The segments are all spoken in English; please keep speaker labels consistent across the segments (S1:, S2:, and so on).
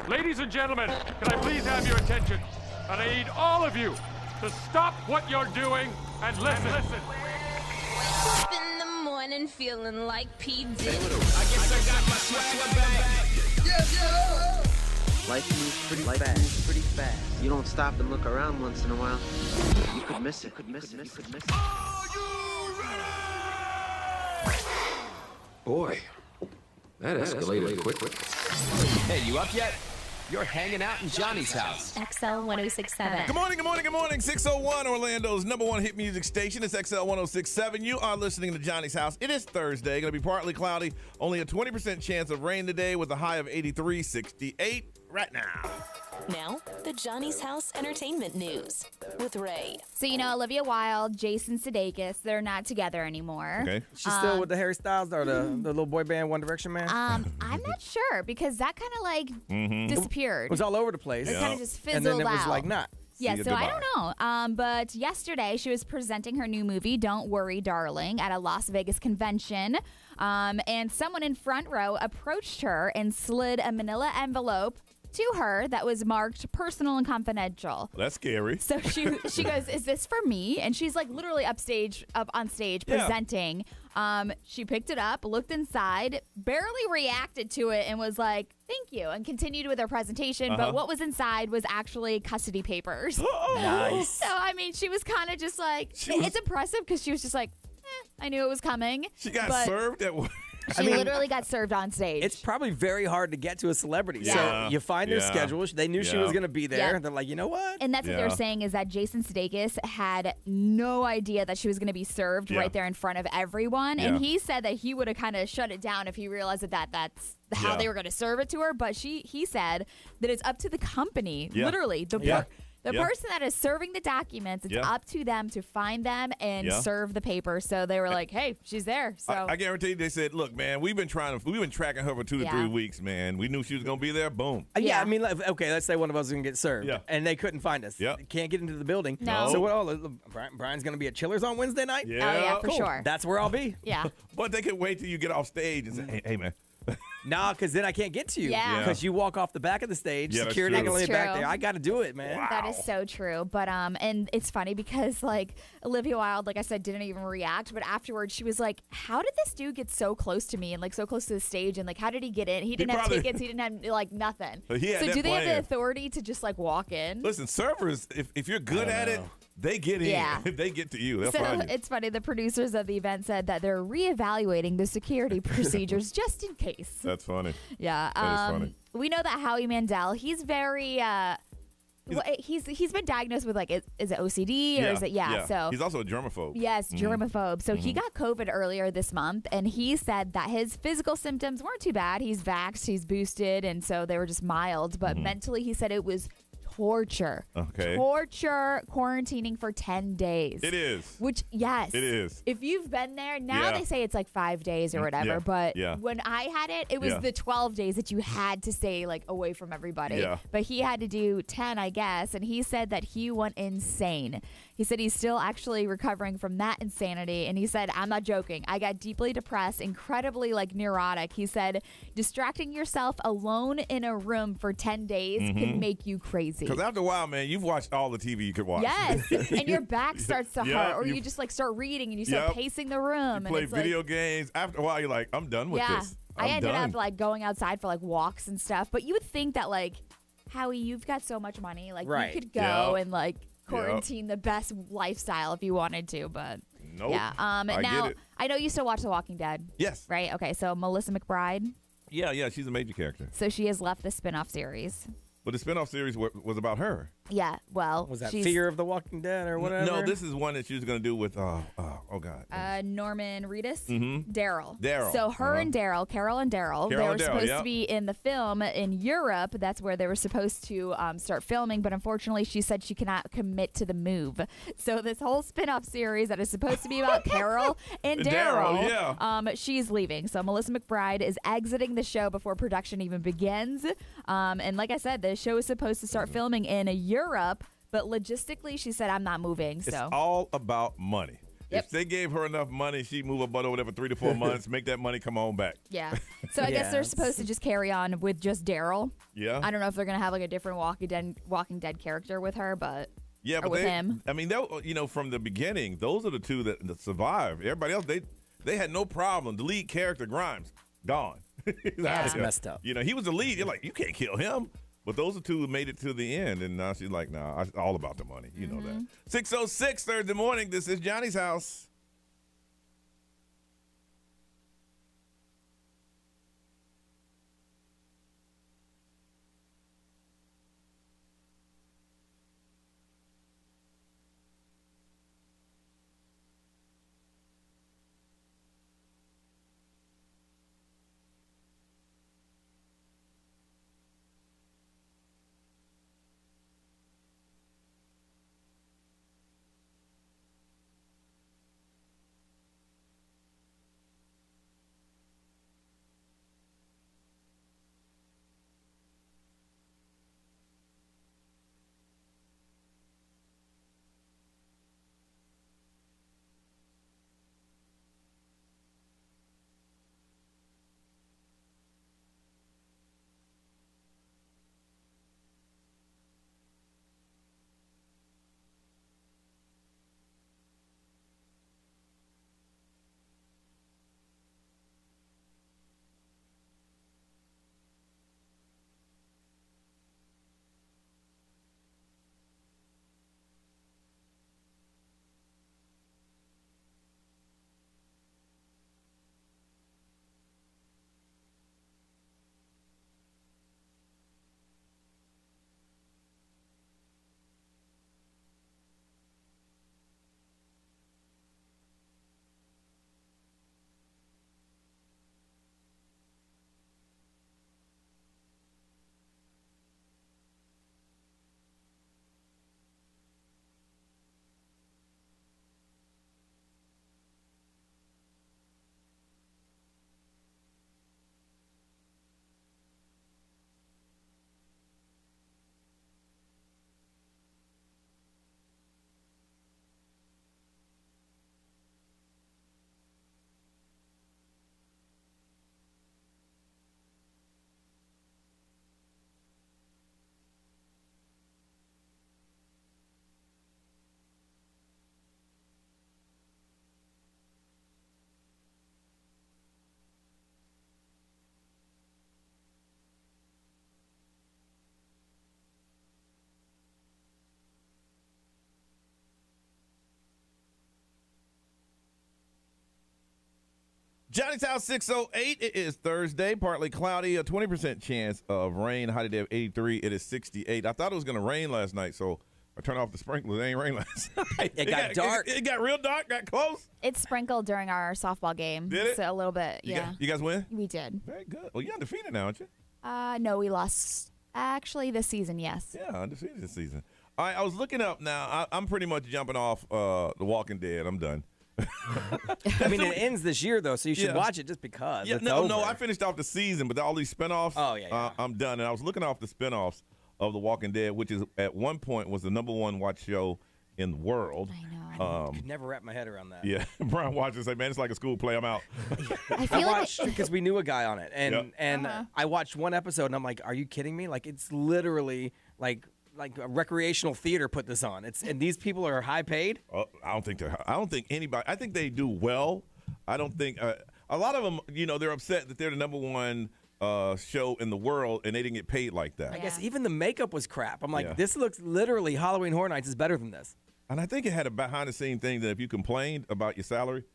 S1: Ladies and gentlemen, can I please have your attention? And I need all of you to stop what you're doing and listen.
S2: Up in the morning feeling like P. Diddy.
S3: I guess I got my swagger back.
S4: Yeah. Life moves pretty fast. You don't stop and look around once in a while. You could miss it.
S3: Are you ready?
S5: Boy, that escalated quickly.
S6: Hey, you up yet? You're hanging out in Johnny's house.
S2: XL 1067.
S7: Good morning. 601 Orlando's number one hit music station. It's XL 1067. You are listening to Johnny's house. It is Thursday. Going to be partly cloudy. Only a 20% chance of rain today with a high of 83, 68 right now.
S8: Now, the Johnny's House Entertainment News with Ray.
S9: So, Olivia Wilde, Jason Sudeikis, they're not together anymore.
S7: Okay.
S10: She's still with the Harry Styles or the little boy band One Direction man?
S9: I'm not sure because that kind of disappeared.
S10: It was all over the place.
S9: It kind of just fizzled
S10: and then it was
S9: out.
S10: like not.
S9: Yeah, so I don't know. But yesterday she was presenting her new movie, Don't Worry, Darling, at a Las Vegas convention. And someone in front row approached her and slid a manila envelope to her that was marked personal and confidential.
S7: That's scary.
S9: So she goes, "Is this for me?" And she's like literally up on stage presenting. She picked it up, looked inside, barely reacted to it, and was like, "Thank you," and continued with her presentation. But what was inside was actually custody papers.
S10: Nice.
S9: So she was kind of just like, it's impressive because she was just like, I knew it was coming.
S7: She got served at what?
S9: She literally got served on stage.
S10: It's probably very hard to get to a celebrity.
S7: Yeah.
S10: So you find their schedule. They knew she was going to be there.
S9: Yeah.
S10: They're like, you know what?
S9: And that's what they're saying is that Jason Sudeikis had no idea that she was going to be served right there in front of everyone. And he said that he would have kind of shut it down if he realized that that's how they were going to serve it to her. But he said that it's up to the company, literally. The person that is serving the documents, it's up to them to find them and serve the paper. So they were like, hey, she's there. So
S7: I guarantee you they said, look, man, we've been tracking her for 2 to 3 weeks, man. We knew she was going to be there. Boom.
S10: Yeah, okay, let's say one of us is going to get served. Yeah. And they couldn't find us.
S7: Yeah.
S10: Can't get into the building.
S9: No.
S10: So Brian's going to be at Chiller's on Wednesday night?
S7: Yeah.
S9: Oh, yeah, for sure.
S10: That's where I'll be.
S9: Yeah.
S7: But they can wait till you get off stage and say, hey man.
S10: Nah, because then I can't get to you.
S9: Yeah.
S10: Because you walk off the back of the stage,
S7: Yeah,
S10: security
S7: that's
S10: ain't gonna
S9: true.
S10: let back there. I got to do it, man.
S7: Wow.
S9: That is so true. But and it's funny because Olivia Wilde, like I said, didn't even react. But afterwards, she was like, "How did this dude get so close to me and so close to the stage? And how did he get in? He didn't have tickets. He didn't have nothing.
S7: But he had
S9: so
S7: that
S9: do they have
S7: plan.
S9: the authority to just walk in?
S7: Listen, servers, if you're good at it, they get in.
S9: Yeah.
S7: They get to you. They'll
S9: So
S7: find you.
S9: it's funny. The producers of the event said that they're reevaluating the security procedures just in case.
S7: That's funny.
S9: Yeah.
S7: That is funny.
S9: We know that Howie Mandel, he's very he's been diagnosed with is it OCD or is it so
S7: he's also a germaphobe.
S9: Yes, germaphobe. So he got COVID earlier this month, and he said that his physical symptoms weren't too bad. He's vaxxed, he's boosted, and so they were just mild. But mentally, he said it was torture.
S7: Okay.
S9: Torture quarantining for 10 days.
S7: It is.
S9: Which, yes.
S7: It is.
S9: If you've been there, now they say it's 5 days or whatever. But when I had it, it was the 12 days that you had to stay away from everybody.
S7: Yeah.
S9: But he had to do 10, I guess. And he said that he went insane. He said he's still actually recovering from that insanity. And he said, I'm not joking. I got deeply depressed, incredibly neurotic. He said, distracting yourself alone in a room for 10 days can make you crazy.
S7: Because after a while, man, you've watched all the TV you could watch.
S9: Yes. And your back starts to hurt. Or you just start reading and you start pacing the room.
S7: You play video games. After a while, you're like, I'm done with this.
S9: I ended up going outside for walks and stuff. But you would think that Howie, you've got so much money. You could go and quarantine the best lifestyle if you wanted to, but
S7: nope.
S9: Yeah.
S7: I
S9: now
S7: get it.
S9: I know you still watch The Walking Dead.
S7: Yes.
S9: Right? Okay, so Melissa McBride.
S7: Yeah, she's a major character.
S9: So she has left the spin-off series.
S7: But the spinoff series was about her.
S9: Yeah, well,
S10: was that Fear of the Walking Dead or whatever?
S7: No, this is one that she was going to do with oh god,
S9: Norman Reedus,
S7: Mm-hmm.
S9: Daryl. So her and Daryl, Carol and Daryl, they were supposed to be in the film in Europe. That's where they were supposed to start filming, but unfortunately, she said she cannot commit to the move. So this whole spinoff series that is supposed to be about Carol and Daryl, she's leaving. So Melissa McBride is exiting the show before production even begins. And like I said, the show is supposed to start filming in Europe, but logistically, she said, I'm not moving. So
S7: it's all about money. If they gave her enough money, she'd move her butt over there for 3 to 4 months, make that money come on back.
S9: Yeah. So I guess they're supposed to just carry on with just Daryl.
S7: Yeah.
S9: I don't know if they're going to have like a different Walking Dead character with her, but
S7: yeah, but
S9: with him.
S7: I mean, from the beginning, those are the two that survived. Everybody else, they had no problem. The lead character, Grimes, gone.
S10: That's messed up.
S7: He was the lead. You're like, you can't kill him. But those are two who made it to the end, and now she's like, nah, it's all about the money. You know that. 6:06 Thursday morning. This is Johnny's house. Johnny's House 608. It is Thursday, partly cloudy, a 20% chance of rain. High today of 83. It is 68. I thought it was going to rain last night, so I turned off the sprinklers. It ain't rain last night.
S10: It got dark.
S7: It got real dark, got close.
S9: It sprinkled during our softball game.
S7: Did it?
S9: So a little bit, yeah.
S7: You guys win?
S9: We did.
S7: Very good. Well, you're undefeated now, aren't you?
S9: No, we lost. Actually, this season, yes.
S7: Yeah, undefeated this season. All right, I was looking up now. I'm pretty much jumping off The Walking Dead. I'm done.
S10: I mean, it ends this year, though, so you should watch it just because.
S7: Yeah, no, I finished off the season, but all these spinoffs,
S10: yeah.
S7: I'm done. And I was looking off the spinoffs of The Walking Dead, which is at one point was the #1 watch show in the world.
S9: I know.
S10: I could never wrap my head around that.
S7: Yeah, Brian watches and say, man, it's like a school play. I'm out.
S9: I
S10: watched because we knew a guy on it, and I watched one episode, and I'm like, are you kidding me? Like, it's literally like a recreational theater put this on. And these people are high paid.
S7: I don't think anybody. I think they do well. I don't think a lot of them. They're upset that they're the #1 show in the world and they didn't get paid like that.
S10: I guess even the makeup was crap. I'm like, this looks literally Halloween Horror Nights is better than this.
S7: And I think it had a behind the scene thing that if you complained about your salary,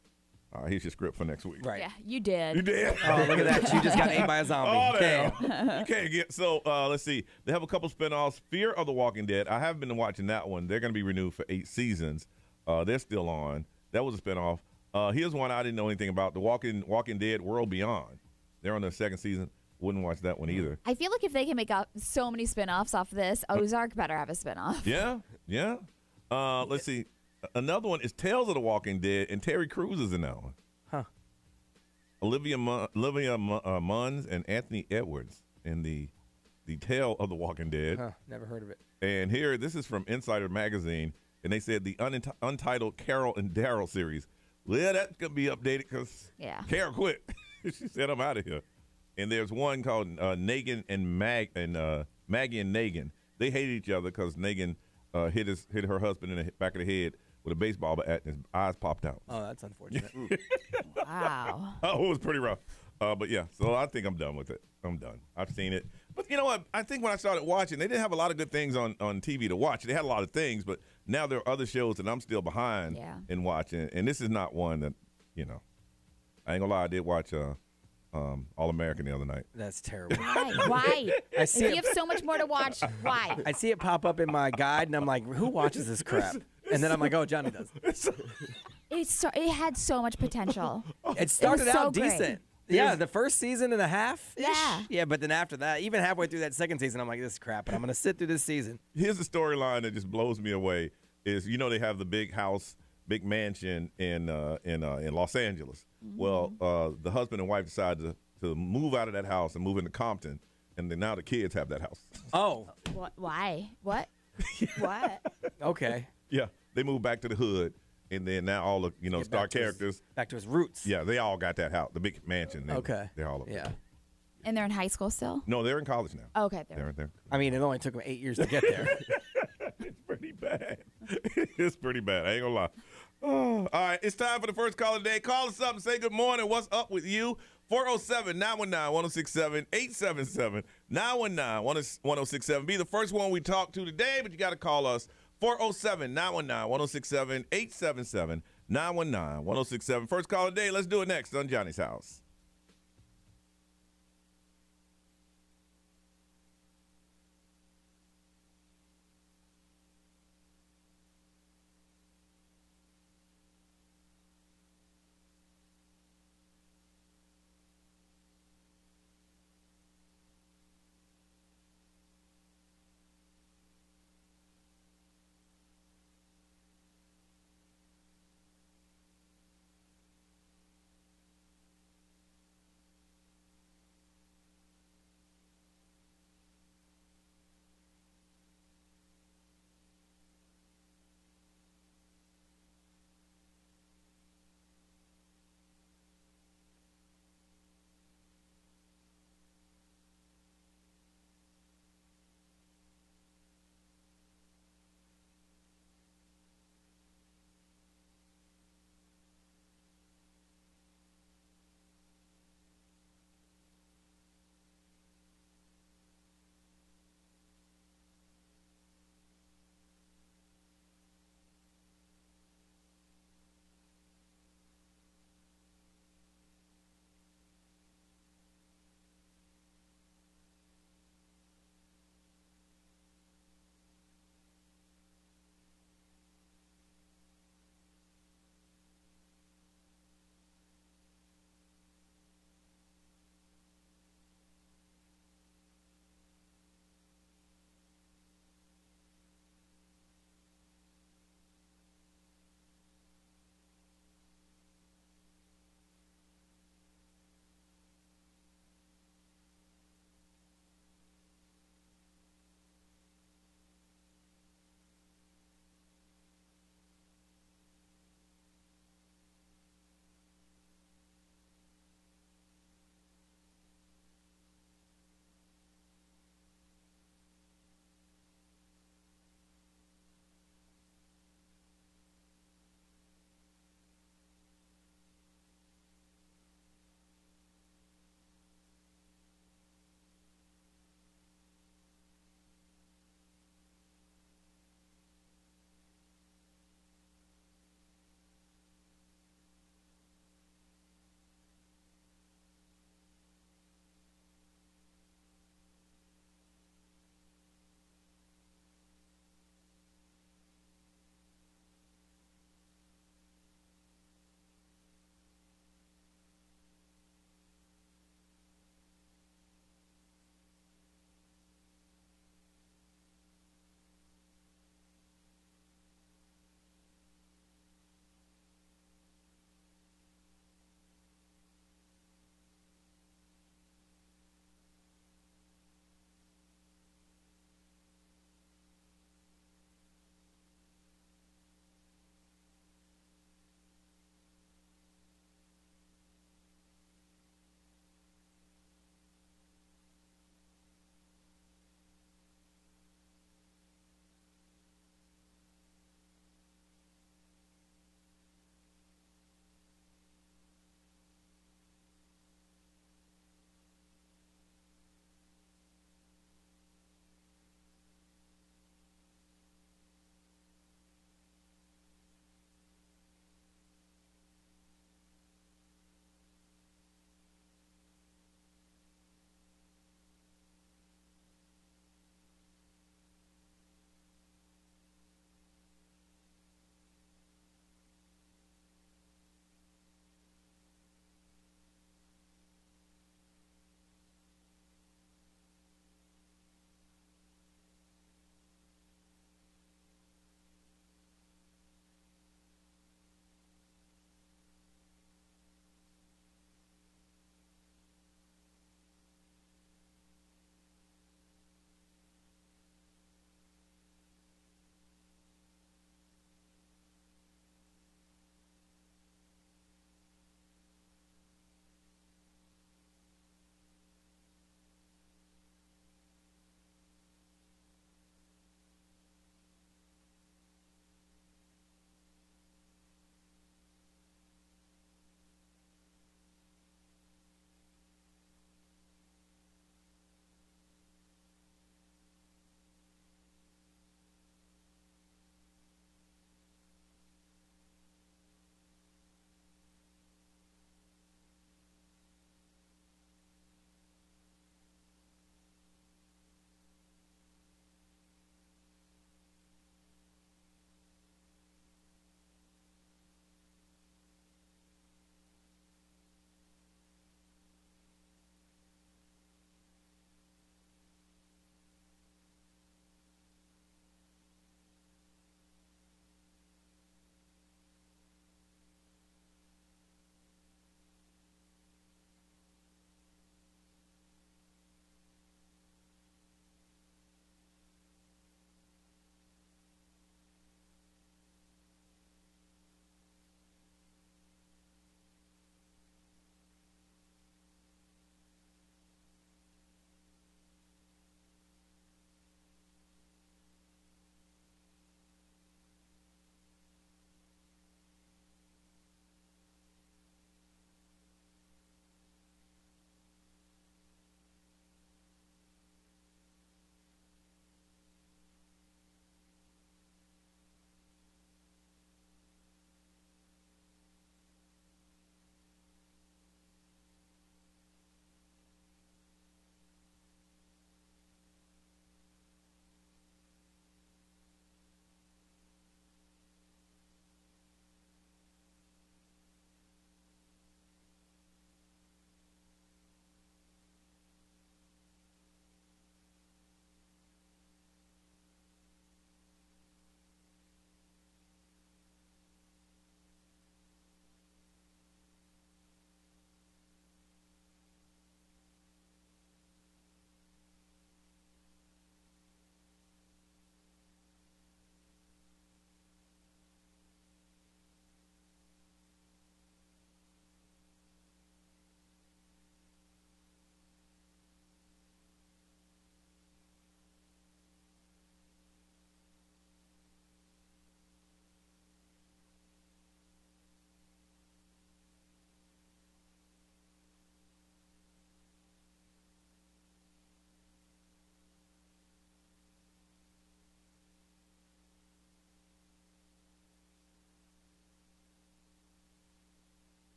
S7: here's your script for next week.
S10: Right.
S9: Yeah, you did.
S7: You did.
S10: Oh, look at that. You just got ate by a zombie.
S7: Oh, damn. You can't get. So let's see. They have a couple spinoffs. Fear of the Walking Dead. I haven't been watching that one. They're going to be renewed for 8 seasons. They're still on. That was a spinoff. Here's one I didn't know anything about. The Walking Dead World Beyond. They're on their 2nd season. Wouldn't watch that one either.
S9: I feel like if they can make up so many spinoffs off of this, Ozark better have a spinoff.
S7: Yeah. Let's see. Another one is Tales of the Walking Dead, and Terry Crews is in that one.
S10: Huh.
S7: Olivia Munns and Anthony Edwards in the Tale of the Walking Dead.
S10: Huh. Never heard of it.
S7: And this is from Insider Magazine. and they said the untitled Carol and Daryl series. Well, that's gonna be updated because Carol quit. She said, "I'm out of here." And there's one called Negan and Maggie and Negan. They hated each other because Negan hit her husband in the back of the head with a baseball bat, and his eyes popped out.
S10: Oh, that's unfortunate.
S9: Wow.
S7: Oh, it was pretty rough. But yeah, so I think I'm done with it. I'm done. I've seen it. But you know what? I think when I started watching, they didn't have a lot of good things on TV to watch. They had a lot of things, but now there are other shows that I'm still behind in watching. And this is not one that, I ain't gonna lie, I did watch All American the other night.
S10: That's terrible.
S9: Why? If you have so much more to watch, why?
S10: I see it pop up in my guide, and I'm like, who watches this crap? And then I'm like, oh, Johnny does.
S9: It had so much potential.
S10: It started out
S9: great.
S10: decent. Yeah, the first season and a half.
S9: Yeah.
S10: Yeah, but then after that, even halfway through that second season, I'm like, this is crap, but I'm going to sit through this season.
S7: Here's the storyline that just blows me away is, they have the big house, big mansion in Los Angeles. Mm-hmm. Well, the husband and wife decided to move out of that house and move into Compton, and then now the kids have that house.
S10: Oh.
S9: Why? What? What?
S10: Okay.
S7: Yeah, they moved back to the hood. And then now all the star characters
S10: back to his roots.
S7: Yeah, they all got that house, the big mansion. They're all up there.
S9: And they're in high school still?
S7: No, they're in college now.
S9: Okay,
S7: they're there.
S10: I mean, it only took them 8 years to get there.
S7: It's pretty bad. It's pretty bad. I ain't gonna lie. Oh, all right, it's time for the first call of the day. Call us up and say good morning. What's up with you? 407-919-1067, 877-919-1067. Be the first one we talk to today, but you got to call us. 407-919-1067, 877-919-1067. First call of the day. Let's do it next on Johnny's House.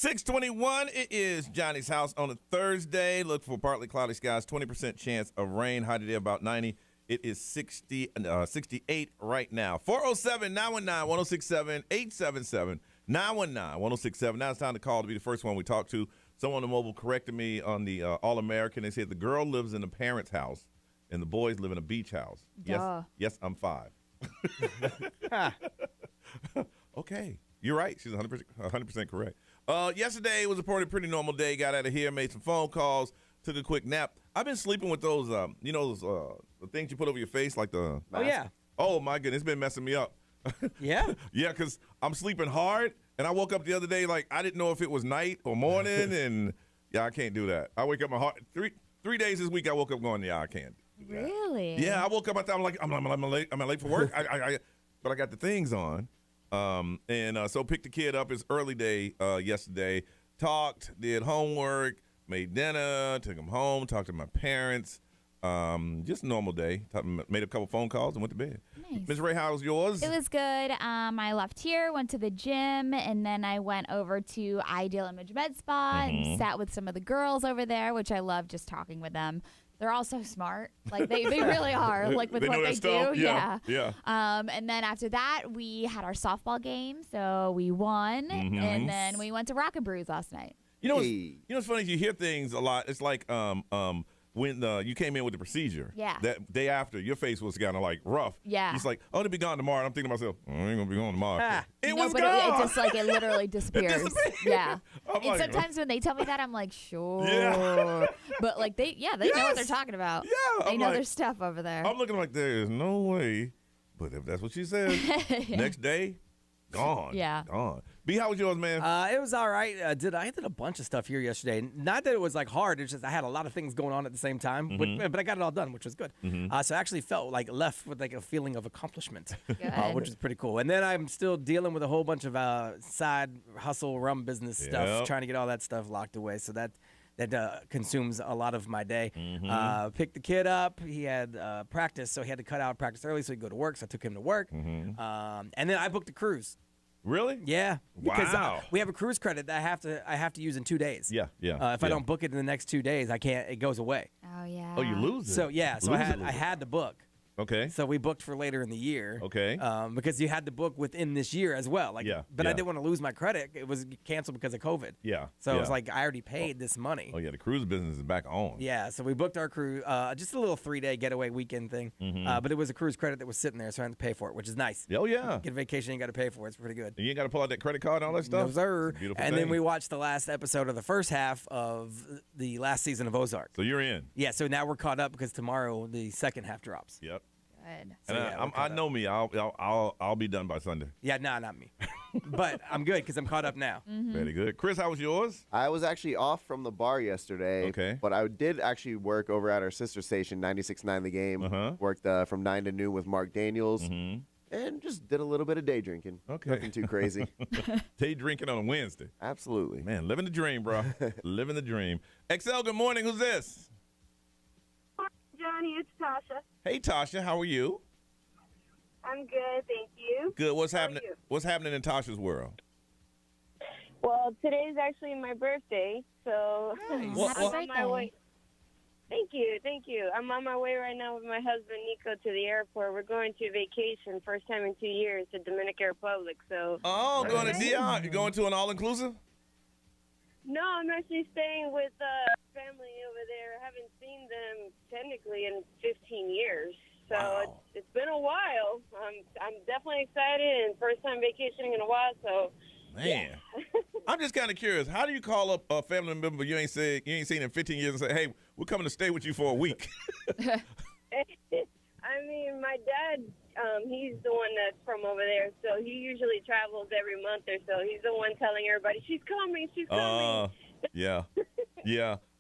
S7: 621, it is Johnny's house on a Thursday. Look for partly cloudy skies, 20% chance of rain. High today about 90. It is 68 right now. 407-919-1067, 877-919-1067. Now it's time to call to be the first one we talk to. Someone on the mobile corrected me on the All-American. They said the girl lives in the parents' house and the boys live in a beach house. Yes, I'm 5. Okay, you're right. She's 100% correct. Yesterday was a pretty normal day. Got out of here, made some phone calls, took a quick nap. I've been sleeping with those, the things you put over your face, like the.
S10: Oh yeah.
S7: Oh my goodness, it's been messing me up.
S10: Yeah.
S7: Yeah, because I'm sleeping hard, and I woke up the other day like I didn't know if it was night or morning, and yeah, I can't do that. I wake up my heart 3 days this week. I woke up going, yeah, I can't. Do that.
S9: Really?
S7: Yeah, I woke up. I'm like, I'm late. I'm late for work. But I got the things on. So picked the kid up. It's early day yesterday. Talked, did homework, made dinner, took him home, talked to my parents. Just a normal day. Made a couple phone calls and went to bed.
S9: Nice.
S7: Ms. Ray, how was yours?
S9: It was good. I left here, went to the gym, and then I went over to Ideal Image Med Spa and sat with some of the girls over there, which I love just talking with them. They're all so smart. Like they really are. Like with what they do.
S7: Yeah.
S9: And then after that, we had our softball game, so we won. And then we went to Rock and Brews last night.
S7: You know what's funny? You hear things a lot. It's like when you came in with the procedure.
S9: Yeah.
S7: That day after, your face was kind of like rough.
S9: Yeah.
S7: He's like, oh, they'll be gone tomorrow. And I'm thinking to myself, I ain't gonna be gone tomorrow. It was
S9: but
S7: gone.
S9: It just it literally disappears. Yeah. And
S7: like,
S9: sometimes when they tell me that, I'm like, sure.
S7: Yeah.
S9: But like they know what they're talking about.
S7: Yeah.
S9: They know their stuff over there.
S7: I'm looking like there is no way. But if that's what she said, next day, gone.
S9: Yeah.
S7: Gone. B, how was yours, man?
S10: It was all right. I did a bunch of stuff here yesterday. Not that it was like hard. It's just I had a lot of things going on at the same time. But I got it all done, which was good. So I actually felt like left with like a feeling of accomplishment, which is pretty cool. And then I'm still dealing with a whole bunch of side hustle, rum business stuff, trying to get all that stuff locked away. So that consumes a lot of my day. Picked the kid up. He had practice, so he had to cut out practice early so he could go to work. So I took him to work. And then I booked a cruise.
S7: Really?
S10: Yeah.
S7: Wow.
S10: Because we have a cruise credit that I have to use in 2 days.
S7: Yeah.
S10: If I don't book it in the next 2 days, I can't. It goes away.
S9: Oh yeah.
S7: Oh, you lose it.
S10: So yeah. So I had to book.
S7: Okay.
S10: So we booked for later in the year.
S7: Okay.
S10: Because you had to book within this year as well. Like, but I didn't want to lose my credit. It was canceled because of COVID.
S7: Yeah.
S10: So it was like I already paid this money.
S7: Oh yeah, the cruise business is back on.
S10: Yeah. So we booked our cruise, just a little 3-day getaway weekend thing. But it was a cruise credit that was sitting there, so I had to pay for it, which is nice.
S7: Oh yeah.
S10: Get a vacation, you got to pay for it. It's pretty good.
S7: And you ain't got to pull out that credit card and all that stuff.
S10: No, sir.
S7: Beautiful
S10: and
S7: thing.
S10: then we watched the last episode of the first half of the last season of Ozark.
S7: So you're in.
S10: Yeah. So now we're caught up because tomorrow the second half drops.
S7: Yep.
S9: Good.
S10: So,
S7: And I know me. I'll be done by Sunday.
S10: Yeah, not me. But I'm good because I'm caught up now.
S7: Very good. Chris, how was yours?
S11: I was actually off from the bar yesterday.
S7: Okay.
S11: But I did actually work over at our sister station, 96.9 The Game. Worked from 9 to noon with Mark Daniels. And just did a little bit of day drinking.
S7: Okay.
S11: Nothing too crazy.
S7: Day drinking on a Wednesday.
S11: Absolutely.
S7: Man, living the dream, bro. Living the dream. XL, good morning. Who's this?
S12: Johnny, it's Tasha.
S7: Hey, Tasha. How are you?
S12: I'm good, thank you.
S7: Good. What's
S12: How are
S7: happening?
S12: you?
S7: What's happening in Tasha's world?
S12: Well, today's actually my birthday, so
S9: Nice.
S7: Well,
S12: I'm on my way. Thank you. I'm on my way right now with my husband Nico to the airport. We're going to vacation, first time in 2 years, to Dominican Republic. So.
S7: Oh, going to DR. You going to an all-inclusive?
S12: No, I'm actually staying with family over there. I haven't seen them technically in 15 years. So
S7: Wow.
S12: it's been a while. I'm definitely excited and first time vacationing in a while. So
S7: Man, I'm just kind of curious. How do you call up a family member you ain't seen in 15 years and say, "Hey, we're coming to stay with you for a week"?
S12: I mean, my dad, he's the one that's from over there, so he usually travels every month or so. He's the one telling everybody, "She's coming, she's coming."
S7: Yeah.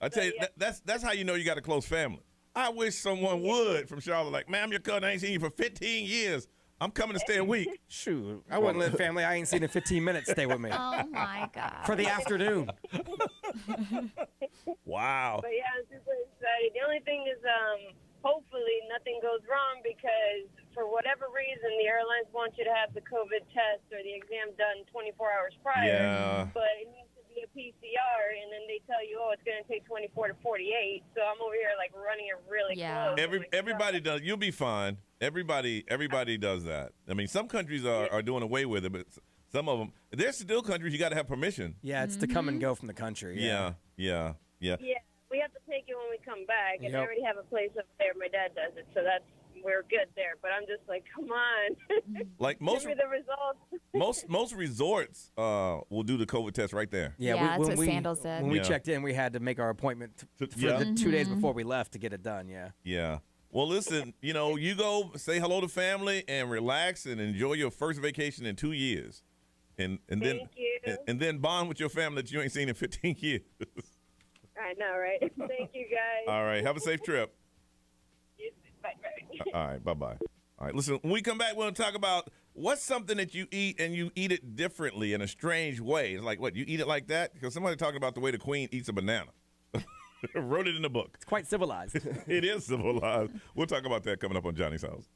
S7: I tell you, that's how you know you got a close family. I wish someone would from Charlotte, like, "Man, I'm your cousin. I ain't seen you for 15 years. I'm coming to stay a week."
S10: Shoot, I wouldn't let family I ain't seen in 15 minutes stay with me.
S9: Oh my God.
S10: For the afternoon.
S7: Wow.
S12: But yeah, I'm super excited. The only thing is, hopefully nothing goes wrong because for whatever reason, the airlines want you to have the COVID test or the exam done 24 hours prior.
S7: Yeah.
S12: But it needs to be a PCR, and then they tell you, it's going to take 24 to 48. So I'm over here like running it really close.
S7: Everybody does. You'll be fine. Everybody does that. I mean, some countries are doing away with it, but some of them, there's still countries you got to have permission.
S10: Yeah, it's to come and go from the country.
S7: Yeah.
S12: Yeah, we have to take it when we come back, and I already have a place up there. My dad does it, so we're good there. But I'm just like, come on,
S7: like most,
S12: give me the results.
S7: most resorts will do the COVID test right there.
S10: Yeah,
S9: that's what Sandals did.
S10: When we checked in, we had to make our appointment for the 2 days before we left to get it done.
S7: Yeah. Well, listen, you go say hello to family and relax and enjoy your first vacation in 2 years, and then and then bond with your family that you ain't seen in 15 years.
S12: I know, right? Thank you, guys.
S7: All right. Have a safe trip.
S12: Bye.
S7: All right. Bye-bye. All right. Listen, when we come back, we're going to talk about what's something that you eat and you eat it differently in a strange way. It's like, what, you eat it like that? Because somebody talking about the way the queen eats a banana. Wrote it in the book.
S10: It's quite civilized.
S7: It is civilized. We'll talk about that coming up on Johnny's House.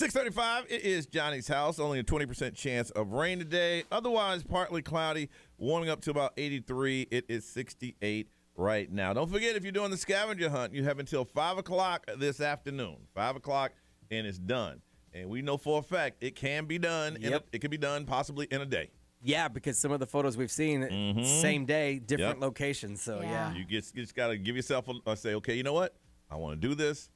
S7: 6:35, it is Johnny's house. Only a 20% chance of rain today. Otherwise, partly cloudy, warming up to about 83. It is 68 right now. Don't forget, if you're doing the scavenger hunt, you have until 5 o'clock this afternoon. 5 o'clock, and it's done. And we know for a fact it can be done.
S10: Yep.
S7: It can be done possibly in a day.
S10: Yeah, because some of the photos we've seen, same day, different locations. So, yeah.
S7: You just got to give yourself say, okay, you know what? I want to do this.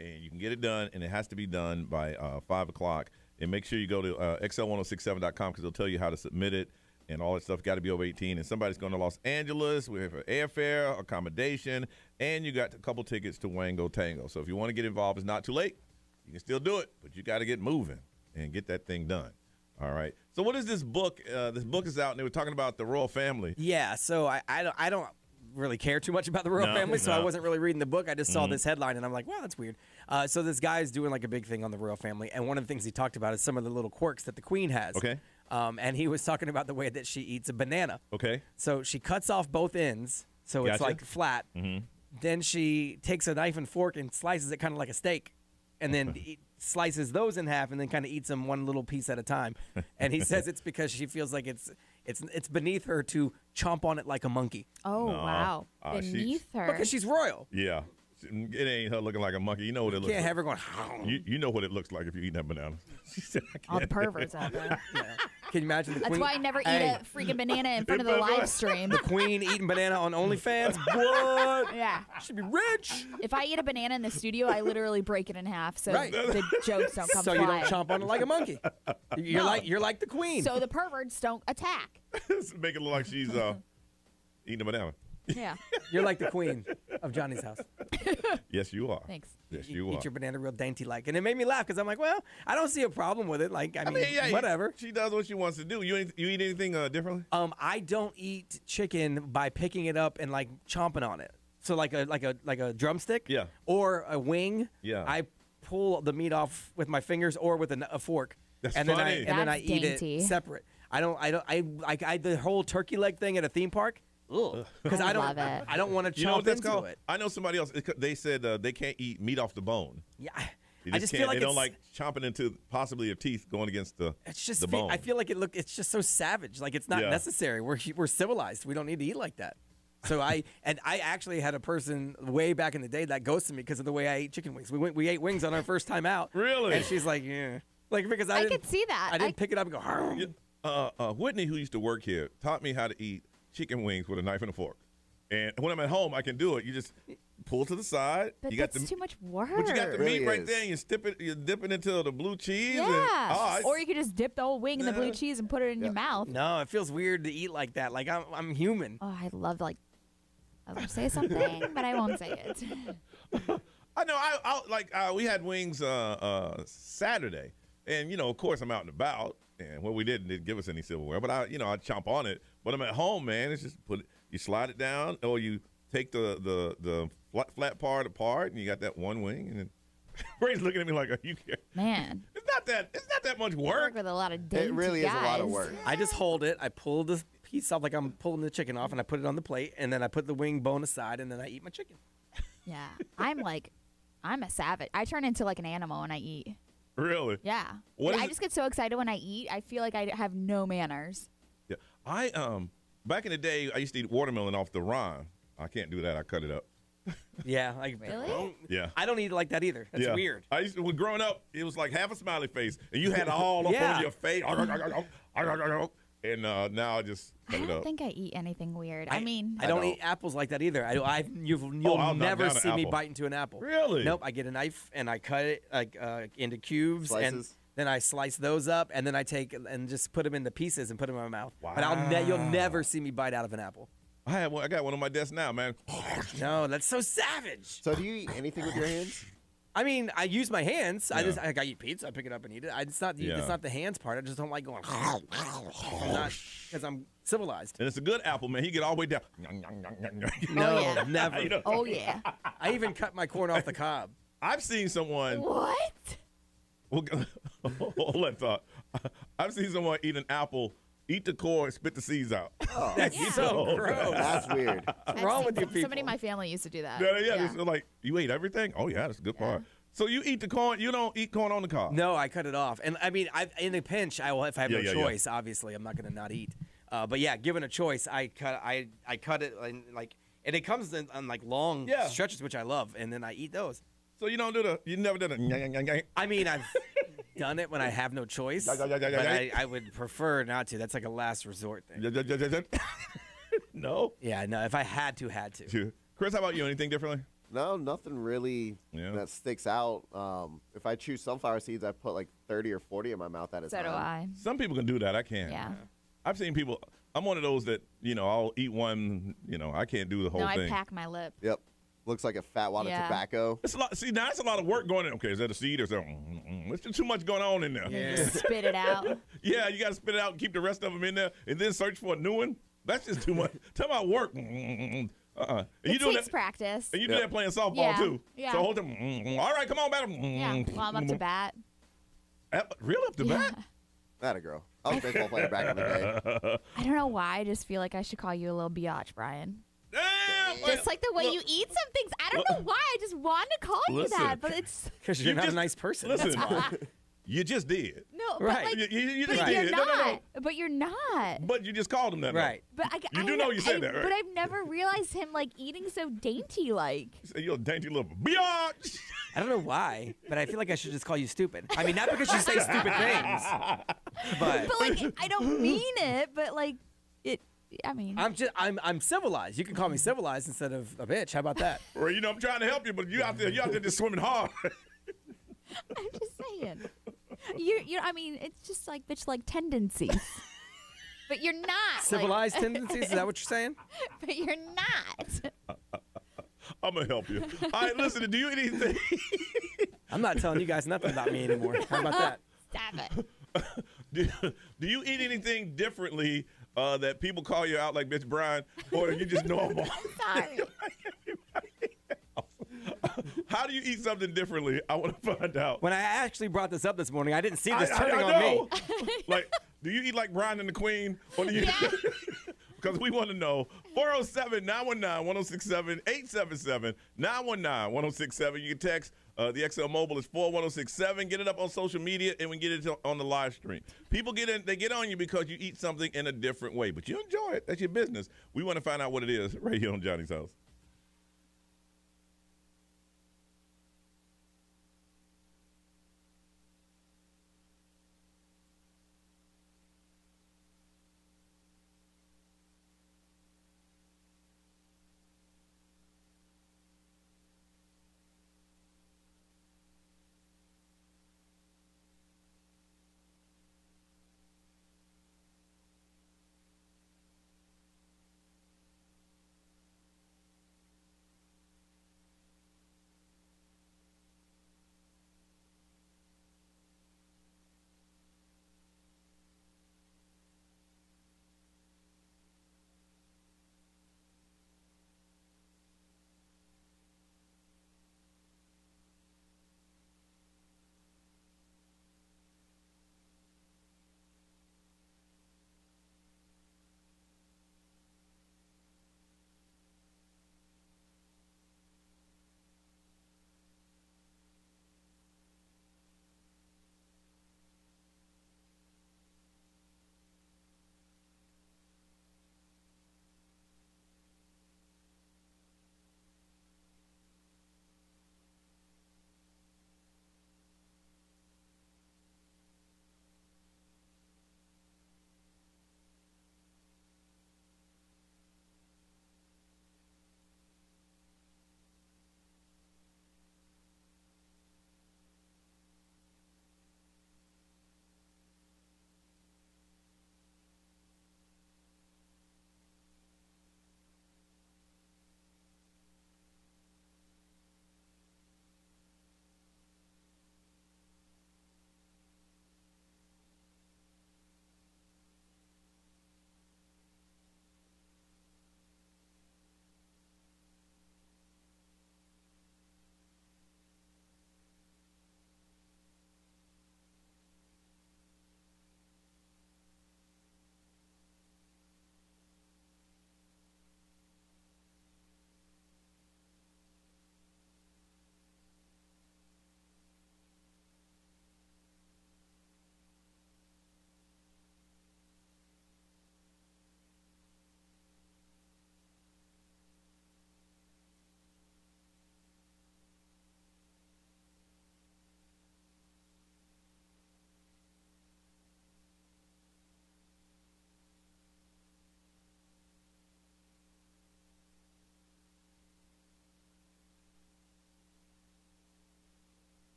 S7: And you can get it done, and it has to be done by 5 o'clock. And make sure you go to xl1067.com because they'll tell you how to submit it and all that stuff. Got to be over 18. And somebody's going to Los Angeles. We have airfare, accommodation, and you got a couple tickets to Wango Tango. So if you want to get involved, it's not too late. You can still do it, but you got to get moving and get that thing done. All right. So what is this book? This book is out, and they were talking about the royal family.
S10: Yeah, so I don't really care too much about the royal family, so I wasn't really reading the book. I just saw this headline, and I'm like, wow, that's weird. So this guy's doing like a big thing on the royal family, and one of the things he talked about is some of the little quirks that the queen has.
S7: Okay.
S10: And he was talking about the way that she eats a banana.
S7: Okay.
S10: So she cuts off both ends, so it's like flat. Then she takes a knife and fork and slices it kind of like a steak, and then slices those in half, and then kind of eats them one little piece at a time. And he says it's because she feels like it's beneath her to chomp on it like a monkey.
S9: Oh, wow. Beneath her.
S10: Because she's royal.
S7: Yeah. It ain't her looking like a monkey. You know what it looks like.
S10: Can't have her going.
S7: You know what it looks like if you eat that banana. She said,
S9: All the perverts out there.
S10: Yeah. Can you imagine the
S9: That's
S10: queen?
S9: why I never eat a freaking banana in front of the live stream.
S10: The queen eating banana on OnlyFans? What?
S9: Yeah.
S10: Should be rich.
S9: If I eat a banana in the studio, I literally break it in half so the jokes don't come
S10: So
S9: flying.
S10: you don't chomp on it like a monkey. You're like the queen.
S9: So the perverts don't attack.
S7: Make it look like she's eating a banana.
S9: Yeah.
S10: You're like the queen of Johnny's house.
S7: Yes, you are.
S9: Thanks.
S7: Yes, you are.
S10: Eat your banana real dainty-like. And it made me laugh because I'm like, well, I don't see a problem with it. Like, I mean whatever.
S7: She does what she wants to do. You eat anything differently?
S10: I don't eat chicken by picking it up and like chomping on it. So like a drumstick.
S7: Yeah.
S10: Or a wing.
S7: Yeah.
S10: I pull the meat off with my fingers or with a fork.
S7: That's
S10: and
S7: funny.
S10: Then I
S9: That's
S10: eat
S9: dainty.
S10: it separate. I the whole turkey leg thing at a theme park. Because I
S9: love it.
S10: I don't want to chomp
S7: You know what that's
S10: into
S7: called?
S10: it.
S7: I know somebody else. They said they can't eat meat off the bone.
S10: Yeah.
S7: I just
S10: feel like
S7: they don't like chomping into possibly your teeth going against the bone.
S10: I feel like it's just so savage. Like it's not necessary. We're civilized. We don't need to eat like that. So I actually had a person way back in the day that ghosted me because of the way I ate chicken wings. We ate wings on our first time out.
S7: Really?
S10: And she's like, yeah. Like because I
S9: could see that.
S10: I didn't pick it up and go.
S7: Whitney, who used to work here, taught me how to eat chicken wings with a knife and a fork. And when I'm at home, I can do it. You just pull to the side.
S9: But
S7: you
S9: that's
S7: got
S9: too much work.
S7: But you got the
S11: really
S7: meat right
S11: is.
S7: there, and you dip it into the blue cheese.
S9: Yeah.
S7: And,
S9: or you could just dip the whole wing in the blue cheese and put it in your mouth.
S10: No, it feels weird to eat like that. Like I'm human.
S9: Oh, I love I was gonna say something, but I won't say it.
S7: I know. We had wings Saturday, and of course I'm out and about, and what we didn't give us any silverware, but I chomp on it. But I'm at home, man. It's just you slide it down, or you take the flat part apart, and you got that one wing, and then Ray's looking at me like, "Are you kidding?"
S9: Man,
S7: it's not that much
S9: I
S7: work.
S9: work with a lot of dainty
S11: It really is a lot of work.
S10: I just hold it. I pull the piece off like I'm pulling the chicken off, and I put it on the plate, and then I put the wing bone aside, and then I eat my chicken.
S9: Yeah, I'm a savage. I turn into like an animal when I eat.
S7: Really?
S9: Yeah. I just get so excited when I eat. I feel like I have no manners.
S7: Yeah. Back in the day, I used to eat watermelon off the rind. I can't do that. I cut it up.
S10: Yeah, like
S9: really?
S7: Yeah.
S10: I don't eat it like that either. That's weird.
S7: I used to, when growing up, it was like half a smiley face, and you had it all up on your face. And now I just cut
S9: I
S7: it
S9: don't
S7: up.
S9: think I eat anything weird.
S10: I don't eat apples like that either. You'll never see me bite into an apple.
S7: Really?
S10: Nope. I get a knife and I cut it into cubes
S11: Slices.
S10: and then I slice those up and then I take and just put them into pieces and put them in my mouth.
S7: Wow.
S10: But you'll never see me bite out of an apple.
S7: I got one on my desk now, man.
S10: No, that's so savage.
S11: So do you eat anything with your hands?
S10: I mean, I use my hands.
S7: Yeah.
S10: I eat pizza. I pick it up and eat it. It's not the hands part. I just don't like going. Because I'm civilized.
S7: And it's a good apple, man. You get all the way down.
S10: No,
S9: yeah.
S10: never.
S9: Oh yeah.
S10: I even cut my corn off the cob.
S7: I've seen someone.
S9: What?
S7: Hold that thought. I've seen someone eat an apple, eat the core, and spit the seeds out.
S11: Oh,
S10: That's so gross.
S11: that's weird.
S10: What's wrong with you people?
S9: Somebody in my family used to do that.
S7: Yeah. It's like, you ate everything? Oh, yeah, that's a good part. So you eat the corn. You don't eat corn on the cob.
S10: No, I cut it off. And I mean, in a pinch, I will. If I have no choice, obviously, I'm not going to not eat. But yeah, given a choice, I cut it and it comes in on like long stretches, which I love, and then I eat those.
S7: So you don't do you never did it.
S10: I mean, I've done it when I have no choice, but I would prefer not to. That's like a last resort thing.
S7: No.
S10: Yeah, no. If I had to.
S7: Chris, how about you? Anything differently?
S11: No, nothing really that sticks out. If I choose sunflower seeds, I put like 30 or 40 in my mouth at a time.
S9: So do I.
S7: Some people can do that. I can't.
S9: Yeah.
S7: I've seen people. I'm one of those that, I'll eat one. I can't do the whole thing.
S9: I pack my lip.
S11: Yep. Looks like a fat wad of tobacco.
S7: It's a lot. See, now that's a lot of work going in. Okay, is that a seed or something? There's just too much going on in there.
S9: Yeah. Just spit it out.
S7: Yeah, you got to spit it out and keep the rest of them in there and then search for a new one. That's just too much. Talk about work.
S9: It takes practice.
S7: And you do that playing softball, too.
S9: Yeah.
S7: So hold them. All right, come on, batter.
S9: Yeah, well, I'm up to bat.
S7: Really up to bat?
S11: That a girl. I was a baseball player back in the day.
S9: I don't know why. I just feel like I should call you a little biatch, Brian.
S7: Damn,
S9: just like the way you eat some things. I don't know why. I just wanted to call you that, but it's
S10: because you're not a nice person.
S7: Listen, you just did.
S9: No,
S10: right.
S9: But like,
S7: you
S9: but
S7: just
S9: you're
S7: did.
S9: not.
S7: No.
S9: But you're not.
S7: But you just called him that.
S10: Right.
S9: But
S7: you do know you said that, right?
S9: But I've never realized him like eating so dainty like.
S7: You're a dainty little biatch.
S10: I don't know why, but I feel like I should just call you stupid. I mean, not because you say stupid things, but
S9: like I don't mean it, but like it. I mean,
S10: I'm civilized. You can call me civilized instead of a bitch. How about that?
S7: Well, I'm trying to help you, but you out there just swimming hard.
S9: I'm just saying. You. I mean, it's just like bitch-like tendencies. But you're not.
S10: Civilized tendencies? Is that what you're saying?
S9: But you're not.
S7: I'm going to help you. All right, listen, do you eat anything?
S10: I'm not telling you guys nothing about me anymore. How about that?
S9: Stop
S7: it. Do you eat anything differently that people call you out like Bitch Brian, or are you just normal?
S9: Sorry.
S7: How do you eat something differently? I want to find out.
S10: When I actually brought this up this morning, I didn't see this turning on me.
S7: Like, do you eat like Brian and the Queen? Or do you? Because we want to know. 407-919-1067, 877-919-1067. You can text the XL Mobile is 41067. Get it up on social media, and we get it on the live stream. People they get on you because you eat something in a different way, but you enjoy it. That's your business. We want to find out what it is right here on Johnny's House.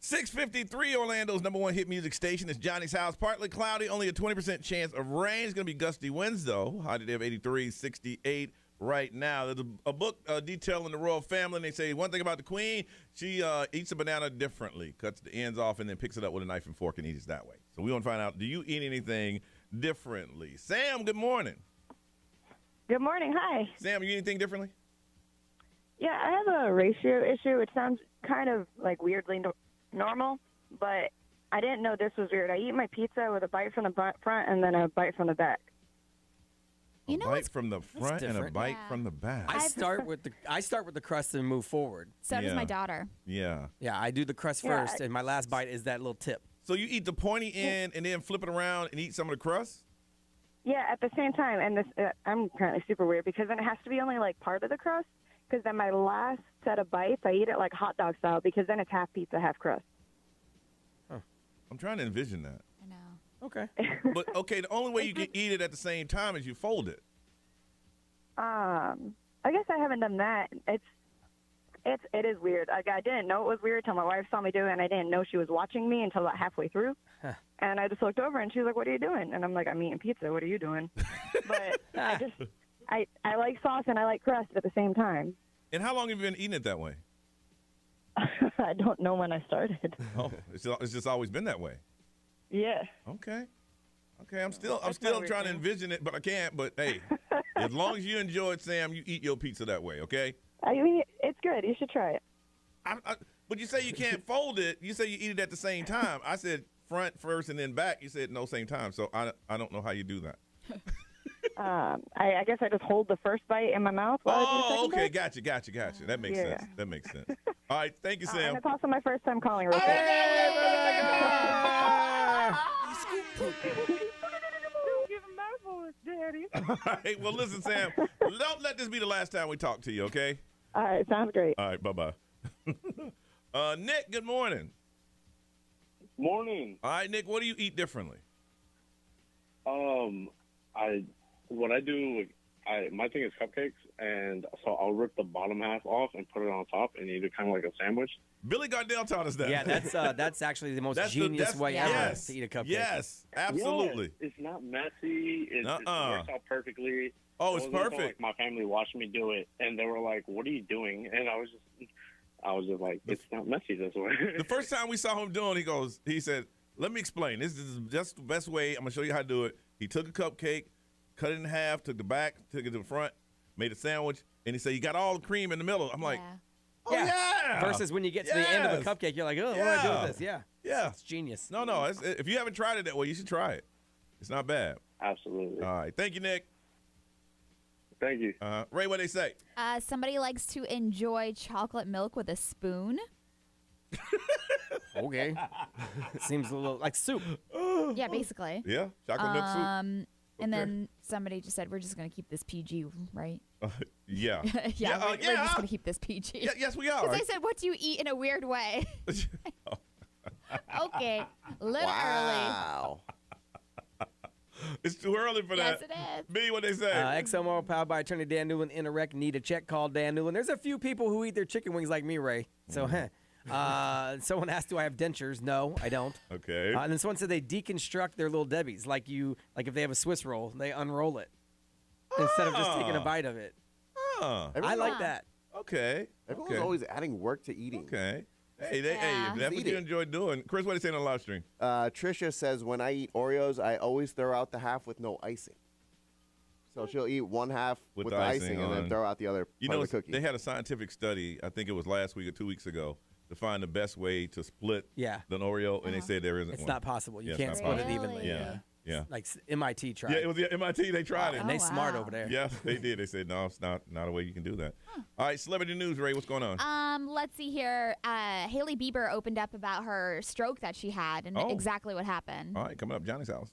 S7: 6:53, Orlando's number one hit music station. It's Johnny's House. Partly cloudy, only a 20% chance of rain. It's going to be gusty winds, though. High today of 83, 68 right now. There's a book detailing the royal family, and they say one thing about the queen, she eats a banana differently, cuts the ends off, and then picks it up with a knife and fork and eats it that way. So we want to find out, do you eat anything differently? Sam, good morning.
S13: Good morning. Hi.
S7: Sam, you eat anything differently?
S13: Yeah, I have a ratio issue. It sounds kind of like weirdly normal, but I didn't know this was weird. I eat my pizza with a bite from the front and then a bite from the back.
S7: A bite from the front and a bite from the back.
S10: I start with the crust and move forward.
S9: So does my daughter.
S7: Yeah.
S10: Yeah, I do the crust first, and my last bite is that little tip.
S7: So you eat the pointy end and then flip it around and eat some of the crust?
S13: Yeah, at the same time. And this, I'm apparently super weird because then it has to be only like part of the crust. Because then my last set of bites, I eat it like hot dog style because then it's half pizza, half crust.
S7: Huh. I'm trying to envision that.
S9: I know.
S10: Okay.
S7: But, okay, the only way you can eat it at the same time is you fold it.
S13: I guess I haven't done that. It is weird. Like, I didn't know it was weird until my wife saw me do it, and I didn't know she was watching me until about halfway through.
S10: Huh.
S13: And I just looked over, and she was like, "What are you doing?" And I'm like, "I'm eating pizza. What are you doing?" But I like sauce and I like crust at the same time.
S7: And how long have you been eating it that way?
S13: I don't know when I started.
S7: Oh, it's just always been that way.
S13: Yeah.
S7: Okay. I'm still trying to envision it, but I can't. But hey, as long as you enjoy it, Sam, you eat your pizza that way, okay?
S13: I mean, it's good. You should try it.
S7: But you say you can't fold it. You say you eat it at the same time. I said front first and then back. You said no same time. So I don't know how you do that.
S13: I guess I just hold the first bite in my mouth while I do the second
S7: okay.
S13: bite.
S7: Gotcha. That makes sense. That makes sense. All right. Thank you, Sam.
S13: And it's also my first time calling real
S7: All right. Well, listen, Sam. Don't let this be the last time we talk to you, okay?
S13: All right. Sounds great.
S7: All right. Bye-bye. Nick, good morning.
S14: Morning.
S7: All right, Nick, what do you eat differently?
S14: My thing is cupcakes, and so I'll rip the bottom half off and put it on top and eat it kind of like a sandwich.
S7: Billy Gardell taught us that.
S10: Yeah, that's actually the most genius way ever to eat a cupcake.
S7: Yes, absolutely.
S14: Yes, it's not messy. It works out perfectly.
S7: Oh, it's perfect.
S14: Like, my family watched me do it, and they were like, "What are you doing?" And I was just like, "It's not messy this way."
S7: The first time we saw him doing, he said, "Let me explain. This is just the best way. I'm gonna show you how to do it." He took a cupcake, cut it in half, took the back, took it to the front, made a sandwich, and he said, "You got all the cream in the middle." I'm like, "Oh yeah."
S10: Versus when you get to the end of a cupcake, you're like, "Oh, what do I do with this?" Yeah.
S7: Yeah.
S10: It's genius.
S7: No. If you haven't tried it that way, you should try it. It's not bad.
S14: Absolutely.
S7: All right. Thank you, Nick.
S14: Thank you.
S7: Ray, what they say?
S9: Somebody likes to enjoy chocolate milk with a spoon.
S10: Okay. Seems a little like soup.
S9: Yeah, basically.
S7: Yeah, chocolate milk soup.
S9: And then somebody just said, "We're just going to keep this PG, right?"
S7: Yeah.
S9: We're just going to keep this PG.
S7: Yes, we are.
S9: Because I said, "What do you eat in a weird way?" Okay, a little early.
S7: It's too early for that.
S9: Yes, it is.
S7: B, what they say?
S10: XOMO powered by attorney Dan Newland. In a wreck, need a check, call Dan Newland. There's a few people who eat their chicken wings like me, Ray. So, someone asked, "Do I have dentures?" No, I don't.
S7: Okay.
S10: And then someone said they deconstruct their little Debbies, like if they have a Swiss roll, they unroll it instead of just taking a bite of it. I like that.
S7: Okay.
S11: Everyone's always adding work to eating.
S7: Okay. Hey, that's what you enjoy doing. Chris, what are they saying on the live stream?
S11: Trisha says, when I eat Oreos, I always throw out the half with no icing. So she'll eat one half with the icing and then throw out the other part of the cookie.
S7: They had a scientific study, I think it was last week or 2 weeks ago, to find the best way to split an Oreo, and they said there isn't
S10: It's
S7: one.
S10: not possible. You can't split it evenly.
S7: Yeah.
S10: Like MIT tried.
S7: Yeah, it was MIT. They tried it.
S10: And they smart over there.
S7: Yeah, they did. They said, no, it's not a way you can do that. All right, celebrity news, Ray, what's going on?
S9: Let's see here. Hailey Bieber opened up about her stroke that she had and exactly what happened.
S7: All right, coming up, Johnny's house.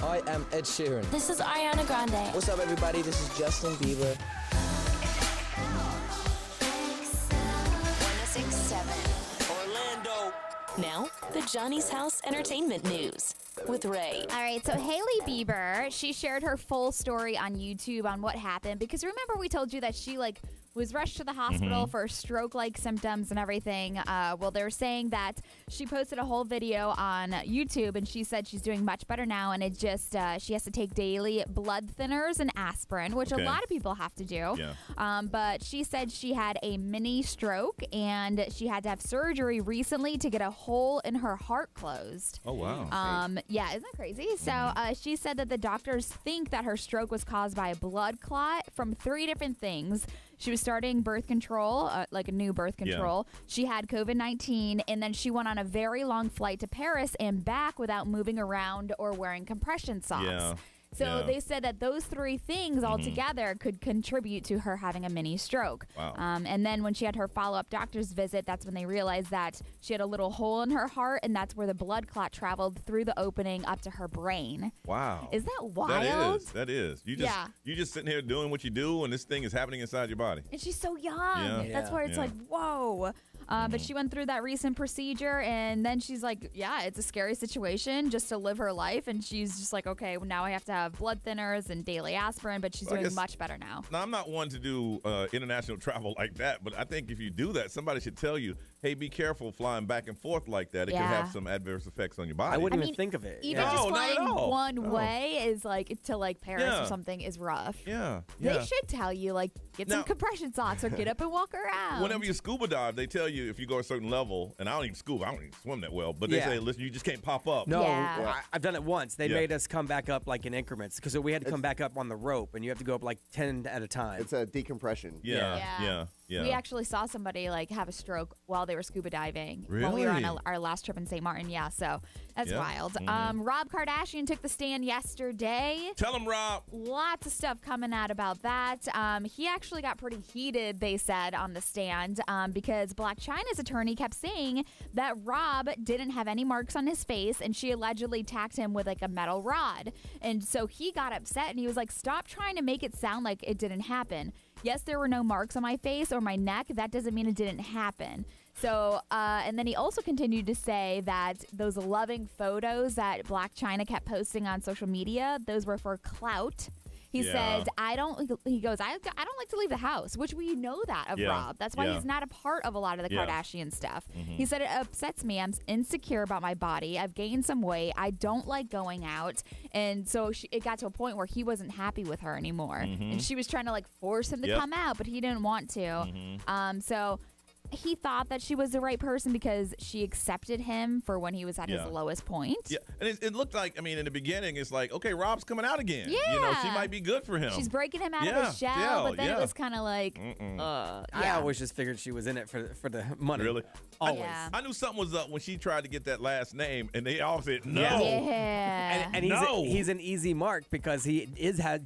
S15: I am Ed Sheeran.
S16: This is Ariana Grande.
S15: What's up, everybody? This is Justin Bieber.
S8: 106.7 Orlando. Now, the Johnny's House Entertainment News with Ray.
S9: All right, so Hailey Bieber, she shared her full story on YouTube on what happened, because remember we told you that she was rushed to the hospital for stroke-like symptoms and everything. Well, they're saying that she posted a whole video on YouTube, and she said she's doing much better now, and it just she has to take daily blood thinners and aspirin, which a lot of people have to do.
S7: Yeah.
S9: But she said she had a mini stroke, and she had to have surgery recently to get a hole in her heart closed.
S7: Oh, wow.
S9: Yeah, isn't that crazy? So she said that the doctors think that her stroke was caused by a blood clot from 3 different things. She was starting birth control, like a new birth control. Yeah. She had COVID-19, and then she went on a very long flight to Paris and back without moving around or wearing compression socks.
S7: Yeah.
S9: So they said that those 3 things all together could contribute to her having a mini stroke.
S7: Wow.
S9: And then when she had her follow-up doctor's visit, that's when they realized that she had a little hole in her heart, and that's where the blood clot traveled through the opening up to her brain.
S7: Wow.
S9: Is that wild?
S7: That is. You just sitting here doing what you do, and this thing is happening inside your body.
S9: And she's so young.
S7: Yeah.
S9: That's where it's like, whoa. But she went through that recent procedure, and then she's like, yeah, it's a scary situation just to live her life. And she's just like, okay, well, now I have to have blood thinners and daily aspirin, but she's doing much better now.
S7: Now, I'm not one to do international travel like that, but I think if you do that, somebody should tell you, hey, be careful flying back and forth like that. It can have some adverse effects on your body.
S10: I wouldn't even think of it.
S9: Even just flying one way is to Paris or something is rough.
S7: Yeah.
S9: They should tell you, get some compression socks or get up and walk around.
S7: Whenever you scuba dive, they tell you if you go a certain level, and I don't even swim that well, but they say, listen, you just can't pop up.
S10: No, I've done it once. They made us come back up in increments, because we had to come back up on the rope, and you have to go up 10 at a time.
S11: It's a decompression.
S7: Yeah.
S9: We actually saw somebody have a stroke while they were scuba diving when we
S7: Really?
S9: were on our last trip in St. Martin. Yeah, so that's wild. Rob Kardashian took the stand yesterday.
S7: Tell him, Rob.
S9: Lots of stuff coming out about that. He actually got pretty heated, they said, on the stand because Blac Chyna's attorney kept saying that Rob didn't have any marks on his face, and she allegedly attacked him with a metal rod. And so he got upset, and he was like, stop trying to make it sound like it didn't happen. Yes, there were no marks on my face or my neck. That doesn't mean it didn't happen. So, and then he also continued to say that those loving photos that Blac Chyna kept posting on social media, those were for clout. He said, I don't like to leave the house, which we know that of Rob. That's why he's not a part of a lot of the Kardashian stuff. He said, it upsets me. I'm insecure about my body. I've gained some weight. I don't like going out. And so it got to a point where he wasn't happy with her anymore. And she was trying to force him to come out, but he didn't want to. So he thought that she was the right person because she accepted him for when he was at his lowest point.
S7: Yeah, and it looked like, in the beginning, it's like, okay, Rob's coming out again.
S9: Yeah.
S7: She might be good for him.
S9: She's breaking him out of his shell, but then it was kind of like,
S10: I always just figured she was in it for the money.
S7: Really?
S10: Always.
S9: Yeah.
S7: I knew something was up when she tried to get that last name, and they all said no.
S9: Yeah.
S10: And he's an easy mark because he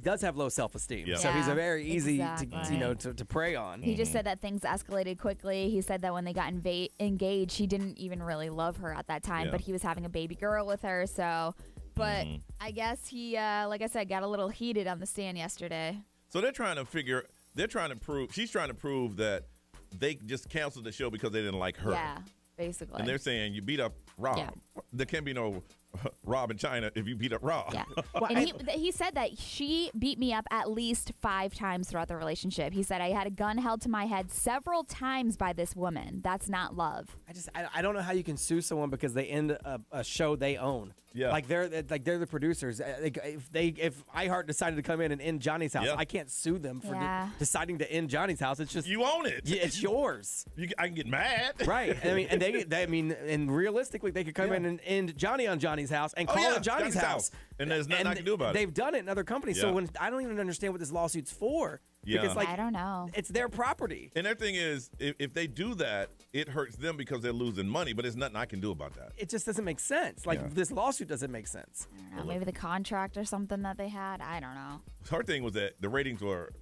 S10: does have low self-esteem.
S7: Yeah.
S10: So he's a very easy
S9: Exactly.
S10: to prey on.
S9: He just said that things escalated quickly. He said that when they got engaged, he didn't even really love her at that time, but he was having a baby girl with her. So, but I guess he, like I said, got a little heated on the stand yesterday.
S7: So she's trying to prove that they just canceled the show because they didn't like her.
S9: Yeah, basically.
S7: And they're saying you beat up Rob.
S9: Yeah.
S7: There can't be no Rob in China if you beat up Rob.
S9: Yeah. And he said that she beat me up at least 5 times throughout the relationship. He said I had a gun held to my head several times by this woman. That's not love.
S10: I don't know how you can sue someone because they end a show they own.
S7: Yeah.
S10: They're the producers. If iHeart decided to come in and end Johnny's House, I can't sue them for deciding to end Johnny's House. It's just
S7: you own it.
S10: Yeah, it's yours.
S7: I can get mad.
S10: Right. And realistically, they could come in and end Johnny on Johnny's House and call it Johnny's House.
S7: And there's nothing I can do about it.
S10: They've done it in other companies. So I don't even understand what this lawsuit's for.
S7: Yeah.
S10: Because
S9: I don't know.
S10: It's their property.
S7: And their thing is, if they do that, it hurts them because they're losing money, but there's nothing I can do about that.
S10: It just doesn't make sense. This lawsuit doesn't make sense.
S9: I don't know. Maybe the contract or something that they had. I don't know.
S7: Her thing was that the ratings were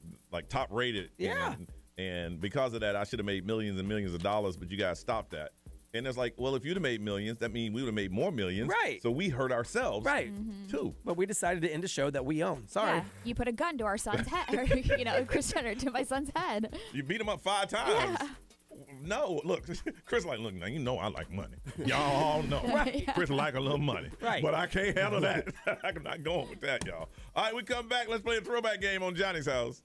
S7: top rated.
S10: Yeah.
S7: And because of that, I should have made millions and millions of dollars, but you guys stopped that. And it's like, well, if you'd have made millions, that means we would have made more millions.
S10: Right.
S7: So we hurt ourselves.
S10: Right.
S7: Too.
S10: But we decided to end a show that we own. Sorry.
S9: Yeah, you put a gun to our son's head, or, Kris Jenner to my son's head.
S7: You beat him up 5 times.
S9: Yeah.
S7: No, look, Chris like, look, now you know I like money. Y'all know.
S10: Right.
S7: Chris like a little money.
S10: Right.
S7: But I can't handle that. I'm not going with that, y'all. All right, we come back. Let's play a throwback game on Johnny's House.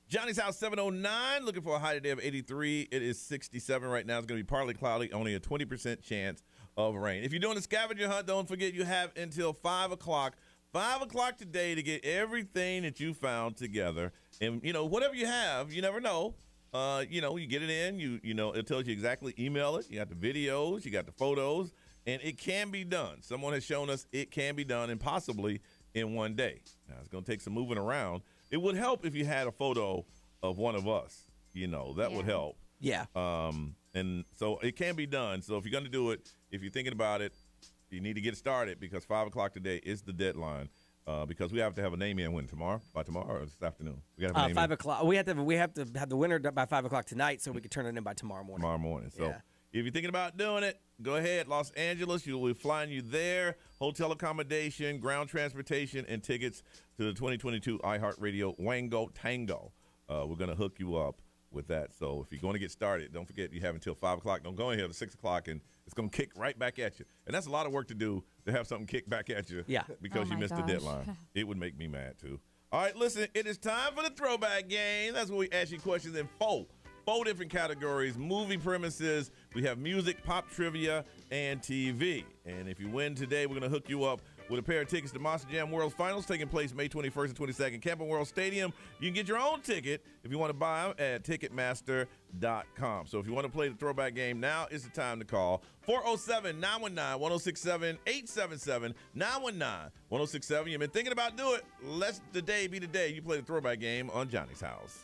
S7: Johnny's House 709, looking for a high today of 83. It is 67 right now. It's going to be partly cloudy, only a 20% chance of rain. If you're doing a scavenger hunt, don't forget you have until 5 o'clock. 5 o'clock today to get everything that you found together. And, whatever you have, you never know. You get it in, it tells you exactly, email it. You got the videos, you got the photos, and it can be done. Someone has shown us it can be done, and possibly in one day. Now, it's going to take some moving around. It would help if you had a photo of one of us. That would help.
S10: Yeah.
S7: And so it can be done. So if you're going to do it, if you're thinking about it, you need to get started because 5 o'clock today is the deadline. Because we have to have a name in by tomorrow or this afternoon. We got to have a name
S10: 5 o'clock. We have to have the winner by 5 o'clock tonight, so we can turn it in by tomorrow morning.
S7: Tomorrow morning. So if you're thinking about doing it, go ahead. Los Angeles, we'll be flying you there. Hotel accommodation, ground transportation, and tickets to the 2022 iHeartRadio Wango Tango. We're going to hook you up with that. So if you're going to get started, don't forget you have until 5 o'clock. Don't go in here at 6 o'clock, and it's going to kick right back at you. And that's a lot of work to do to have something kick back at you because you missed the deadline. It would make me mad, too. All right, listen, it is time for the throwback game. That's where we ask you questions in four different categories: movie premises, we have music, pop trivia, and TV. And if you win today, we're going to hook you up with a pair of tickets to Monster Jam World Finals taking place May 21st and 22nd, Camping World Stadium. You can get your own ticket if you want to buy them at Ticketmaster.com. So if you want to play the throwback game, now is the time to call 407-919-1067, 877-919-1067. You've been thinking about doing it. Let the day be the day you play the throwback game on Johnny's House.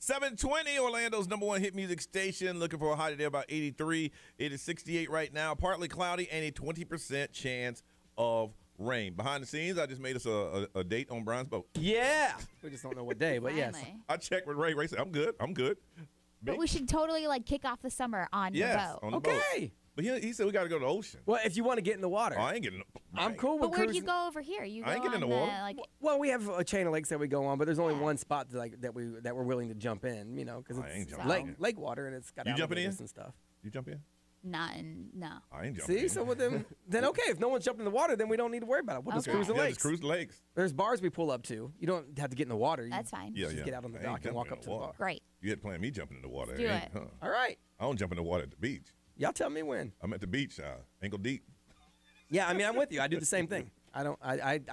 S7: 720, Orlando's #1 hit music station. Looking for a high today about 83. It is 68 right now. Partly cloudy and a 20% chance of rain. Behind the scenes, I just made us a date on Brian's boat.
S10: Yeah. We just don't know what day, but yes.
S7: I checked with Ray. Ray said, I'm good.
S9: But we should totally kick off the summer on your boat.
S7: On the boat. But he said we got to go to the ocean.
S10: Well, if you want to get in the water.
S7: Oh, I ain't getting.
S10: I'm cool with
S9: But where'd
S10: cruising.
S9: you go over here? You
S7: I ain't
S9: go
S7: getting in
S9: on
S7: the water.
S10: Well, we have a chain of lakes that we go on, but there's only one spot that we're willing to jump in. Because it's lake water and it's got alligators and stuff.
S7: You jump in?
S9: No.
S7: I ain't jumping in.
S10: See, so with them, then okay. If no one's jumping in the water, then we don't need to worry about it. We'll just cruise the lakes.
S7: Just cruise the lakes.
S10: There's bars we pull up to. You don't have to get in the water.
S9: That's fine.
S10: You just get out on the dock and walk up to the bar.
S9: Great.
S7: You had planned me jumping in the water.
S9: Do it.
S10: All right.
S7: I don't jump in the water at the beach.
S10: Y'all tell me when.
S7: I'm at the beach, ankle deep.
S10: Yeah, I mean, I'm with you. I do the same thing. I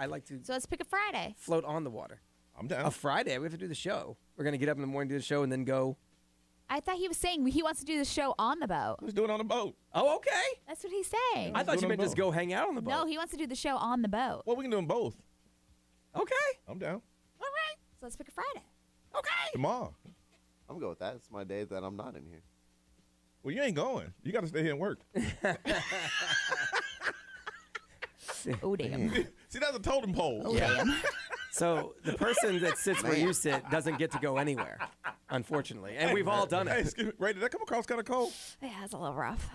S10: like to.
S9: So let's pick a Friday.
S10: Float on the water.
S7: I'm down.
S10: A Friday. We have to do the show. We're gonna get up in the morning, do the show, and then go.
S9: I thought he was saying he wants to do the show on the boat.
S7: Let's do it on the boat.
S10: Oh, okay.
S9: That's what he's saying.
S10: I thought you meant just go hang out on the boat.
S9: No, he wants to do the show on the boat.
S7: Well, we can do them both.
S10: Okay.
S7: I'm down.
S9: All right. So let's pick a Friday.
S10: Okay.
S7: Tomorrow.
S11: I'm going to go with that. It's my day that I'm not in here.
S7: Well, you ain't going. You got to stay here and work.
S9: Oh, damn.
S7: See, that's a totem pole.
S9: Oh, damn.
S10: So the person that sits where you sit doesn't get to go anywhere, unfortunately. And we've all done
S7: Hey,
S10: it.
S7: excuse me. Ray, did that come across kind of cold?
S9: Yeah, it's a little rough.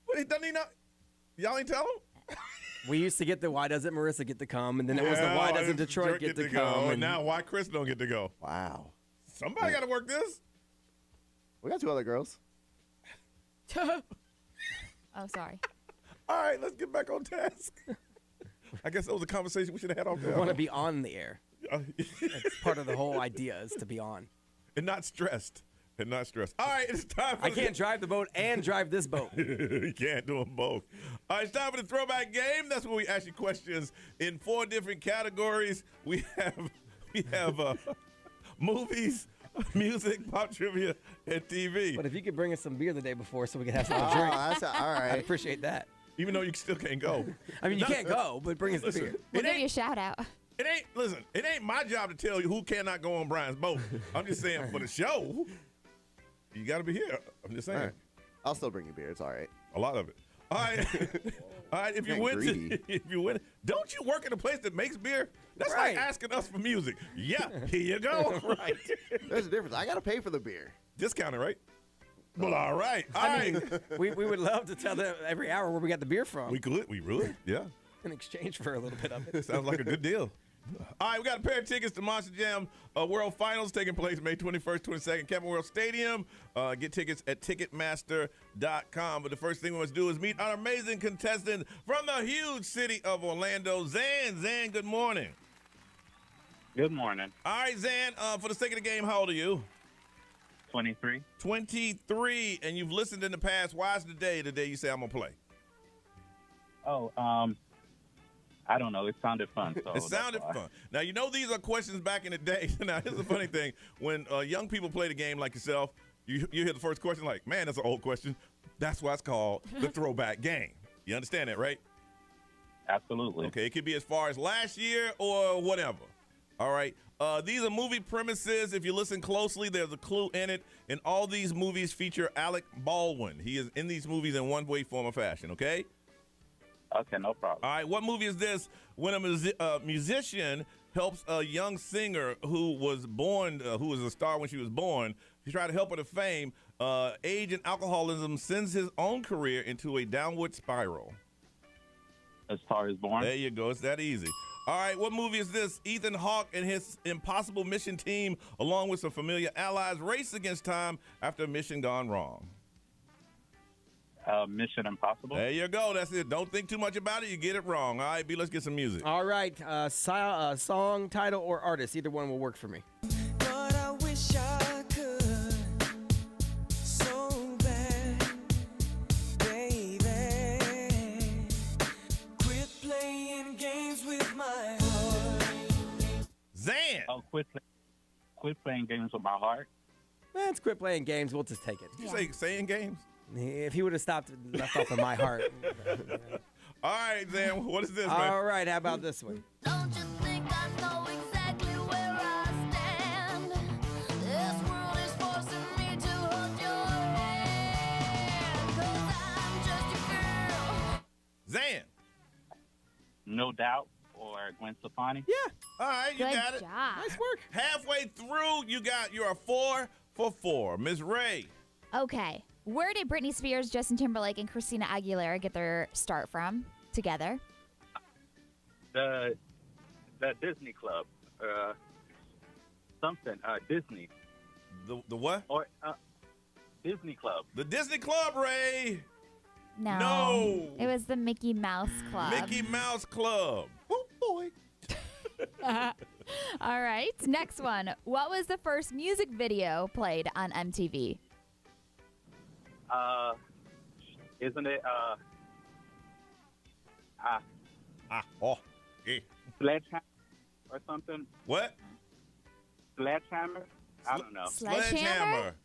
S7: What, doesn't he not? Y'all ain't tell him?
S10: We used to get the why doesn't Marissa get to come, and then it was the why doesn't Detroit get to come.
S7: And now why Chris don't get to go?
S11: Wow.
S7: Somebody got to work this.
S11: We got 2 other girls.
S9: Oh, sorry.
S7: All right, let's get back on task. I guess that was a conversation we should have had off
S10: We
S7: there.
S10: want to be on the air. That's part of the whole idea is to be on.
S7: And not stressed. All right, it's time for
S10: I can't drive the boat and drive this boat.
S7: You can't do them both. All right, it's time for the throwback game. That's where we ask you questions in 4 different categories. We have movies, music, pop trivia, and TV.
S10: But if you could bring us some beer the day before so we could have something to drink.
S11: That's all right.
S10: I'd appreciate that.
S7: Even though you still can't go.
S10: I mean, you can't go, but bring us the beer.
S9: We'll give you a shout out.
S7: It ain't my job to tell you who cannot go on Brian's boat. I'm just saying for the show, you got to be here. I'm just saying.
S11: All right. I'll still bring you beer. It's all right.
S7: A lot of it. All right. All right. If you win, don't you work in a place that makes beer? That's like asking us for music. Yeah, here you go.
S11: Right. There's a difference. I got to pay for the beer.
S7: Discounted, right? Well, all right.
S10: I mean, we would love to tell them every hour where we got the beer from.
S7: We could. We really? Yeah.
S10: In exchange for a little bit of it.
S7: Sounds like a good deal. All right, we got a pair of tickets to Monster Jam World Finals taking place May 21st, 22nd, Campbell World Stadium. Get tickets at Ticketmaster.com. But the first thing we must do is meet our amazing contestant from the huge city of Orlando, Zan. Zan, good morning.
S14: Good morning.
S7: All right, Zan, for the sake of the game, how old are you?
S14: 23.
S7: 23, and you've listened in the past. Why is the day you say I'm going to play?
S14: Oh, I don't know. It sounded fun. So
S7: it sounded fun. Now, you know these are questions back in the day. Now, here's the funny thing. When young people play the game like yourself, you hear the first question like, man, that's an old question. That's why it's called the throwback game. You understand that, right?
S14: Absolutely.
S7: Okay, it could be as far as last year or whatever. All right. These are movie premises. If you listen closely, there's a clue in it. And all these movies feature Alec Baldwin. He is in these movies in one way, form, or fashion, okay?
S14: Okay, no problem.
S7: All right, what movie is this? When a musician helps a young singer who was born, who was a star when she was born, he tried to help her to fame. Age and alcoholism sends his own career into a downward spiral.
S14: A Star is Born.
S7: There you go. It's that easy. All right, what movie is this? Ethan Hawke and his impossible mission team, along with some familiar allies, race against time after a mission gone wrong.
S14: Mission Impossible.
S7: There you go. That's it. Don't think too much about it. You get it wrong. All right, B, let's get some music.
S10: All right. Song, title, or artist. Either one will work for me.
S3: But I wish I could so bad, baby. Quit playing games with my heart.
S7: Zan.
S14: Oh, quit playing games with my heart.
S10: Let's quit playing games. We'll just take it.
S7: Did you say saying games?
S10: If he would have stopped and left off of my heart.
S7: All right, Zan, what is this, man?
S10: All right, how about this one?
S2: Don't you think I know exactly where I stand? This world
S16: No Doubt or Gwen Stefani.
S10: Yeah.
S7: All right, you
S9: Good
S7: got it.
S9: job.
S10: Nice work.
S7: Halfway through, you're 4 for 4. Ms. Ray.
S9: Okay. Where did Britney Spears, Justin Timberlake, and Christina Aguilera get their start from together?
S16: The Disney Club. Disney.
S7: The what?
S16: Or Disney Club.
S7: The Disney Club, Ray.
S9: No. It was the Mickey Mouse Club.
S7: Mickey Mouse Club. Oh, boy.
S9: All right. Next one. What was the first music video played on MTV?
S16: Isn't it Sledgehammer or something?
S7: What?
S16: Sledgehammer? I don't know.
S9: Sledgehammer?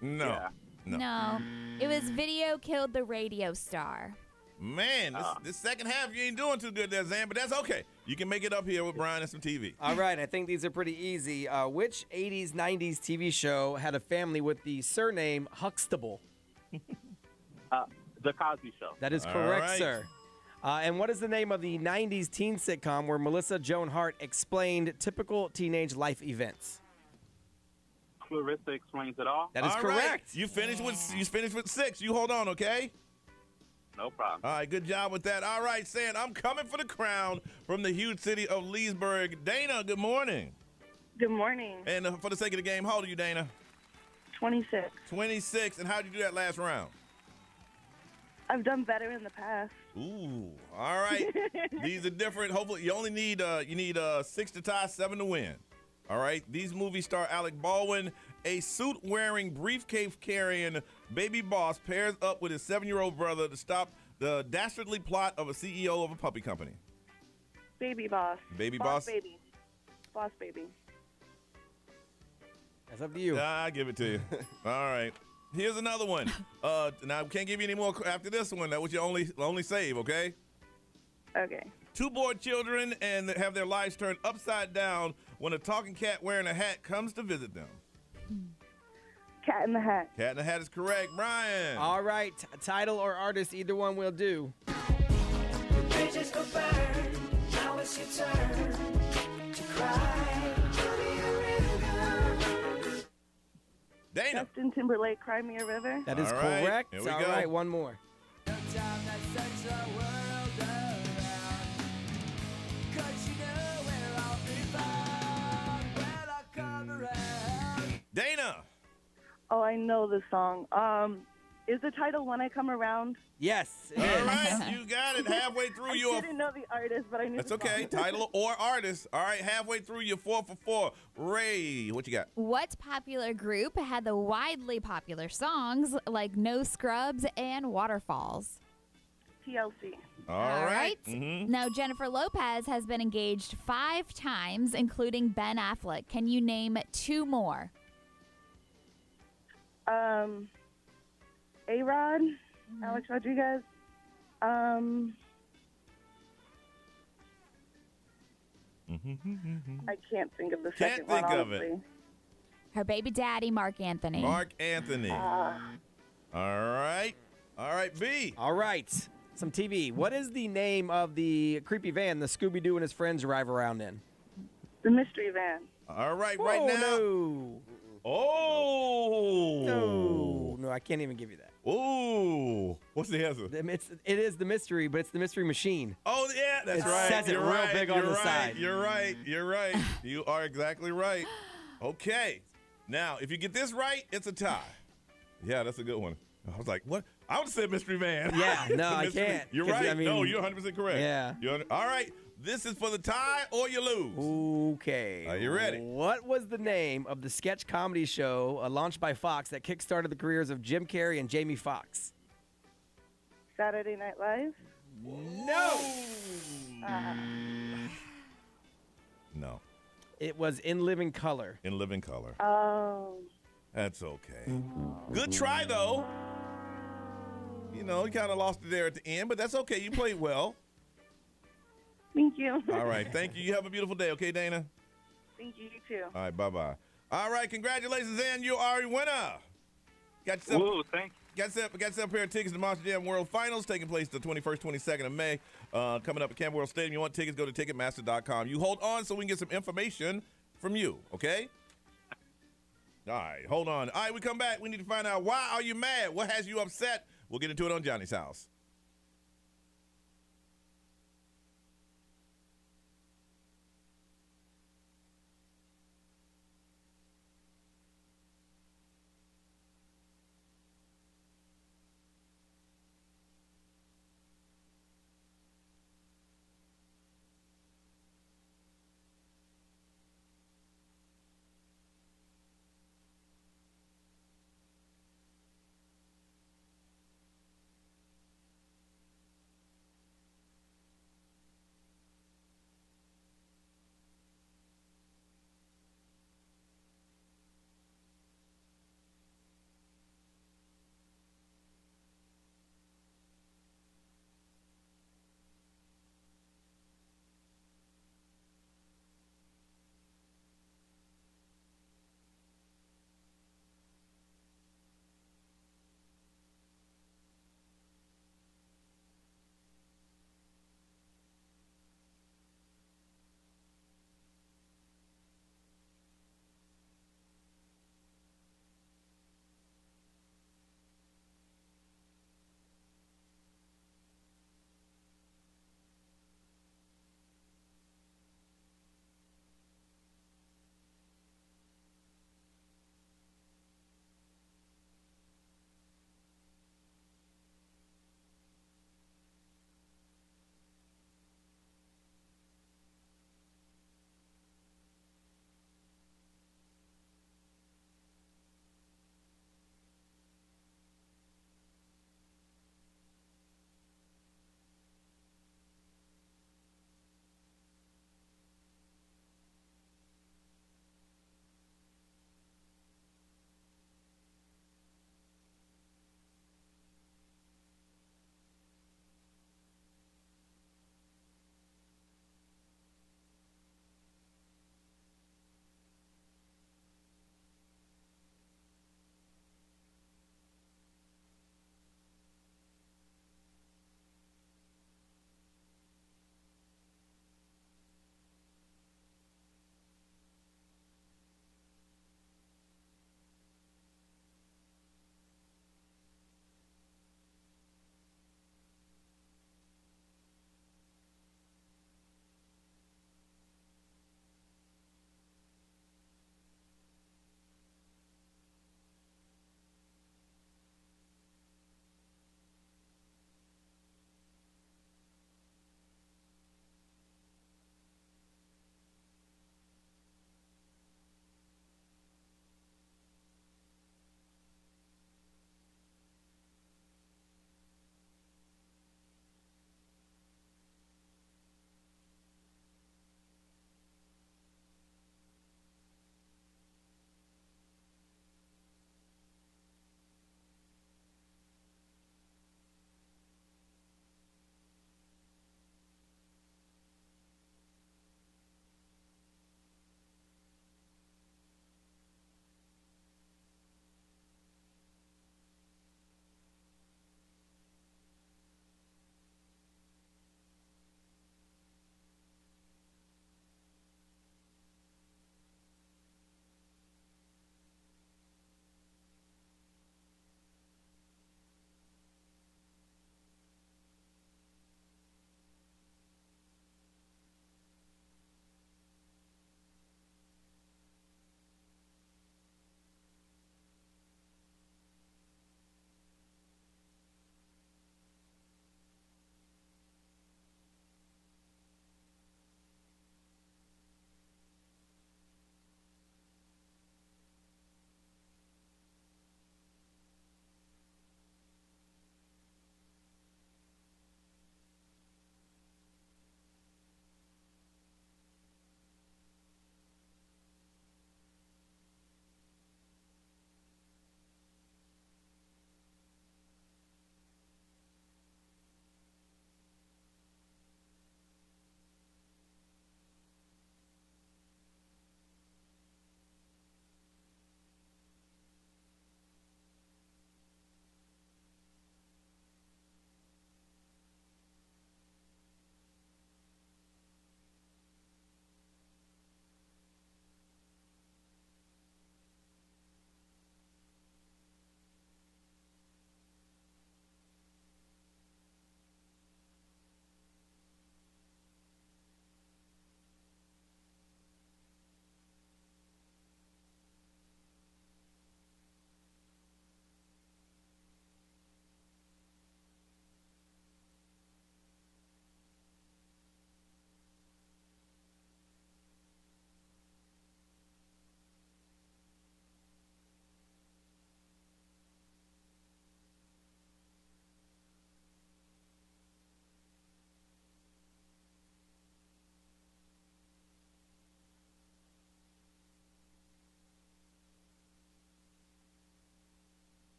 S7: No.
S16: Yeah.
S9: No. It was Video Killed the Radio Star.
S7: Man, this second half you ain't doing too good there, Zan, but that's okay. You can make it up here with Brian and some TV.
S10: All right, I think these are pretty easy. Which 80s, 90s TV show had a family with the surname Huxtable?
S16: The Cosby Show.
S10: That is
S7: All
S10: correct,
S7: right.
S10: sir. And what is the name of the 90s teen sitcom where Melissa Joan Hart explained typical teenage life events?
S16: Clarissa Explains It All.
S10: That is
S7: All
S10: correct.
S7: right. You finished with 6. You hold on, okay?
S16: No problem.
S7: All right, good job with that. All right, Sam, I'm coming for the crown from the huge city of Leesburg. Dana, good morning.
S13: Good morning.
S7: And for the sake of the game, how old are you, Dana?
S13: 26.
S7: 26. And how'd you do that last round?
S13: I've done better in the past.
S7: Ooh, all right. These are different. Hopefully, you only need 6 to tie, 7 to win. All right. These movies star Alec Baldwin. A suit-wearing, briefcase-carrying baby boss pairs up with his 7-year-old brother to stop the dastardly plot of a CEO of a puppy company.
S13: Baby boss.
S7: Baby boss?
S13: Baby. Boss baby.
S10: That's up to you.
S7: I give it to you. All right. Here's another one. Now, I can't give you any more after this one. That was your only save, okay?
S13: Okay.
S7: 2 bored children and have their lives turned upside down when a talking cat wearing a hat comes to visit them.
S13: Cat in the Hat.
S7: Cat in the Hat is correct. Brian.
S10: All right, title or artist, either one will do.
S3: Bridges go burn. Now it's your turn to cry.
S7: Dana.
S13: Justin Timberlake, Cry Me a River.
S10: That is
S7: All right,
S10: correct.
S7: here we
S10: All
S7: go.
S10: right, one more.
S7: Dana.
S13: Oh, I know the song. Is the title When I Come Around?
S10: Yes.
S7: All right, you got it. Halfway through
S13: I didn't know the artist, but I knew
S7: That's
S13: the
S7: okay.
S13: song.
S7: Title or artist. All right, halfway through, you're 4 for 4. Ray, what you got?
S9: What popular group had the widely popular songs like No Scrubs and Waterfalls?
S13: TLC.
S7: All right.
S9: Now, Jennifer Lopez has been engaged 5 times, including Ben Affleck. Can you name 2 more?
S13: A-Rod, Alex Rodriguez. I can't think of the second one, honestly.
S9: Her baby daddy, Mark Anthony.
S7: Mark Anthony. All right. All right, B.
S10: All right, some TV. What is the name of the creepy van the Scooby-Doo and his friends drive around in?
S13: The Mystery Van.
S7: All right, right now.
S10: No.
S7: Oh.
S10: No, I can't even give you that.
S7: Oh. What's the answer?
S10: It is the mystery, but it's the mystery machine.
S7: Oh, yeah, that's
S10: It
S7: right.
S10: says it
S7: You're
S10: real
S7: right.
S10: big on
S7: You're
S10: the
S7: right.
S10: side.
S7: You're right. You're right. You are exactly right. Okay. Now, if you get this right, it's a tie. Yeah, that's a good one. I was like, what? I would have said mystery van.
S10: Yeah, no, I
S7: Mystery-
S10: can't.
S7: You're
S10: 'Cause,
S7: right.
S10: I mean,
S7: no, you're 100% correct.
S10: Yeah.
S7: All right. This is for the tie or you lose.
S10: Okay.
S7: Are you ready?
S10: What was the name of the sketch comedy show launched by Fox that kickstarted the careers of Jim Carrey and Jamie Foxx?
S13: Saturday Night Live.
S10: No.
S7: No.
S10: It was In Living Color.
S7: In Living Color.
S13: Oh.
S7: That's okay. Good try, though. You know, you kind of lost it there at the end, but that's okay. You played well.
S13: Thank you.
S7: All right. Thank you. You have a beautiful day, okay, Dana?
S13: Thank you, you too.
S7: All right. Bye-bye. All right. Congratulations, and you are a winner. Got yourself.
S16: Woo, thank you.
S7: got a pair of tickets to the Monster Jam World Finals taking place the 21st, 22nd of May. Coming up at Campbell World Stadium. You want tickets, go to Ticketmaster.com. You hold on so we can get some information from you, okay? All right, hold on. All right, we come back. We need to find out, why are you mad? What has you upset? We'll get into it on Johnny's House.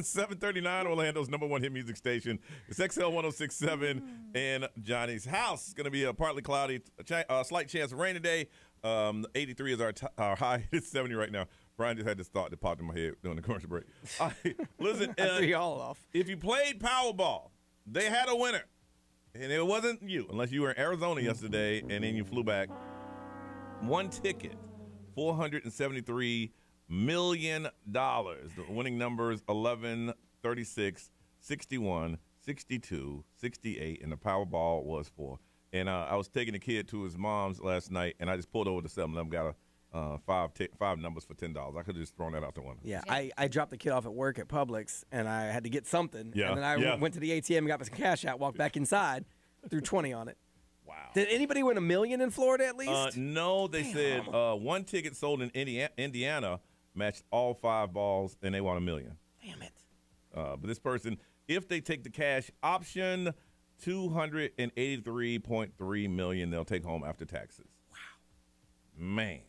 S7: 739, Orlando's number one hit music station. It's XL 1067 and Johnny's house. It's going to be a partly cloudy, a slight chance of rain today. 83 is our high. It's 70 right now. Brian just had this thought that popped in my head during the commercial break. All right, listen,
S10: I threw you all off.
S7: If you played Powerball, they had a winner. And it wasn't you, unless you were in Arizona yesterday and then you flew back. One ticket, $473 million. The winning numbers 11, 36, 61, 62, 68, and the Powerball was 4. And I was taking the kid to his mom's last night, and I just pulled over to 7-Eleven, got five numbers for $10. I could have just thrown that out the window.
S10: Yeah, I dropped the kid off at work at Publix, and I had to get something.
S7: Yeah,
S10: and then I went to the ATM and got my cash out, walked back inside, threw 20 on it.
S7: Wow.
S10: Did anybody win $1 million in Florida at least?
S7: No, they said one ticket sold in Indiana matched all 5 balls, and they won $1 million.
S10: Damn it.
S7: But this person, if they take the cash option, $283.3 million they'll take home after taxes.
S10: Wow.
S7: Man.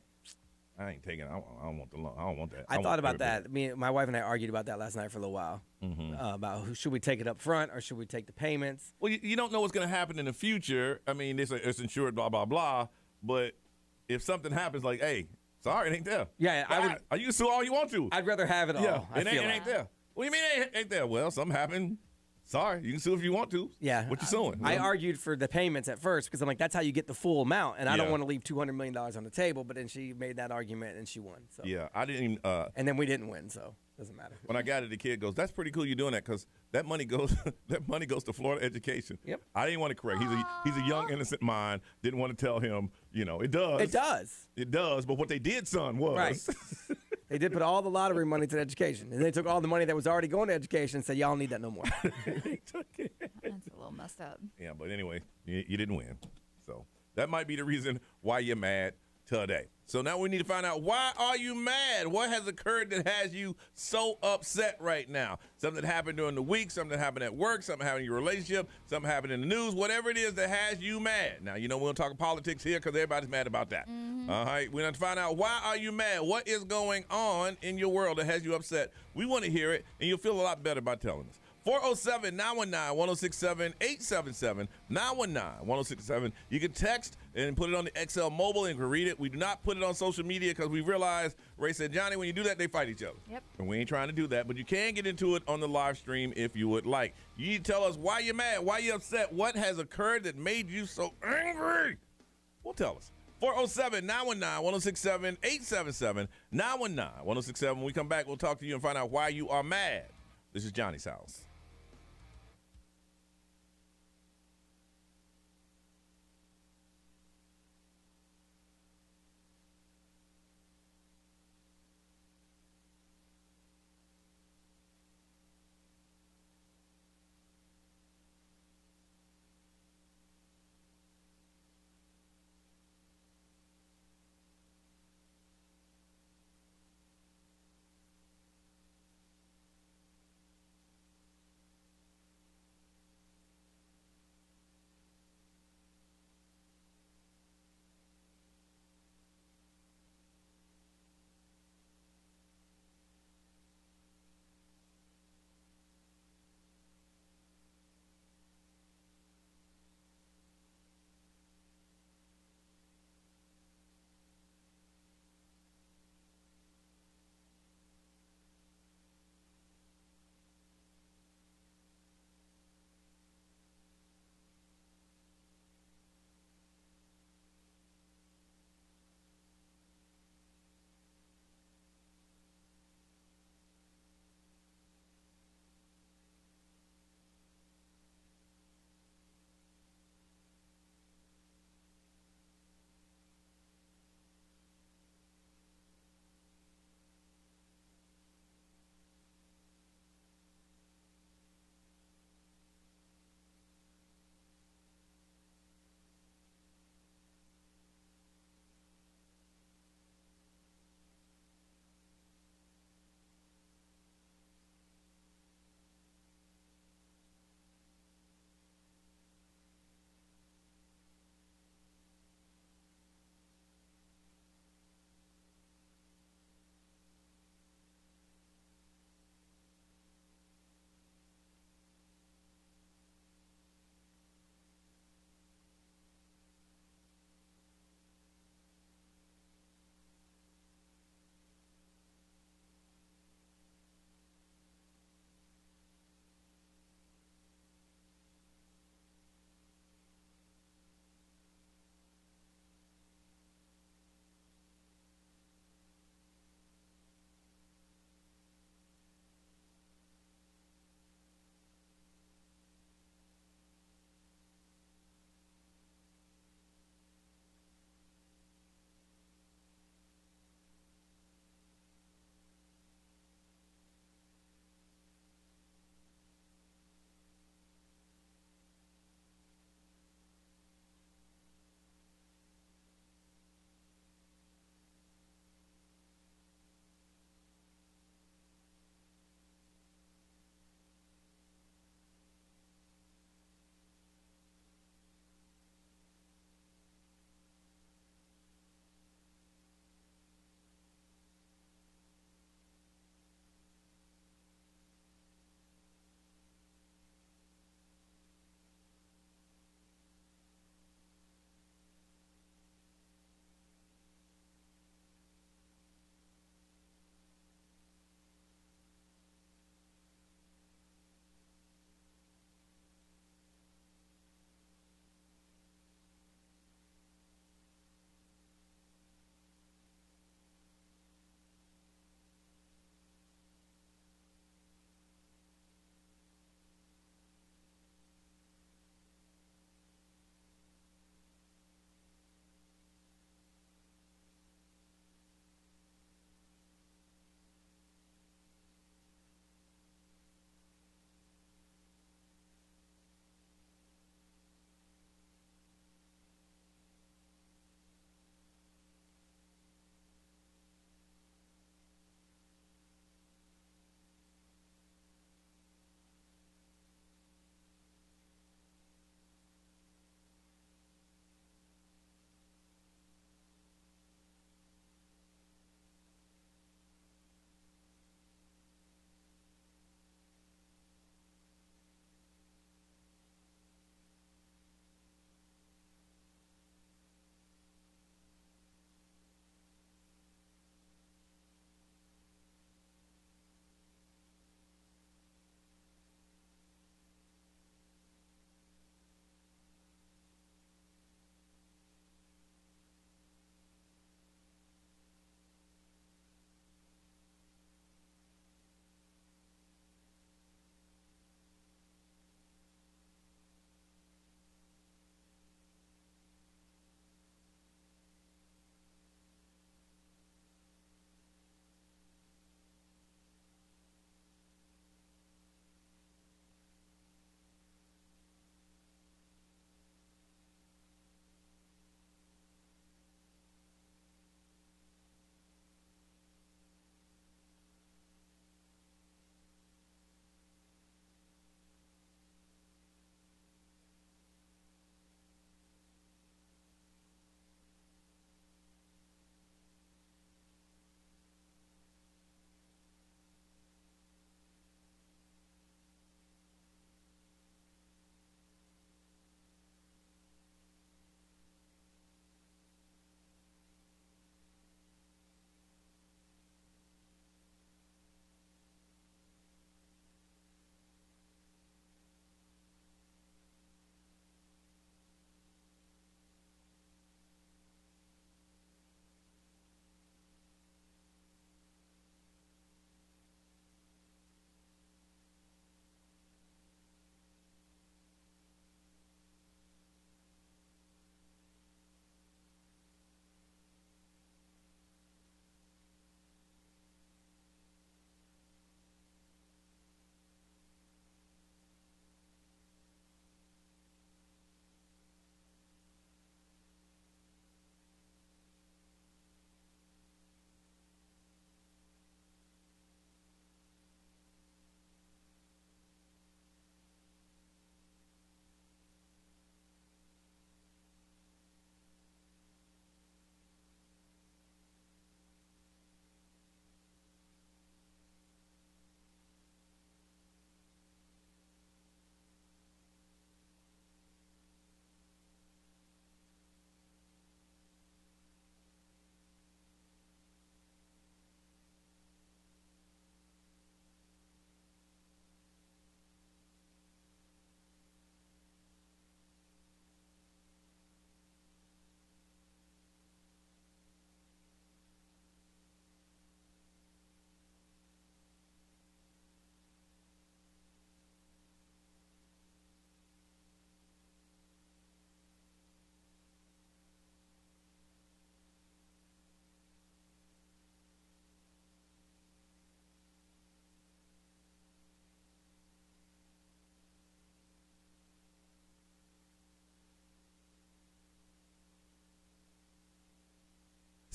S7: I ain't taking. I don't want the loan. I don't want that.
S10: I thought about that. My wife and I argued about that last night for a little while. About should we take it up front or should we take the payments?
S7: Well, you don't know what's going to happen in the future. I mean, it's insured, blah blah blah. But if something happens, like, hey, sorry, it ain't there.
S10: Yeah,
S7: you can sue all you want to.
S10: I'd rather have it all.
S7: Yeah, it ain't there. What do you mean it ain't there? Well, something happened. Sorry, you can sue if you want to.
S10: Yeah.
S7: What you suing?
S10: I argued for the payments at first because I'm like, that's how you get the full amount, and I don't want to leave $200 million on the table. But then she made that argument and she won. So.
S7: Yeah, I didn't even.
S10: And then we didn't win, so it doesn't matter.
S7: When I got it, the kid goes, "That's pretty cool you doing that because that money goes to Florida education."
S10: Yep.
S7: I didn't want to correct. He's a young innocent mind. Didn't want to tell him. It does.
S10: It does.
S7: It does. But what they did, son, was
S10: right. They did put all the lottery money to education, and they took all the money that was already going to education and said, "Y'all don't need that no more."
S9: That's a little messed up.
S7: Yeah, but anyway, you didn't win. So that might be the reason why you're mad today. So now we need to find out, why are you mad? What has occurred that has you so upset right now? Something that happened during the week, something that happened at work, something happened in your relationship, something happened in the news, whatever it is that has you mad. Now, we don't talk politics here because everybody's mad about that. All right, we're going to find out, why are you mad? What is going on in your world that has you upset? We want to hear it, and you'll feel a lot better by telling us. 407-919-1067, 877-919-1067. You can text and put it on the XL mobile and you can read it. We do not put it on social media because we realize, Ray said, Johnny, when you do that, they fight each other.
S9: Yep.
S7: And we ain't trying to do that, but you can get into it on the live stream if you would like. You need to tell us why you're mad, why you're upset, what has occurred that made you so angry. Well, tell us. 407-919-1067, 877-919-1067. When we come back, we'll talk to you and find out why you are mad. This is Johnny's house.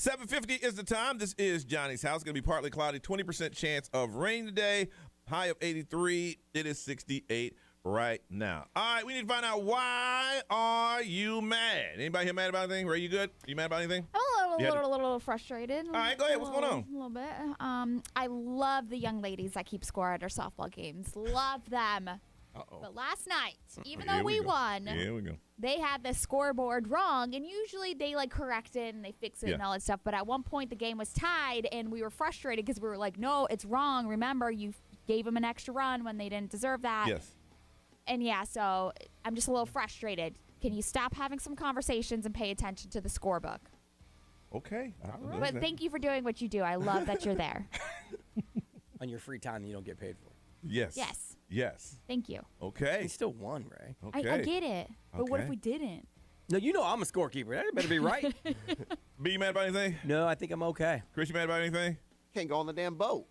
S7: 7:50 is the time. This is Johnny's house. Going to be partly cloudy, 20% chance of rain today. High of 83. It is 68 right now. All right, we need to find out, why are you mad? Anybody here mad about anything? Ray, you good? You mad about anything?
S9: I'm a little frustrated.
S7: All right, go ahead. What's going on?
S9: A little bit. I love the young ladies that keep score at our softball games. Love them.
S7: Uh-oh.
S9: But last night, even
S7: Here
S9: though we won,
S7: here we go.
S9: they had the scoreboard wrong, and usually they like correct it and they fix it and all that stuff. But at one point, the game was tied, and we were frustrated because we were like, "No, it's wrong. Remember, you gave them an extra run when they didn't deserve that."
S7: Yes.
S9: And yeah, so I'm just a little frustrated. Can you stop having some conversations and pay attention to the scorebook?
S7: Okay.
S9: But thank you for doing what you do. I love that you're there.
S10: On your free time that you don't get paid for.
S7: Yes.
S9: Yes.
S7: Yes.
S9: Thank you.
S7: Okay.
S10: You still won, Ray.
S7: Okay.
S9: I get it. But what if
S7: Okay.
S9: we didn't?
S10: No, you know I'm a scorekeeper. That better be right.
S7: B, you mad about anything?
S10: No, I think I'm okay.
S7: Chris, you mad about anything?
S11: Can't go on the damn boat.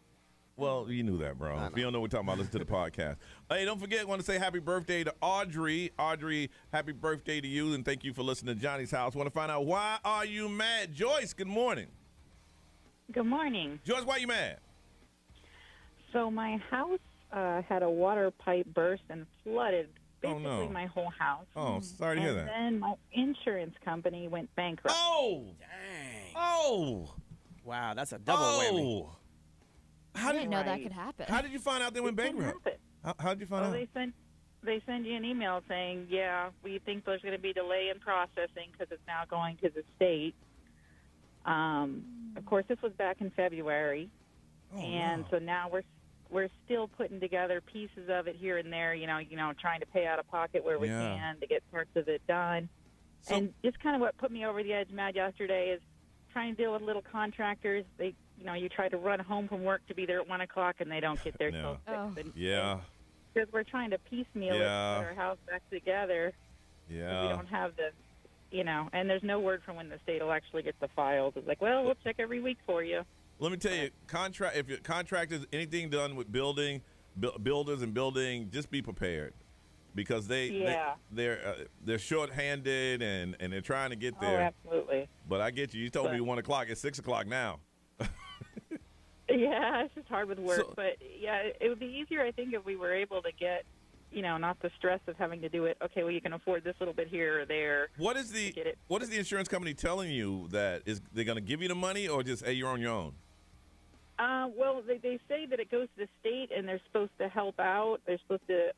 S7: Well, you knew that, bro. If you don't know what we're talking about, listen to the podcast. Hey, don't forget, I want to say happy birthday to Audrey. Audrey, happy birthday to you, and thank you for listening to Johnny's House. Want to find out, why are you mad? Joyce, good morning.
S17: Good morning.
S7: Joyce, why you mad?
S17: So my house had a water pipe burst and flooded basically
S7: no.
S17: my whole house.
S7: Oh, sorry to hear that.
S17: And then my insurance company went bankrupt.
S7: Oh!
S10: Dang.
S7: Oh!
S10: Wow, that's a double whammy.
S9: I didn't know that could happen.
S7: How did you find out they went bankrupt? How did you find out?
S17: They send you an email saying, yeah, we think there's going to be delay in processing because it's now going to the state. Of course, this was back in February, so now we're still putting together pieces of it here and there. You know, trying to pay out of pocket where we can to get parts of it done.
S7: So,
S17: and just kind of what put me over the edge mad yesterday is trying to deal with little contractors. They, you try to run home from work to be there at 1 o'clock, and they don't get there till 6.
S7: Yeah.
S17: Because we're trying to piecemeal it, put our house back together.
S7: Yeah.
S17: We don't have the, and there's no word from when the state will actually get the files. It's like, well, we'll check every week for you.
S7: Let me tell you, if your contractors, anything done with builders and building, just be prepared, because they're short-handed and they're trying to get there.
S17: Oh, absolutely.
S7: But I get you. You told me 1 o'clock. It's 6 o'clock now.
S17: Yeah, it's just hard with work. But yeah, it would be easier, I think, if we were able to get, not the stress of having to do it. Okay, well, you can afford this little bit here or there.
S7: What is the insurance company telling you? That they're going to give you the money, or just, hey, you're on your own?
S17: Well, they say that it goes to the state, and they're supposed to help out. They're supposed to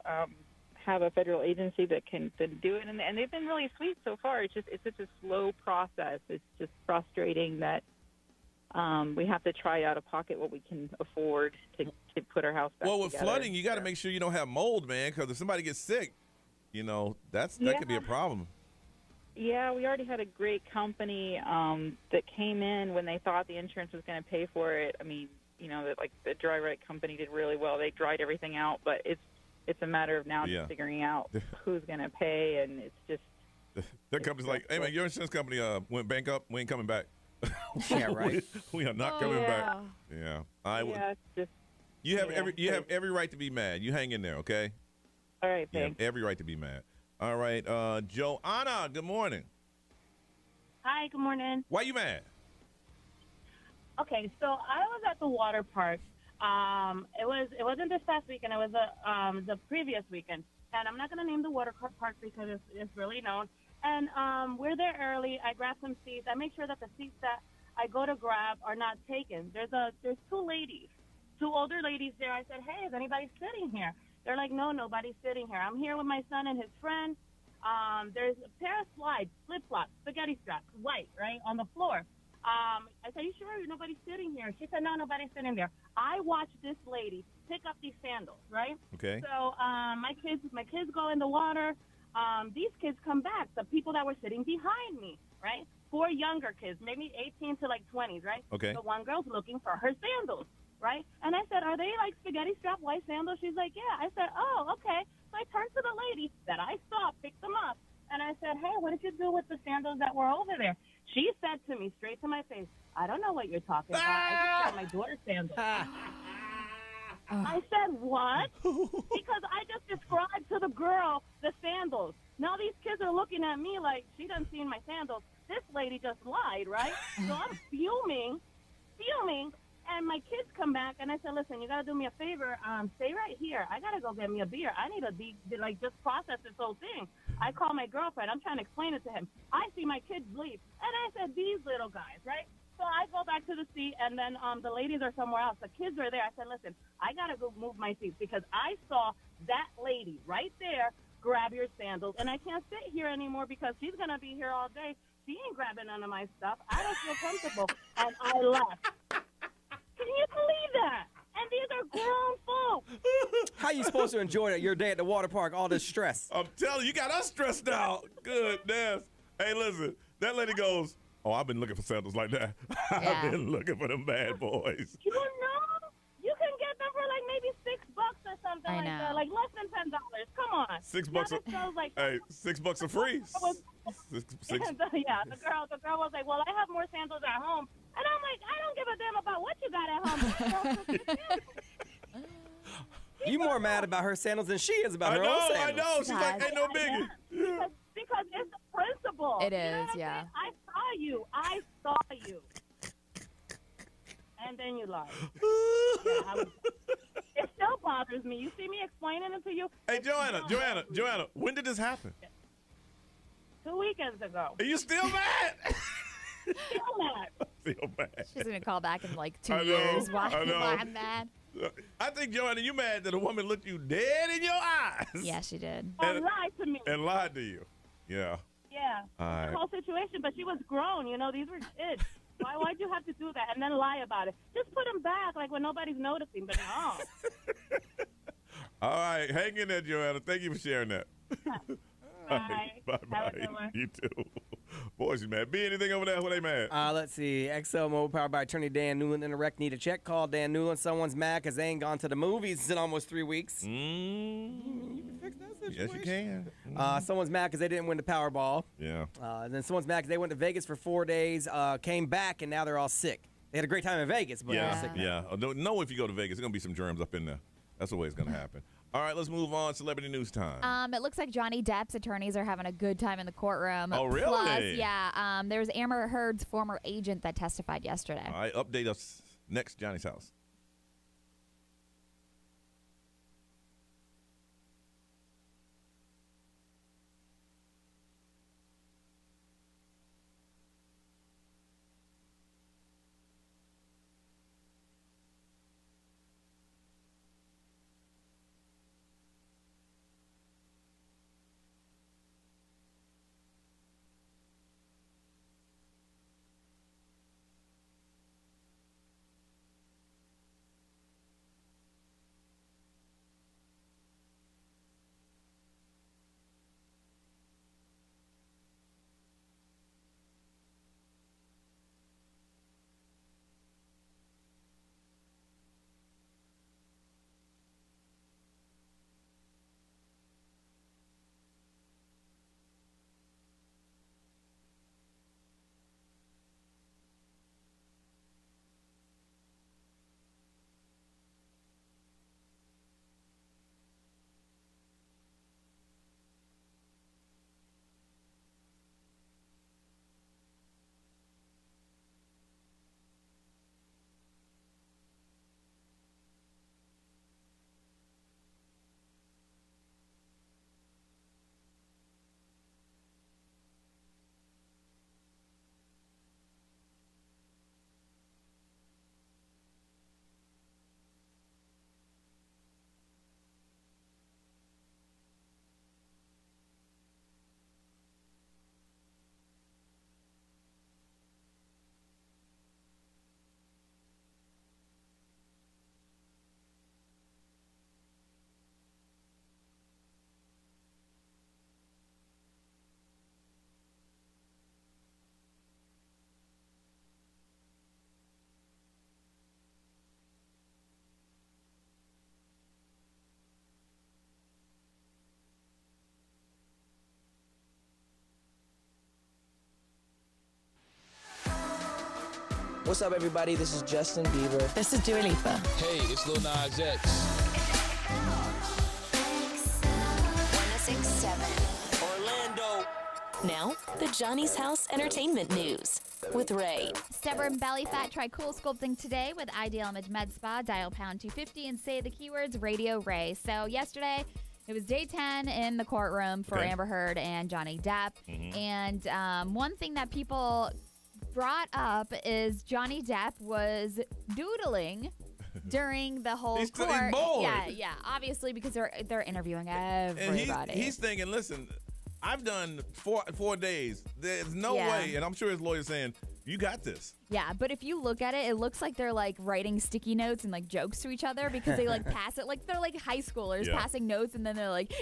S17: have a federal agency that can do it, and they've been really sweet so far. It's such a slow process. It's just frustrating that we have to try out of pocket what we can afford to put our house back
S7: Well, with
S17: together.
S7: flooding, you got to make sure you don't have mold, man, because if somebody gets sick, that could be a problem.
S17: Yeah, we already had a great company that came in when they thought the insurance was going to pay for it. I mean, the dry rite company did really well. They dried everything out, but it's a matter of now just figuring out who's going to pay, and it's just.
S7: That company's like, hey, man, your insurance company went bankrupt. We ain't coming back.
S10: Yeah, right.
S7: we are not coming back. Yeah. You have every right to be mad. You hang in there, okay?
S17: All right,
S7: you
S17: thanks.
S7: have every right to be mad. All right, Joanna, good morning.
S18: Hi, good morning.
S7: Why you mad?
S18: Okay, so I was at the water park. It wasn't this past weekend. It was the previous weekend, and I'm not going to name the water park because it's really known. And we're there early. I grab some seats. I make sure that the seats that I go to grab are not taken. There's two older ladies there. I said, hey, is anybody sitting here? They're like, no, nobody's sitting here. I'm here with my son and his friend. There's a pair of slides, flip-flops, spaghetti straps, white, right, on the floor. I said, you sure nobody's sitting here? She said, no, nobody's sitting there. I watched this lady pick up these sandals, right?
S7: Okay.
S18: So my kids go in the water. These kids come back, the people that were sitting behind me, right? 4 younger kids, maybe 18 to like 20s, right?
S7: Okay.
S18: The one girl's looking for her sandals, right? And I said, are they like spaghetti strap white sandals? She's like, yeah. I said, oh, okay. So I turned to the lady that I saw, picked them up, and I said, hey, what did you do with the sandals that were over there? She said to me straight to my face, I don't know what you're talking about. I just got my daughter's sandals. I said, what? Because I just described to the girl the sandals. Now these kids are looking at me like she doesn't see my sandals. This lady just lied, right? So I'm fuming, and my kids come back, and I said, listen, you got to do me a favor. Stay right here. I got to go get me a beer. I need to just process this whole thing. I call my girlfriend. I'm trying to explain it to him. I see my kids leave, and I said, these little guys, right? So I go back to the seat, and then the ladies are somewhere else. The kids are there. I said, listen, I got to go move my seats because I saw that lady right there grab your sandals, and I can't sit here anymore because she's going to be here all day. She ain't grabbing none of my stuff. I don't feel comfortable, and I left. Can you believe that? And these are grown folks.
S10: How you supposed to enjoy your day at the water park, all this stress?
S7: I'm telling you, you got us stressed out. Goodness. Hey, listen, that lady goes, oh, I've been looking for sandals like that.
S9: Yeah.
S7: I've been looking for them bad boys.
S18: You know, you can get them for like maybe $6 or something
S9: I
S18: like
S9: know.
S18: that, like less than $10. Come on.
S7: $6. Hey, $6 are free.
S18: Yeah, the girl was like, well, I have more sandals at home. And I'm like, I don't give a damn about what you got at home.
S10: You more mad about her sandals than she is about her own sandals.
S7: I know. She's like, ain't no biggie.
S18: Because it's the principle.
S9: It
S18: You know
S9: is,
S18: what I'm
S9: yeah.
S18: saying? I saw you. And then you lied. It still bothers me. You see me explaining it to you?
S7: Hey, Joanna, when did this happen?
S18: 2 weekends ago.
S7: Are you still mad?
S18: Still mad.
S7: Still mad.
S9: She's going to call back in like 2
S7: I know,
S9: years. Why
S7: I know.
S9: I'm mad?
S7: I think, Joanna, you mad that a woman looked you dead in your eyes.
S9: Yeah, she did.
S18: And lied to me.
S7: And lied to you. Yeah.
S18: Yeah.
S7: All right.
S18: The whole situation, but she was grown. You know, these were kids. Why'd you have to do that and then lie about it? Just put them back like when nobody's noticing, but no.
S7: All right. Hang in there, Joanna. Thank you for sharing that.
S18: Bye.
S7: Bye-bye.
S18: Have a good one.
S7: You too. Boys, you mad. Be anything over there? What they mad?
S10: Let's see. XL Mobile powered by attorney Dan Newland. Interact need a check. Call Dan Newland. Someone's mad because they ain't gone to the movies in almost 3 weeks. You can fix that situation.
S7: Yes, you can.
S10: Someone's mad because they didn't win the Powerball.
S7: Yeah.
S10: And then someone's mad because they went to Vegas for 4 days, came back, and now they're all sick. They had a great time in Vegas, but they're sick now.
S7: Yeah. Know if you go to Vegas, there's going to be some germs up in there. That's the way it's going to happen. All right, let's move on. Celebrity news time.
S9: It looks like Johnny Depp's attorneys are having a good time in the courtroom.
S7: Oh, really?
S9: Plus, yeah, there was Amber Heard's former agent that testified yesterday.
S7: All right, update us next, Johnny's House.
S15: What's up, everybody? This is Justin Bieber.
S8: This is Dua Lipa.
S19: Hey, it's Lil Nas X.
S8: 1067
S19: Orlando.
S8: Now, the Johnny's House Entertainment News with Ray.
S9: Stubborn belly fat, try cool sculpting today with Ideal Image Med Spa. Dial pound 250 and say the keywords Radio Ray. So yesterday, it was day 10 in the courtroom for Amber Heard and Johnny Depp. And one thing that people brought up is Johnny Depp was doodling during the whole court.
S7: He's bored.
S9: Yeah, obviously because they're interviewing everybody.
S7: And he's thinking, listen, I've done 4 days. There's no way, and I'm sure his lawyer's saying, you got this.
S9: Yeah, but if you look at it, it looks like they're like writing sticky notes and like jokes to each other because they like pass it like they're like high schoolers passing notes, and then they're like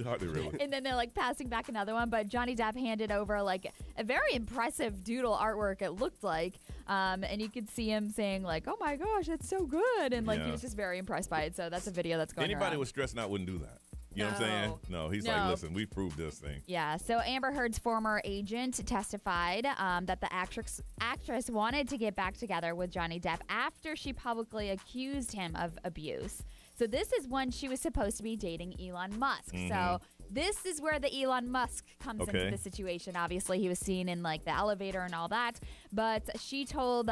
S7: Hardly really.
S9: and then they're like passing back another one. But Johnny Depp handed over like a very impressive doodle artwork, it looked like, and you could see him saying like, "Oh my gosh, it's so good," and like he was just very impressed by it. So that's a video that's going
S7: Anybody
S9: around.
S7: was stressing out wouldn't do that. You know what I'm saying? No, he's like, listen, we proved this thing.
S9: Yeah, so Amber Heard's former agent testified that the actress wanted to get back together with Johnny Depp after she publicly accused him of abuse. So this is when she was supposed to be dating Elon Musk. So this is where the Elon Musk comes into the situation. Obviously, he was seen in like the elevator and all that. But she told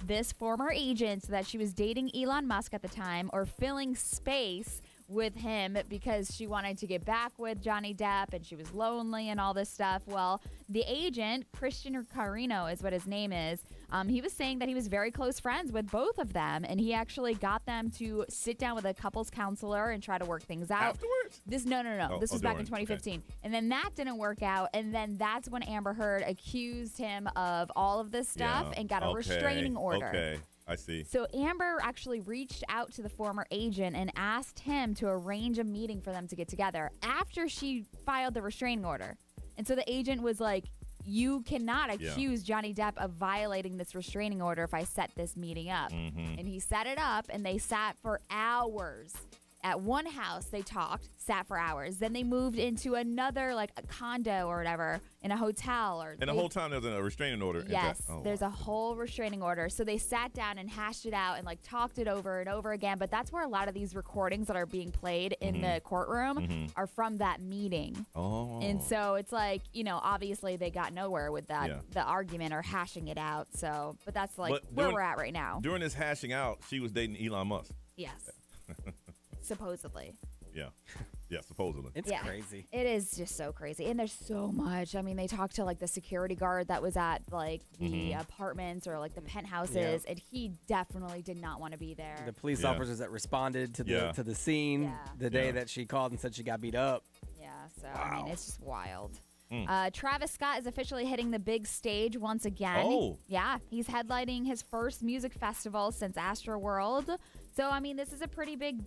S9: this former agent that she was dating Elon Musk at the time, or filling space with him because she wanted to get back with Johnny Depp and she was lonely and all this stuff. Well, the agent, Christian Carino is what his name is, he was saying that he was very close friends with both of them, and he actually got them to sit down with a couples counselor and try to work things out.
S7: Afterwards?
S9: No. This was back in 2015. And then that didn't work out, and then that's when Amber Heard accused him of all of this stuff and got a restraining order.
S7: Okay. I see.
S9: So Amber actually reached out to the former agent and asked him to arrange a meeting for them to get together after she filed the restraining order. And so the agent was like, you cannot accuse Johnny Depp of violating this restraining order if I set this meeting up. And he set it up, and they sat for hours. At one house, they talked, sat for hours. Then they moved into another, like a condo or whatever, in a hotel.
S7: And the whole time there's a restraining order.
S9: Yes, there's a whole restraining order. So they sat down and hashed it out and like talked it over and over again. But that's where a lot of these recordings that are being played in the courtroom are from that meeting. And so it's like, you know, obviously they got nowhere with that, the argument or hashing it out. So, but that's like where we're at right now.
S7: During this hashing out, she was dating Elon Musk.
S9: Yes. Supposedly.
S7: Yeah, supposedly.
S10: It's crazy.
S9: It is just so crazy. And there's so much. I mean, they talked to like the security guard that was at like the apartments or like the penthouses, and he definitely did not want to be there.
S10: The police officers that responded to the scene the day that she called and said she got beat up.
S9: Yeah, so I mean, it's just wild. Travis Scott is officially hitting the big stage once again.
S7: Oh.
S9: Yeah, he's headlining his first music festival since Astroworld. So, I mean, this is a pretty big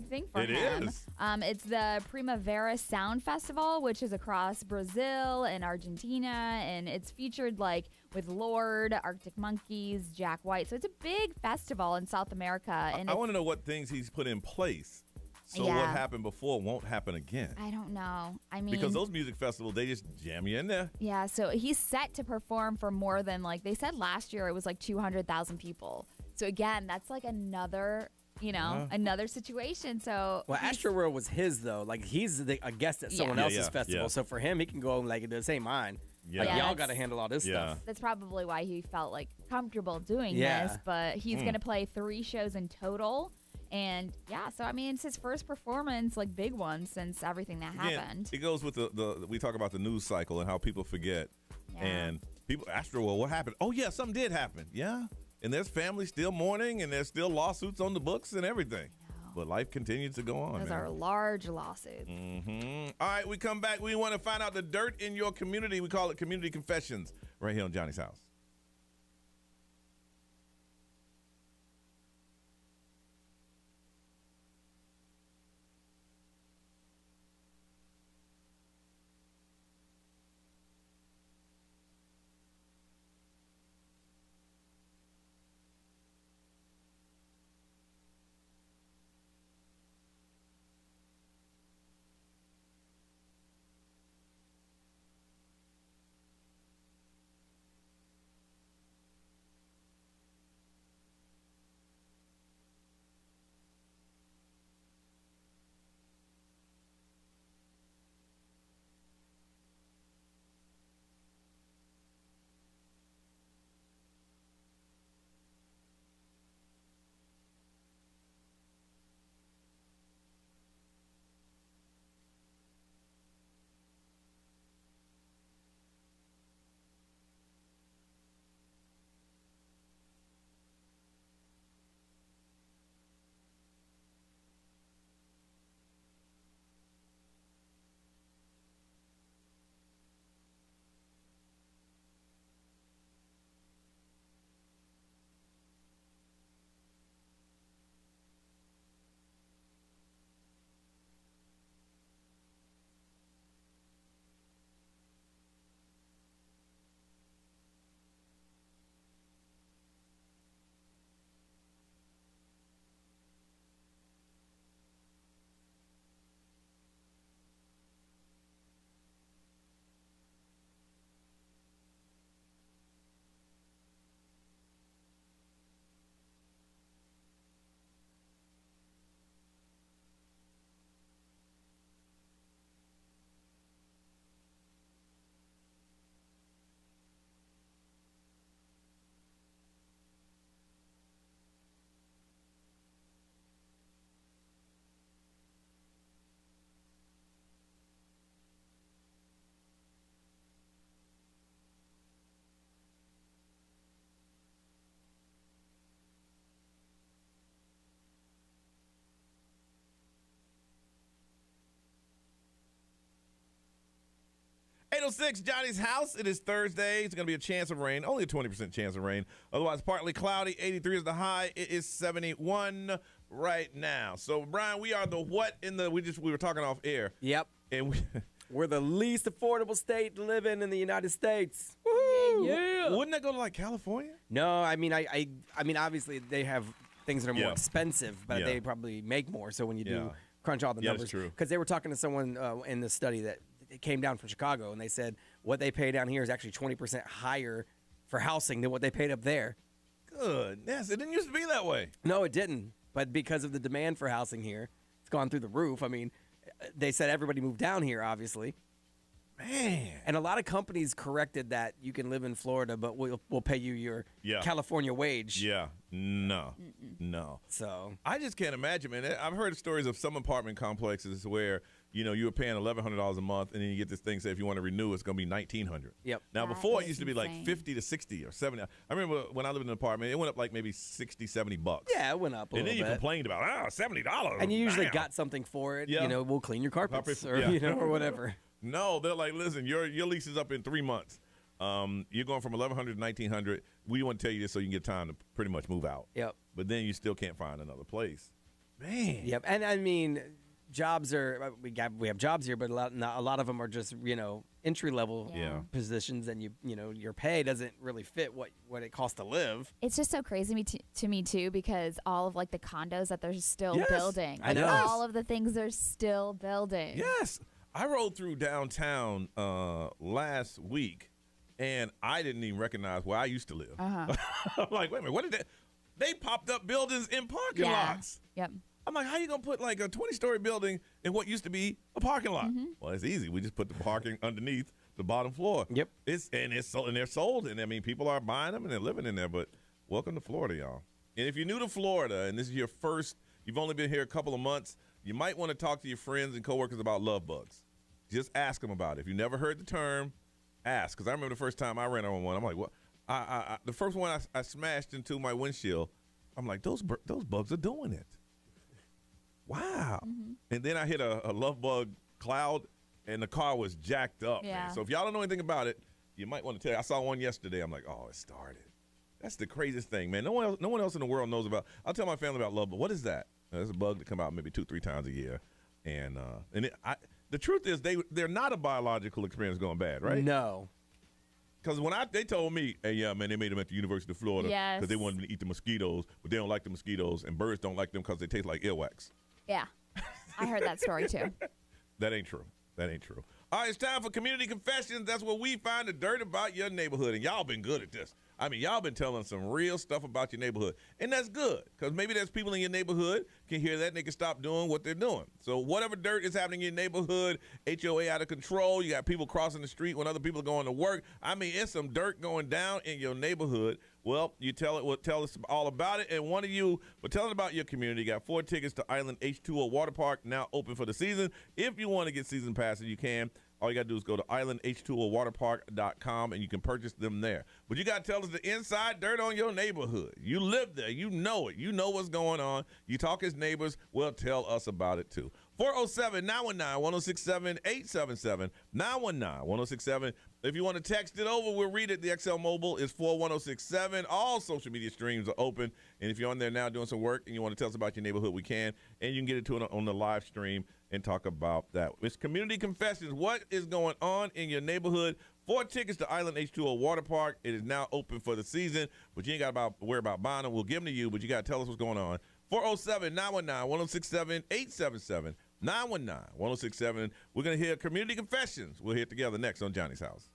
S9: thing for him.
S7: It is.
S9: It's the Primavera Sound Festival, which is across Brazil and Argentina, and it's featured like with Lorde, Arctic Monkeys, Jack White. So it's a big festival in South America. And
S7: I want to know what things he's put in place so what happened before won't happen again.
S9: I don't know. I mean,
S7: because those music festivals, they just jam you in there.
S9: Yeah, so he's set to perform for more than, like, they said last year it was like 200,000 people. So again, that's like another, you know, another situation. So
S10: Astroworld was his though. Like he's a guest at someone else's festival. So for him, he can go like, this ain't mine. Like, y'all got to handle all this stuff.
S9: That's probably why he felt like comfortable doing this. But he's going to play 3 shows in total. And so I mean, it's his first performance, like big one, since everything that happened.
S7: It goes with the we talk about the news cycle and how people forget. And people, Astroworld, what happened? Oh yeah, something did happen. Yeah. And there's families still mourning, and there's still lawsuits on the books and everything. But life continues to go on.
S9: Those are large lawsuits.
S7: All right, we come back. We want to find out the dirt in your community. We call it Community Confessions right here on Johnny's House. 806 Johnny's house. It is Thursday. It's going to be a chance of rain. Only a 20% chance of rain. Otherwise, partly cloudy. 83 is the high. It is 71 right now. So, Brian, we are the what in the, we were talking off air.
S10: Yep.
S7: And
S10: we're the least affordable state to live in the United States.
S7: Woo-hoo. Yeah. Wouldn't that go to like California?
S10: No, I mean, I mean, obviously they have things that are more expensive, but they probably make more. So when you do crunch all the numbers,
S7: that's true.
S10: Because they were talking to someone in the study that it came down from Chicago, and they said what they pay down here is actually 20% higher for housing than what they paid up there.
S7: Good. Yes, it didn't used to be that way.
S10: No, it didn't. But because of the demand for housing here, it's gone through the roof. I mean, they said everybody moved down here, obviously.
S7: Man.
S10: And a lot of companies corrected that you can live in Florida, but we'll pay you your California wage.
S7: Yeah. No. No.
S10: So
S7: I just can't imagine, man. I've heard stories of some apartment complexes where, you know, you were paying $1,100 a month, and then you get this thing say if you want to renew, it's going to be $1,900.
S10: Yep.
S7: Now, before it used to be like 50 to 60 or 70. I remember when I lived in an apartment, it went up like maybe 60, 70 bucks.
S10: Yeah, it went up a
S7: and
S10: little
S7: then you
S10: bit.
S7: complained about, $70.
S10: And you usually
S7: Damn.
S10: got something for it.
S7: Yeah.
S10: You know, we'll clean your carpets or, you know, or whatever.
S7: No, they're like, listen, your lease is up in 3 months. You're going from $1,100 to $1,900. We want to tell you this so you can get time to pretty much move out.
S10: Yep.
S7: But then you still can't find another place. Man.
S10: Yep. And I mean, jobs are we have jobs here, but a lot of them are just, you know, entry level positions, and you know your pay doesn't really fit what it costs to live.
S9: It's just so crazy to me too, because all of like the condos that they're still building,
S7: I know.
S9: all of the things they're still building.
S7: Yes. I rode through downtown last week, and I didn't even recognize where I used to live. I'm like, wait a minute, what did that? They popped up buildings in parking lots.
S9: Yep.
S7: I'm like, how you gonna put like a 20-story building in what used to be a parking lot? Well, it's easy. We just put the parking underneath the bottom floor.
S10: Yep.
S7: And they're sold, and I mean, people are buying them and they're living in there. But welcome to Florida, y'all. And if you're new to Florida and this is your first, you've only been here a couple of months, you might want to talk to your friends and coworkers about love bugs. Just ask them about it. If you never heard the term, ask. Because I remember the first time I ran on one, I'm like, what? The first one I smashed into my windshield, I'm like, those bugs are doing it. Wow. And then I hit a love bug cloud, and the car was jacked up. Man. So if y'all don't know anything about it, you might want to tell. I saw one yesterday. I'm like, oh, it started. That's the craziest thing, man. No one else in the world knows about. I'll tell my family about love bug. What is that? There's a bug that come out maybe 2-3 times a year, and the truth is they're not a biological experience going bad, right?
S10: No.
S7: Because when they told me, hey, yeah, man, they made them at the University of Florida because they wanted to eat the mosquitoes, but they don't like the mosquitoes, and birds don't like them because they taste like earwax.
S9: Yeah. I heard that story too.
S7: That ain't true. That ain't true. All right, it's time for Community Confessions. That's where we find the dirt about your neighborhood, and y'all been good at this. I mean, y'all been telling some real stuff about your neighborhood, and that's good because maybe there's people in your neighborhood can hear that and they can stop doing what they're doing. So whatever dirt is happening in your neighborhood, HOA out of control, you got people crossing the street when other people are going to work. I mean, it's some dirt going down in your neighborhood. Well, you tell us all about it, and one of you will tell it about your community. You got 4 tickets to Island H2O Water Park, now open for the season. If you want to get season passes, you can. All you got to do is go to islandh2owaterpark.com, and you can purchase them there. But you got to tell us the inside dirt on your neighborhood. You live there. You know it. You know what's going on. You talk as neighbors. Well, tell us about it, too. 407-919-1067, 877-919-1067. If you want to text it over, we'll read it. The XL Mobile is 41067. All social media streams are open. And if you're on there now doing some work and you want to tell us about your neighborhood, we can. And you can get it to it on the live stream and talk about that. It's Community Confessions. What is going on in your neighborhood? 4 tickets to Island H2O Water Park. It is now open for the season, but you ain't got to worry about buying them. We'll give them to you, but you got to tell us what's going on. 407-919-1067, 877-919-1067. We're going to hear Community Confessions. We'll hear it together next on Johnny's House.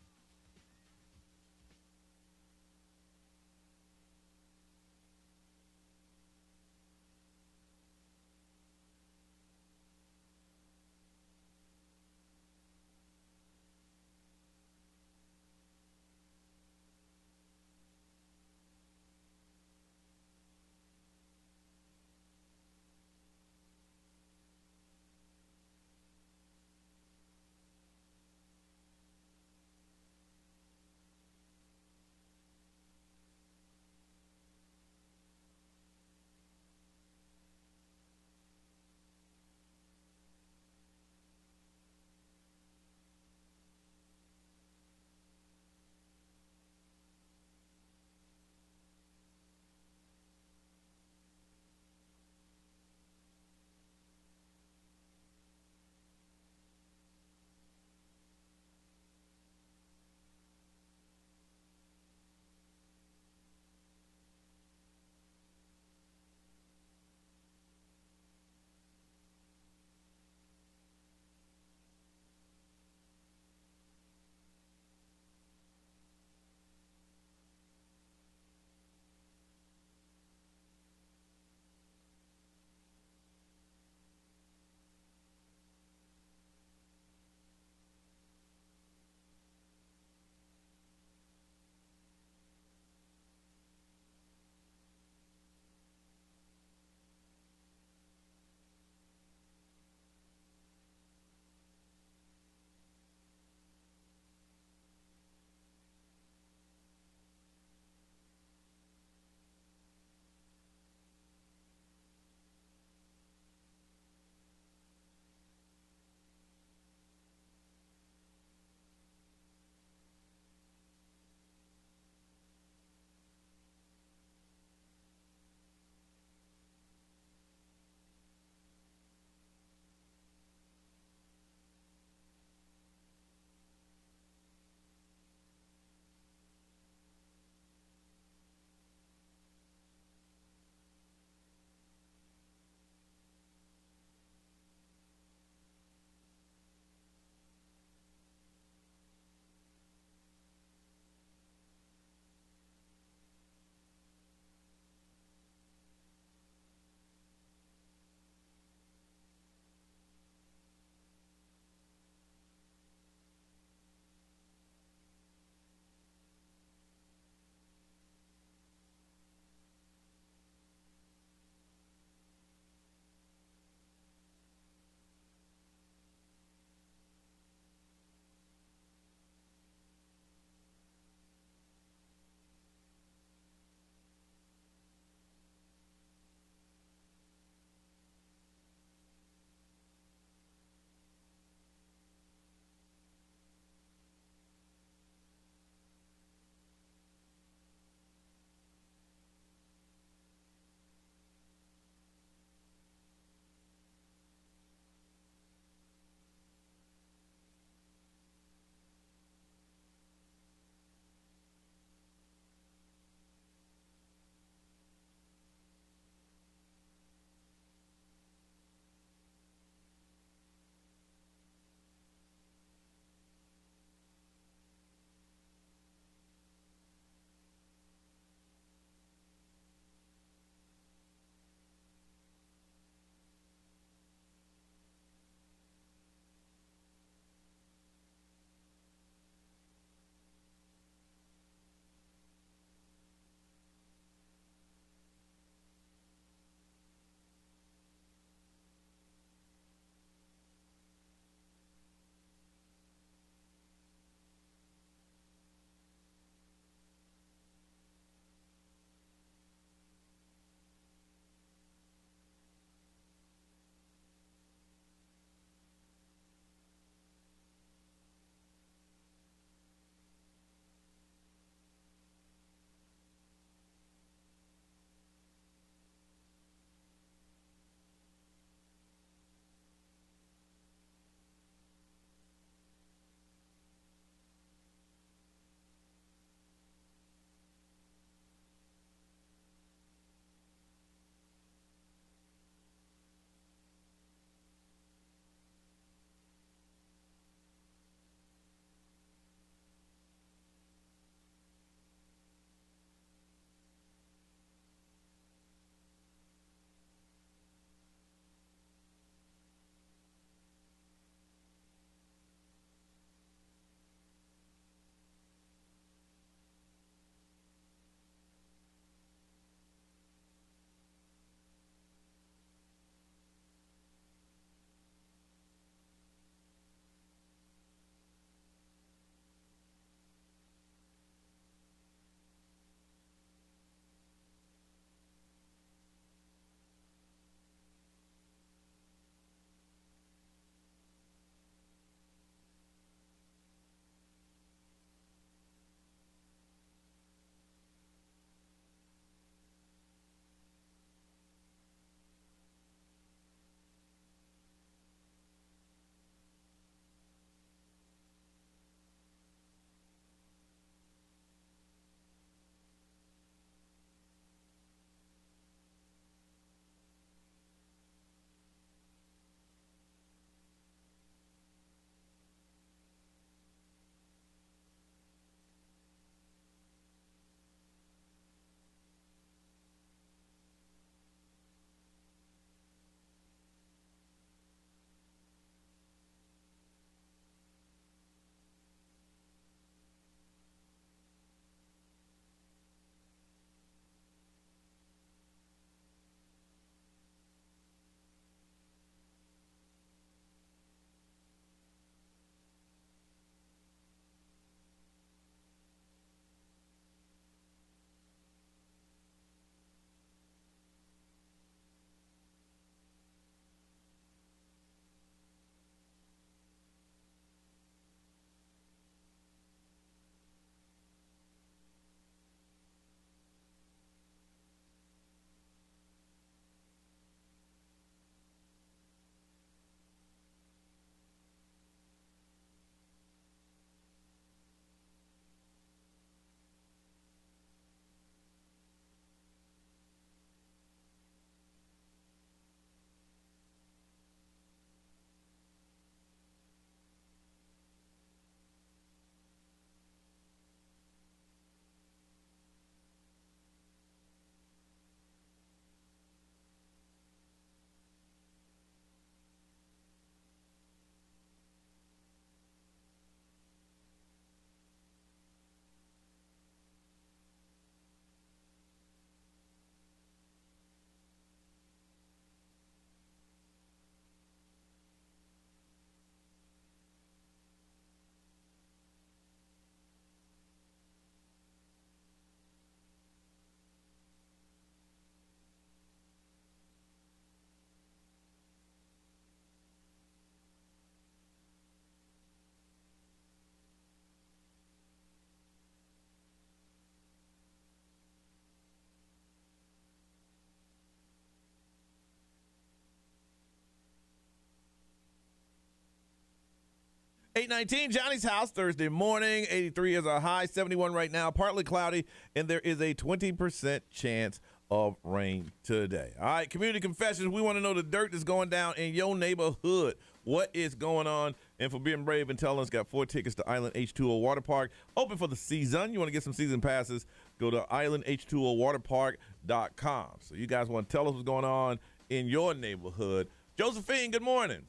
S7: 819, Johnny's house, Thursday morning. 83 is our high, 71 right now, partly cloudy, and there is a 20% chance of rain today. All right, community confessions. We want to know the dirt that's going down in your neighborhood. What is going on? And for being brave and telling us, got 4 tickets to Island H2O Water Park. Open for the season. You want to get some season passes, go to islandh2owaterpark.com. So you guys want to tell us what's going on in your neighborhood. Josephine, good morning.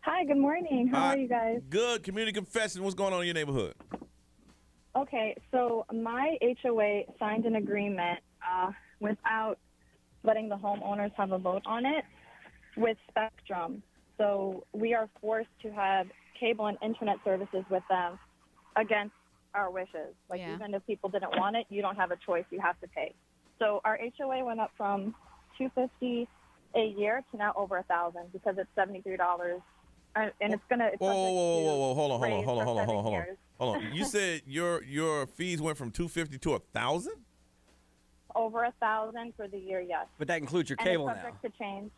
S20: Hi, good morning. How are you guys?
S7: Good. Community confession. What's going on in your neighborhood?
S20: Okay, so my HOA signed an agreement without letting the homeowners have a vote on it with Spectrum. So we are forced to have cable and internet services with them against our wishes. Like, even if people didn't want it, you don't have a choice. You have to pay. So our HOA went up from $250 a year to now over $1,000 because it's $73. And it's gonna.
S7: Whoa! Hold on. You said your fees went from $250 to $1,000?
S20: Over $1,000 for the year, yes.
S10: But that includes your
S20: And
S10: cable
S20: it's
S10: now.
S20: subject to change.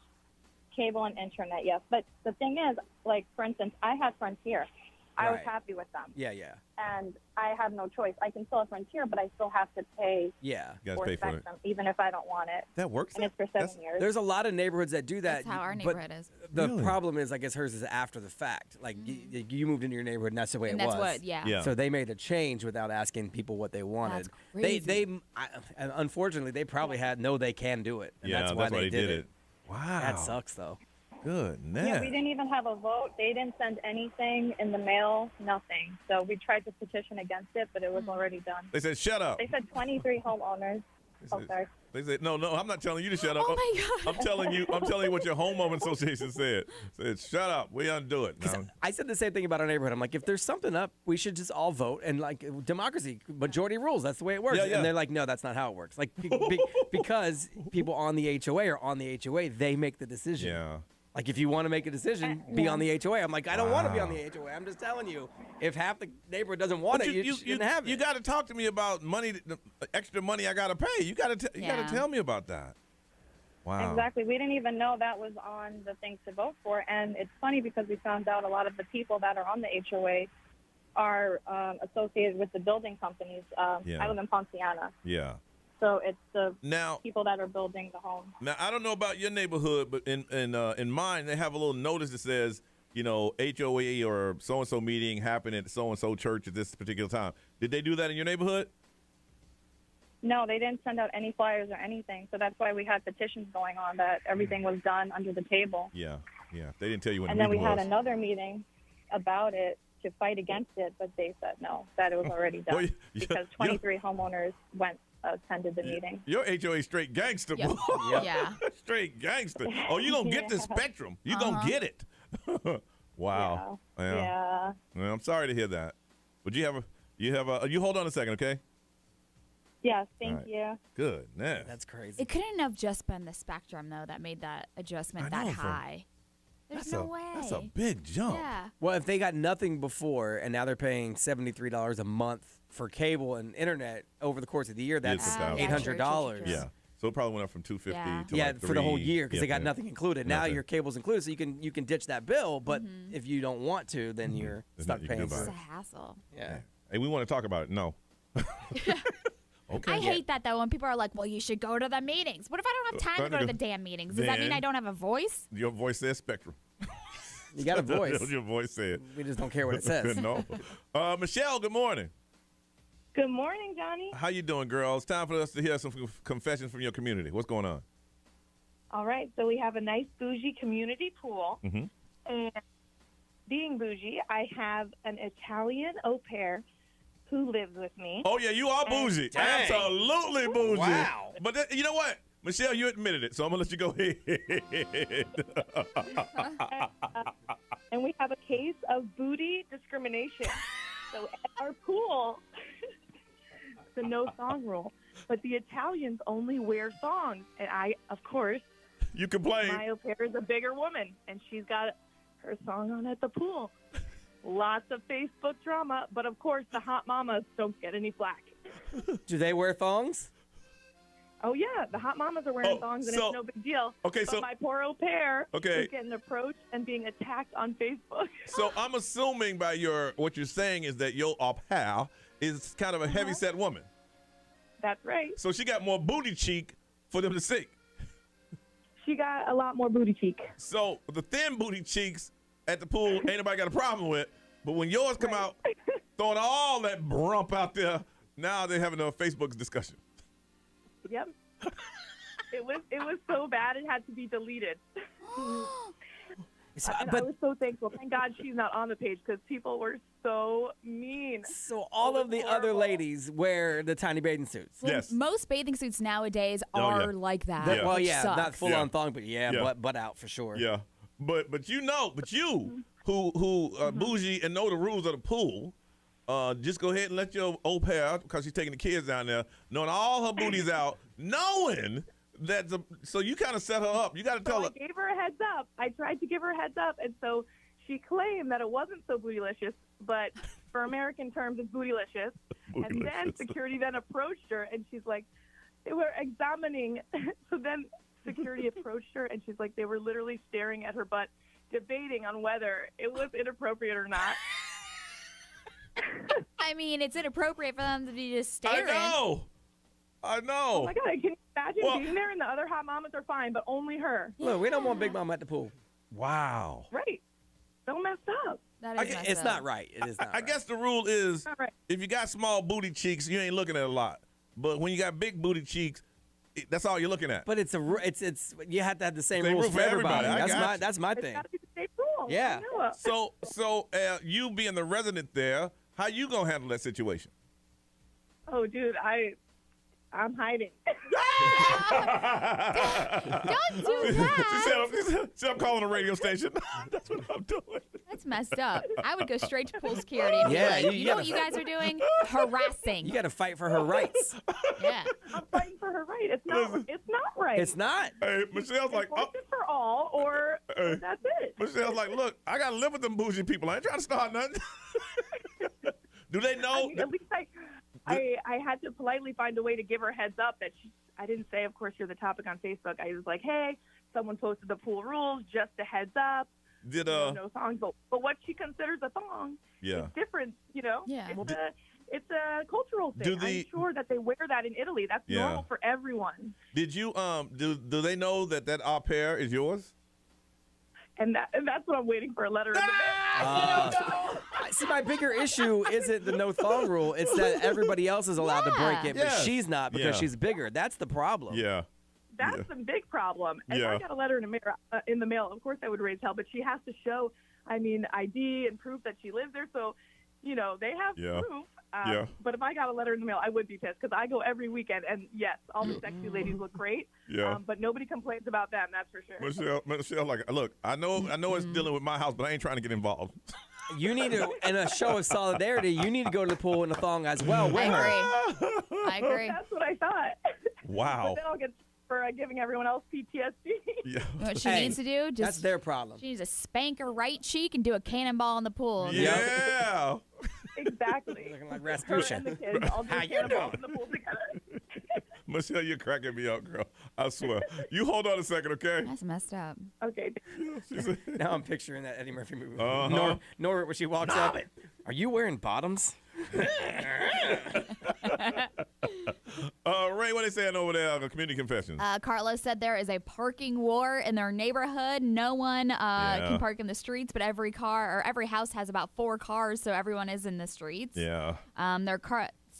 S20: Cable and internet, yes. But the thing is, like, for instance, I had Frontier. I was
S10: Right.
S20: happy with them.
S10: Yeah.
S20: And I have no choice. I can still have Frontier, but I still have to pay
S10: Yeah.
S7: You guys
S20: for
S7: pay for it.
S20: Spectrum, even if I don't want it.
S7: That works.
S20: And it's for 7 years.
S10: There's a lot of neighborhoods that do that.
S9: That's how our
S10: but
S9: neighborhood is.
S10: The
S7: Really?
S10: problem is, I guess hers is after the fact. Like, you moved into your neighborhood, and that's the way
S9: And
S10: it
S9: that's
S10: was.
S9: what- yeah.
S10: So they made a change without asking people what they wanted.
S9: That's
S10: They unfortunately, they probably they can do it. And
S7: Yeah,
S10: that's why
S7: they
S10: did
S7: it. Wow.
S10: That sucks, though.
S7: Goodness.
S20: Yeah, we didn't even have a vote. They didn't send anything in the mail, nothing. So we tried to petition against it, but it was already done.
S7: They said, shut up.
S20: They said 23 homeowners. Oh, sorry.
S7: They said, no, I'm not telling you to shut up.
S9: Oh my God.
S7: I'm telling you what your homeowner association said. Said, shut up. We undo it. No.
S10: I said the same thing about our neighborhood. I'm like, if there's something up, we should just all vote. And, like, democracy, majority rules. That's the way it works.
S7: Yeah.
S10: And they're like, no, that's not how it works. Like, because people on the HOA are on the HOA, they make the decision.
S7: Yeah.
S10: Like, if you want to make a decision, be on the HOA. I'm like, I don't want to be on the HOA. I'm just telling you, if half the neighborhood doesn't want
S7: But
S10: it, you shouldn't have it.
S7: You got to talk to me about money, the extra money I got to pay. You got to tell me about that. Wow.
S20: Exactly. We didn't even know that was on the thing to vote for. And it's funny because we found out a lot of the people that are on the HOA are associated with the building companies. I live in Ponciana.
S7: Yeah.
S20: So it's the
S7: Now,
S20: people that are building the home.
S7: Now, I don't know about your neighborhood, but in mine, they have a little notice that says, HOA or so-and-so meeting happened at so-and-so church at this particular time. Did they do that in your neighborhood?
S20: No, they didn't send out any flyers or anything. So that's why we had petitions going on that everything was done under the table.
S7: Yeah. They didn't tell you when
S20: And
S7: the
S20: then we
S7: meeting
S20: had
S7: was.
S20: another meeting about it to fight against it, but they said no, that it was already done
S7: Well,
S20: because 23 homeowners attended the meeting.
S7: Your HOA straight gangster.
S20: Yep.
S7: boy.
S20: Yeah.
S7: Straight gangster. Oh, you going to get the
S20: Yeah.
S7: Spectrum. You going to get it. Wow.
S20: Yeah.
S7: Well, I'm sorry to hear that. But you hold on a second, okay?
S20: Yes,
S7: All
S20: thank
S7: right.
S20: you.
S7: Goodness.
S10: That's crazy.
S9: It couldn't have just been the Spectrum, though, that made that adjustment that high. There's no way.
S7: That's a big jump.
S9: Yeah.
S10: Well, if they got nothing before and now they're paying $73 a month for cable and internet over the course of the year, that's
S7: It's $1,000.
S10: $800.
S7: Yeah. So it probably went up from 250 to
S10: Yeah,
S7: like
S10: for the whole
S7: 3.
S10: year because they got
S7: Yeah.
S10: nothing included. Now
S7: Nothing.
S10: your cable's included, so you can ditch that bill. But if you don't want to, then you're
S7: There's
S10: stuck
S7: nothing you can
S10: paying
S7: do
S10: for
S7: about
S10: it.
S9: It's a hassle.
S10: Yeah.
S7: Hey, we want to talk about it. No. Okay.
S9: I hate that, though, when people are like, well, you should go to the meetings. What if I don't have time to go to the damn meetings? Does that mean
S7: Then-
S9: I don't have a voice?
S7: Your voice says Spectrum.
S10: You got a voice.
S7: Your voice said.
S10: We just don't care what it says.
S7: No. Michelle, good morning.
S12: Good morning, Johnny.
S7: How you doing, girl? It's time for us to hear some confessions from your community. What's going on?
S12: All right, so we have a nice bougie community pool.
S7: Mm-hmm.
S12: And being bougie, I have an Italian au pair who lives with me.
S7: Oh, yeah, you are bougie.
S12: Dang.
S7: Absolutely bougie.
S12: Wow.
S7: But you know what? Michelle, you admitted it, so I'm going to let you go ahead.
S12: And we have a case of booty discrimination. So at our pool, it's a no song rule. But the Italians only wear songs. And I, of course,
S7: you complain.
S12: my au pair is a bigger woman, and she's got her song on at the pool. Lots of Facebook drama, but of course the hot mamas don't get any flack.
S10: Do they wear thongs?
S12: Oh yeah, the hot mamas are wearing thongs, and it's no big deal.
S7: Okay,
S12: but my poor au pair
S7: is
S12: getting approached and being attacked on Facebook.
S7: So I'm assuming by what you're saying is that your au pair is kind of a heavy-set woman.
S12: That's right.
S7: So she got more booty cheek for them to see.
S12: She got a lot more booty cheek.
S7: So the thin booty cheeks at the pool, ain't nobody got a problem with. But when yours come out, throwing all that brump out there, now they're having a Facebook discussion.
S12: Yep. It was so bad it had to be deleted. I was so thankful. Thank God she's not on the page because people were so mean.
S10: So all of the other ladies wear the tiny bathing suits.
S9: Well, most bathing suits nowadays are like that.
S10: Well,
S9: which
S10: yeah,
S9: sucks.
S10: not full on thong, but butt out for sure.
S7: Yeah, but you who bougie and know the rules of the pool, just go ahead and let your au pair, because she's taking the kids down there, knowing all her booty's out, knowing that so you kind of set her up. You got to tell her.
S12: I gave her a heads up. I tried to give her a heads up, and so she claimed that it wasn't so bootylicious, but for American terms, it's bootylicious. And then security then approached her, and she's like, they were examining. So then security approached her, and she's like, they were literally staring at her butt, debating on whether it was inappropriate or not.
S9: I mean, it's inappropriate for them to be just staring.
S7: I know.
S12: Oh my God, can you imagine being there and the other hot mamas are fine, but only her?
S10: Look, we don't want Big Mama at the pool.
S7: Wow.
S12: Right. Don't mess up.
S9: That is
S10: it's not right. It is not
S7: I guess the rule is if you got small booty cheeks, you ain't looking at a lot. But when you got big booty cheeks, that's all you're looking at.
S10: But it's you have to have the same rules for everybody. That's my thing.
S12: It's gotta be the same rule.
S10: Yeah.
S7: So you being the resident there, how you gonna handle that situation?
S12: Oh, dude, I'm hiding.
S9: Don't do that.
S7: She said, I'm calling a radio station. That's what I'm doing.
S9: That's messed up. I would go straight to pool security and be like, you know what you guys are doing? Harassing.
S10: You got to fight for her rights.
S9: Yeah.
S12: I'm fighting for her right. It's not right.
S10: It's not.
S7: Hey, Michelle's like,
S12: it's for all, or that's it.
S7: Michelle's like, look, I got to live with them bougie people. I ain't trying to start nothing. Do they know?
S12: I mean, at least I had to politely find a way to give her a heads up that I didn't say, of course, you're the topic on Facebook. I was like, hey, someone posted the pool rules, just a heads up. No thongs, but what she considers a thong is different,
S9: Yeah.
S12: It's a cultural thing. I'm sure that they wear that in Italy. That's normal for everyone.
S7: Did you do they know that au pair is yours?
S12: And that's what I'm waiting for, a letter in the mail.
S10: See, my bigger issue isn't the no thong rule. It's that everybody else is allowed to break it, but she's not because she's bigger. That's the problem.
S7: Yeah.
S12: That's a big problem. And if I got a letter in the mail, of course I would raise hell, but she has to show, ID and proof that she lives there. So, they have proof. But if I got a letter in the mail, I would be pissed because I go every weekend, and yes, all the sexy ladies look great.
S7: Yeah.
S12: But nobody complains about them, that's for sure.
S7: Michelle, like, look, I know it's dealing with my house, but I ain't trying to get involved.
S10: You need to, in a show of solidarity, you need to go to the pool in a thong as well.
S9: I agree.
S12: That's what I thought.
S7: Wow.
S12: But then I'll get for giving everyone else PTSD.
S7: Yeah.
S9: You know what she needs to do?
S10: That's their problem.
S9: She needs to spank her right cheek and do a cannonball in the pool.
S7: Yeah.
S12: Exactly.
S10: Looking like
S12: Her and
S10: Rasputin.
S12: the kids all do cannonballs in the pool together.
S7: Michelle, you're cracking me up, girl. I swear. You hold on a second, okay?
S9: That's messed up.
S12: Okay.
S10: Now I'm picturing that Eddie Murphy movie.
S7: Uh-huh.
S10: Nora, when she walks up, are you wearing bottoms?
S7: Ray, what are they saying over there? Community confessions.
S9: Carlos said there is a parking war in their neighborhood. No one can park in the streets, but every house has about 4 cars, so everyone is in the streets.
S7: Yeah.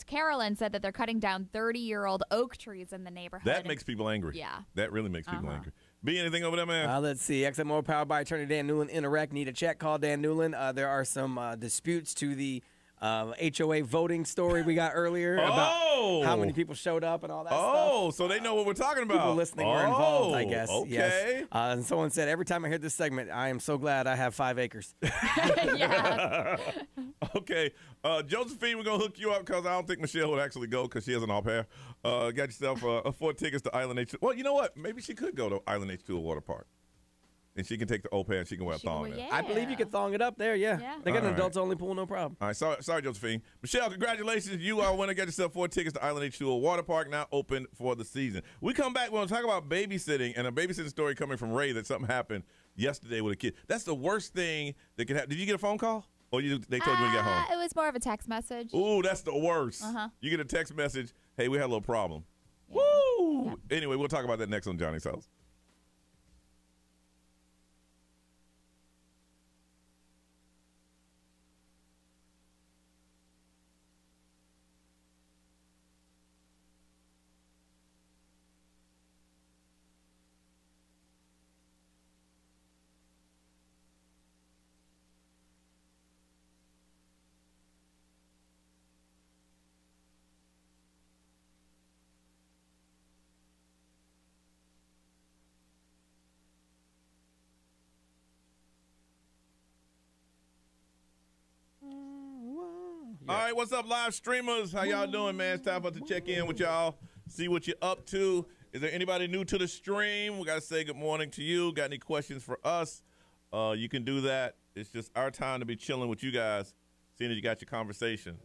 S9: Carolyn said that they're cutting down 30-year-old oak trees in the neighborhood.
S7: That makes people angry.
S9: Yeah.
S7: That really makes people angry. Be anything over there, man?
S10: Let's see. XMO powered by attorney Dan Newland. Interact. Need a check. Call Dan Newland. There are some disputes to the HOA voting story we got earlier about how many people showed up and all that stuff.
S7: Oh, so they know what we're talking about.
S10: People listening were involved, I guess.
S7: Okay.
S10: Yes. And someone said, every time I hear this segment, I am so glad I have 5 acres.
S9: Yeah.
S7: Okay. Josephine, we're going to hook you up because I don't think Michelle would actually go because she has an au pair. Got yourself 4 tickets to Island H2. Well, you know what? Maybe she could go to Island H2 Water Park. And she can take the old pants. She can wear a thong.
S9: Yeah.
S10: I believe you can thong it up there, yeah. They got an adults only pool, no problem.
S7: All right, sorry, Josephine. Michelle, congratulations. You are winner. Get yourself 4 tickets to Island H2O Water Park, now open for the season. We come back, we're going to talk about babysitting, and a babysitting story coming from Ray that something happened yesterday with a kid. That's the worst thing that can happen. Did you get a phone call? Or they told you when you got home?
S9: It was more of a text message.
S7: Ooh, that's the worst.
S9: Uh-huh.
S7: You get a text message, hey, we had a little problem.
S9: Yeah.
S7: Woo! Yeah. Anyway, we'll talk about that next on Johnny's House. All right, what's up, live streamers? How y'all doing, man? It's time for us to check in with y'all, see what you're up to. Is there anybody new to the stream? We got to say good morning to you. Got any questions for us? You can do that. It's just our time to be chilling with you guys, seeing that you got your conversation.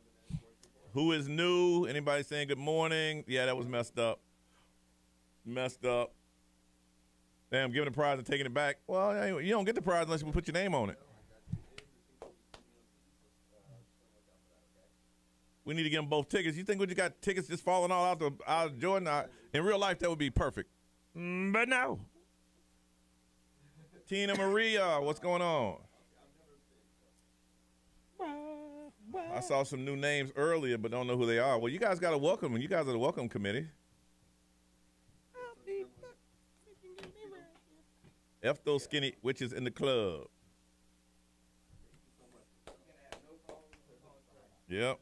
S7: Who is new? Anybody saying good morning? Yeah, that was messed up. Messed up. Damn, giving the prize and taking it back. Well, you don't get the prize unless we put your name on it. We need to get them both tickets. You think we just got tickets just falling all out of Jordan? In real life, that would be perfect. But no. Tina Maria, what's going on? I saw some new names earlier, but don't know who they are. Well, you guys got to welcome them. You guys are the welcome committee. F those skinny witches in the club. Yep.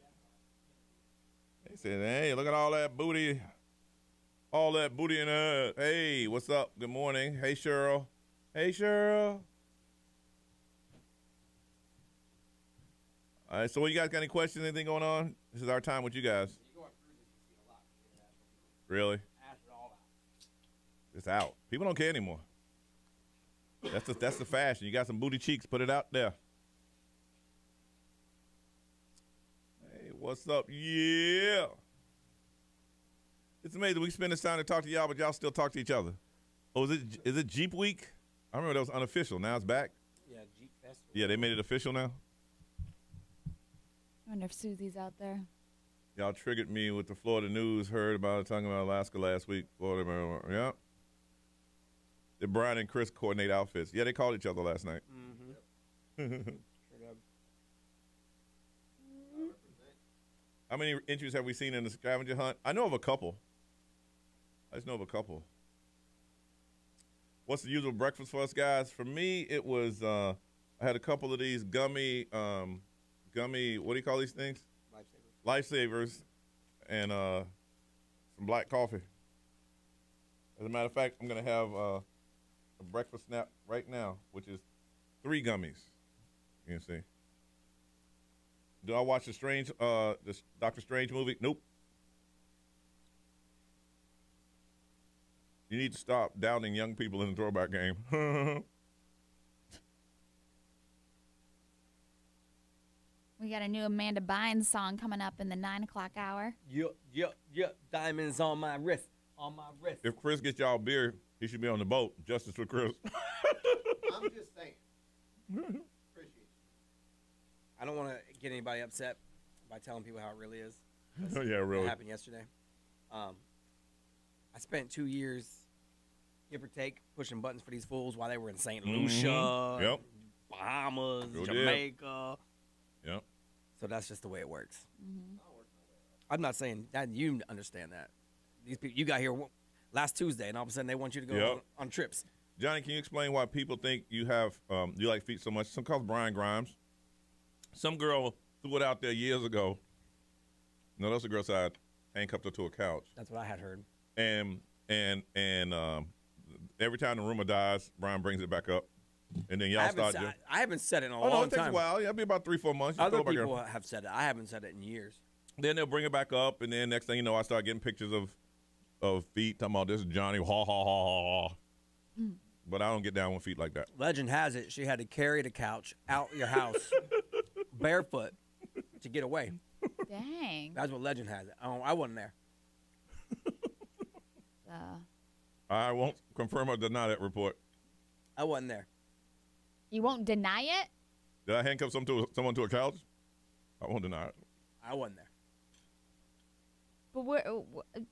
S7: They said, hey, look at all that booty. All that booty in her. Hey, what's up? Good morning. Hey, Cheryl. Hey, Cheryl. All right, so what, you guys got any questions, anything going on? This is our time with you guys. Really? It's out. People don't care anymore. That's the fashion. You got some booty cheeks, put it out there. Hey, what's up? Yeah. It's amazing. We spend this time to talk to y'all, but y'all still talk to each other. Oh, is it Jeep Week? I remember that was unofficial. Now it's back.
S10: Yeah, Jeep Festival.
S7: Yeah, they made it official now.
S9: I wonder if Susie's out there.
S7: Y'all triggered me with the Florida news. Heard about it, talking about Alaska last week. Florida, yeah. Did Brian and Chris coordinate outfits? Yeah, they called each other last night. Mm-hmm. How many entries have we seen in the scavenger hunt? I know of a couple. I just know of a couple. What's the usual breakfast for us guys? For me, it was I had a couple of these gummy, what do you call these things? Lifesavers, and some black coffee. As a matter of fact, I'm going to have a breakfast snack right now, which is 3 gummies. You can see. Do I watch this Doctor Strange movie? Nope. You need to stop doubting young people in the throwback game.
S9: We got a new Amanda Bynes song coming up in the 9 o'clock hour.
S10: Yup. Diamonds on my wrist. On my wrist.
S7: If Chris gets y'all beer, he should be on the boat. Justice for Chris.
S11: I'm just saying. Appreciate you.
S10: I don't want to get anybody upset by telling people how it really is.
S7: Oh, yeah, really.
S10: What happened yesterday. I spent 2 years, give or take, pushing buttons for these fools while they were in St. Lucia,
S7: Yep.
S10: Bahamas,
S7: Sure
S10: Jamaica.
S7: Yep.
S10: So that's just the way it works.
S9: Mm-hmm.
S10: I'm not saying that you understand that. These people, you got here last Tuesday, and all of a sudden they want you to go on trips.
S7: Johnny, can you explain why people think you have you like feet so much? Some call Brian Grimes. Some girl threw it out there years ago. No, that's a girl side handcuffed her to a couch.
S10: That's what I had heard.
S7: And every time the rumor dies, Brian brings it back up, and then y'all start.
S10: I haven't said it in a
S7: long
S10: time.
S7: It takes a while. Yeah, it'll be about 3-4 months.
S10: Other people have said it. I haven't said it in years.
S7: Then they'll bring it back up, and then next thing you know, I start getting pictures of feet talking about this is Johnny. Ha ha ha ha ha. but I don't get down with feet like that.
S10: Legend has it she had to carry the couch out your house barefoot to get away.
S9: Dang.
S10: That's what legend has it. I wasn't there.
S7: I won't confirm or deny that report.
S10: I wasn't there.
S9: You won't deny it?
S7: Did I handcuff someone to a couch? I won't deny it.
S10: I wasn't there.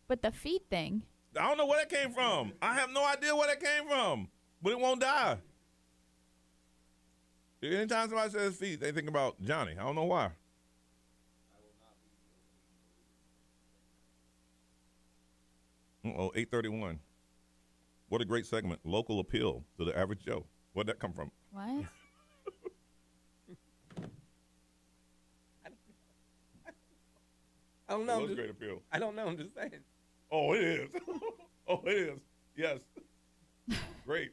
S9: But the feet thing.
S7: I don't know where that came from. I have no idea where that came from, but it won't die. Anytime somebody says feet, they think about Johnny. I don't know why. Uh-oh, 8:31. What a great segment. Local appeal to the average Joe. Where'd that come from?
S9: What?
S10: I don't know.
S7: It was great appeal.
S10: I don't know. I'm just saying.
S7: Oh, it is. Oh, it is. Yes. Great.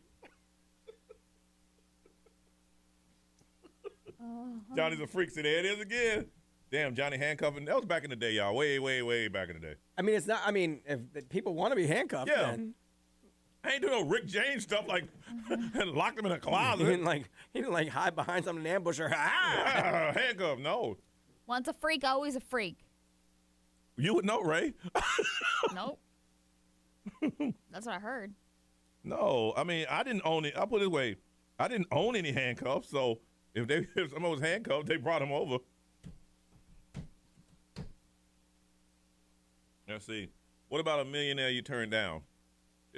S7: Johnny's a freak. See, there it is again. Damn, Johnny handcuffing. That was back in the day, y'all. Way, way, way back in the day.
S10: I mean, it's not. I mean, if people want to be handcuffed,
S7: Yeah.
S10: then
S7: I ain't doing no Rick James stuff like and lock them in a closet.
S10: he didn't like hide behind something and ambush her.
S7: Handcuff, no.
S9: Once a freak, always a freak.
S7: You would know, Ray.
S9: Nope. That's what I heard.
S7: No, I mean, I didn't own it. I'll put it this way. I didn't own any handcuffs, so if someone was handcuffed, they brought him over. Let's see. What about a millionaire you turned down?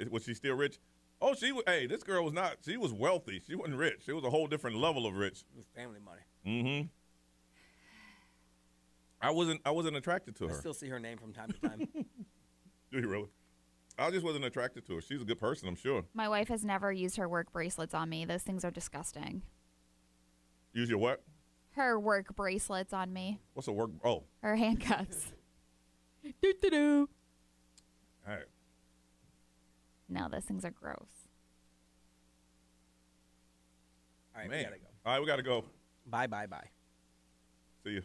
S7: Was she still rich? Oh, hey, this girl was not. She was wealthy. She wasn't rich. She was a whole different level of rich.
S10: It was family money.
S7: Mm-hmm. I wasn't attracted to her.
S10: I still see her name from time to time.
S7: Do you really? I just wasn't attracted to her. She's a good person, I'm sure.
S9: My wife has never used her work bracelets on me. Those things are disgusting.
S7: Use your what?
S9: Her work bracelets on me.
S7: What's a work? Oh.
S9: Her handcuffs. Do-do-do.
S7: All right.
S9: No, those things are gross.
S10: All right,
S7: Man.
S10: we gotta go.
S7: All right, we gotta go.
S10: Bye.
S7: See you.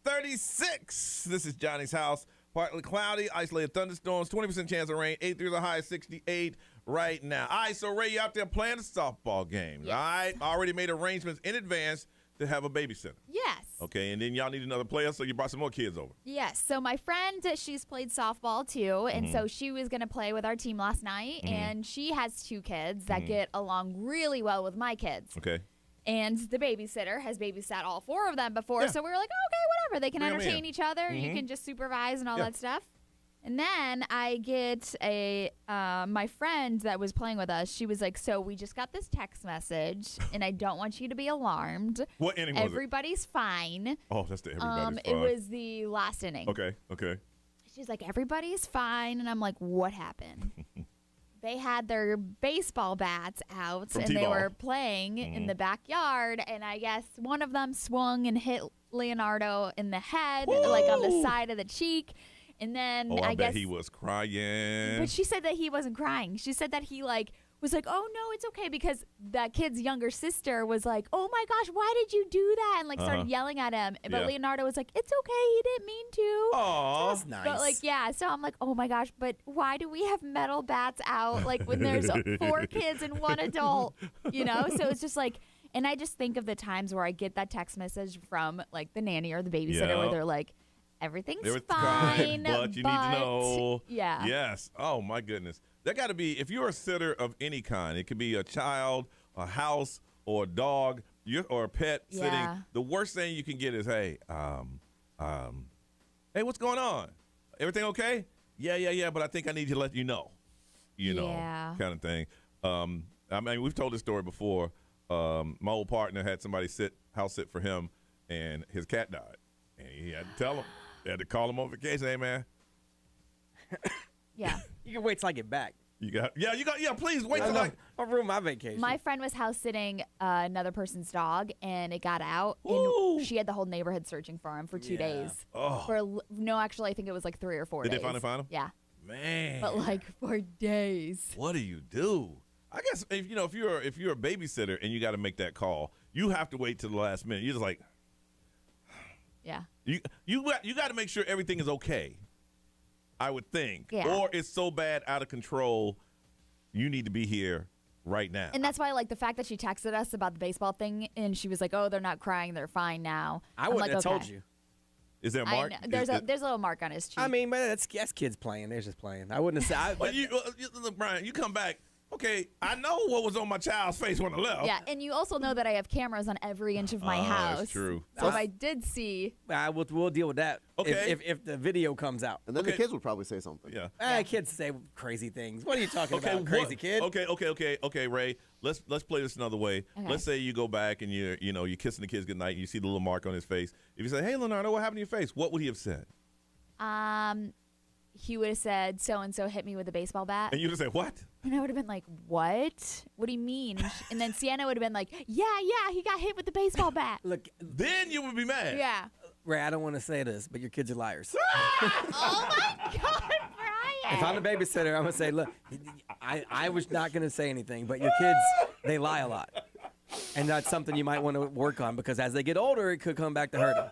S7: $8:36. This is Johnny's house. Partly cloudy, isolated thunderstorms, 20% chance of rain, 8 through the high, 68 right now. All right, so Ray, you out there playing a softball game,
S9: yes.
S7: All right? Already made arrangements in advance to have a babysitter.
S9: Yes.
S7: Okay, and then y'all need another player, so you brought some more kids over.
S9: Yes. So my friend, she's played softball too, and so she was going to play with our team last night, and she has 2 kids that get along really well with my kids.
S7: Okay.
S9: And the babysitter has babysat all 4 of them before, so we were like, okay, whatever. They can
S7: Bring 'em
S9: entertain
S7: in.
S9: each other. You can just supervise and all
S7: Yeah.
S9: that stuff. And then I get my friend that was playing with us. She was like, so we just got this text message, and I don't want you to be alarmed.
S7: What inning was it?
S9: Everybody's fine.
S7: Oh, that's the everybody's
S9: It was the last inning.
S7: Okay.
S9: She's like, everybody's fine. And I'm like, what happened? They had their baseball bats out,
S7: From
S9: and they
S7: T-ball.
S9: were playing in the backyard. And I guess one of them swung and hit Leonardo in the head, like on the side of the cheek. And then
S7: Oh,
S9: I guess
S7: bet he was crying.
S9: But she said that he wasn't crying. She said that he was like, oh no, it's okay, because that kid's younger sister was like, oh my gosh, why did you do that? And started yelling at him. But
S7: Yeah.
S9: Leonardo was like, it's okay, he didn't mean to.
S7: Aw.
S10: That's nice.
S9: But so I'm like, oh my gosh, but why do we have metal bats out when there's 4 kids and 1 adult? So it's just like, and I just think of the times where I get that text message from the nanny or the babysitter where they're like, everything's fine,
S7: but you need to know.
S9: Yeah.
S7: Yes. Oh, my goodness. That got to be, if you're a sitter of any kind, it could be a child, a house, or a dog, or a pet sitting. The worst thing you can get is, hey, what's going on? Everything okay? Yeah, but I think I need to let you know. Kind of thing. I mean, we've told this story before. My old partner had somebody house sit for him, and his cat died. And he had to tell him. They had to call him on vacation. Hey, man.
S9: Yeah.
S10: You can wait till I get back.
S7: Please wait till
S10: I'll ruin my vacation.
S9: My friend was house sitting another person's dog, and it got out.
S7: Ooh.
S9: And she had the whole neighborhood searching for him for 2 days.
S7: Oh.
S9: Actually, I think it was like 3 or 4 days.
S7: Did they finally find him?
S9: Yeah.
S7: Man.
S9: But like for days.
S7: What do you do? I guess if you're a babysitter and you got to make that call, you have to wait till the last minute. You're just like,
S9: yeah.
S7: You got to make sure everything is okay. I would think,
S9: Yeah.
S7: or it's so bad out of control, you need to be here right now.
S9: And that's why, like, the fact that she texted us about the baseball thing, and she was like, "Oh, they're not crying, they're fine now."
S10: I wouldn't have told you.
S7: Is there a mark?
S9: There's a little mark on his cheek.
S10: I mean, but that's kids playing. They're just playing. I wouldn't have said.
S7: Look, Brian, you come back. Okay, I know what was on my child's face when I left.
S9: Yeah, and you also know that I have cameras on every inch of my house.
S7: That's true.
S9: So if I did see,
S10: we'll deal with that.
S7: Okay.
S10: If the video comes out,
S11: And then the kids would probably say something.
S7: Yeah.
S10: Kids say crazy things. What are you talking about, crazy kid?
S7: Okay, Ray. Let's play this another way.
S9: Okay.
S7: Let's say you go back and you're kissing the kids goodnight and you see the little mark on his face. If you say, "Hey, Leonardo, what happened to your face?" What would he have said?
S9: he would have said, "So-and-so hit me with a baseball bat."
S7: And you'd have said, "What?"
S9: And I would have been like, "What? What do you mean?" And then Sienna would have been like, "Yeah, he got hit with the baseball bat."
S10: Look,
S7: then you would be mad.
S9: Yeah.
S10: Ray, I don't want to say this, but your kids are liars.
S9: Oh my God, Brian!
S10: If I'm the babysitter, I'm gonna say, look, I was not gonna say anything, but your kids, they lie a lot, and that's something you might want to work on because as they get older, it could come back to hurt them.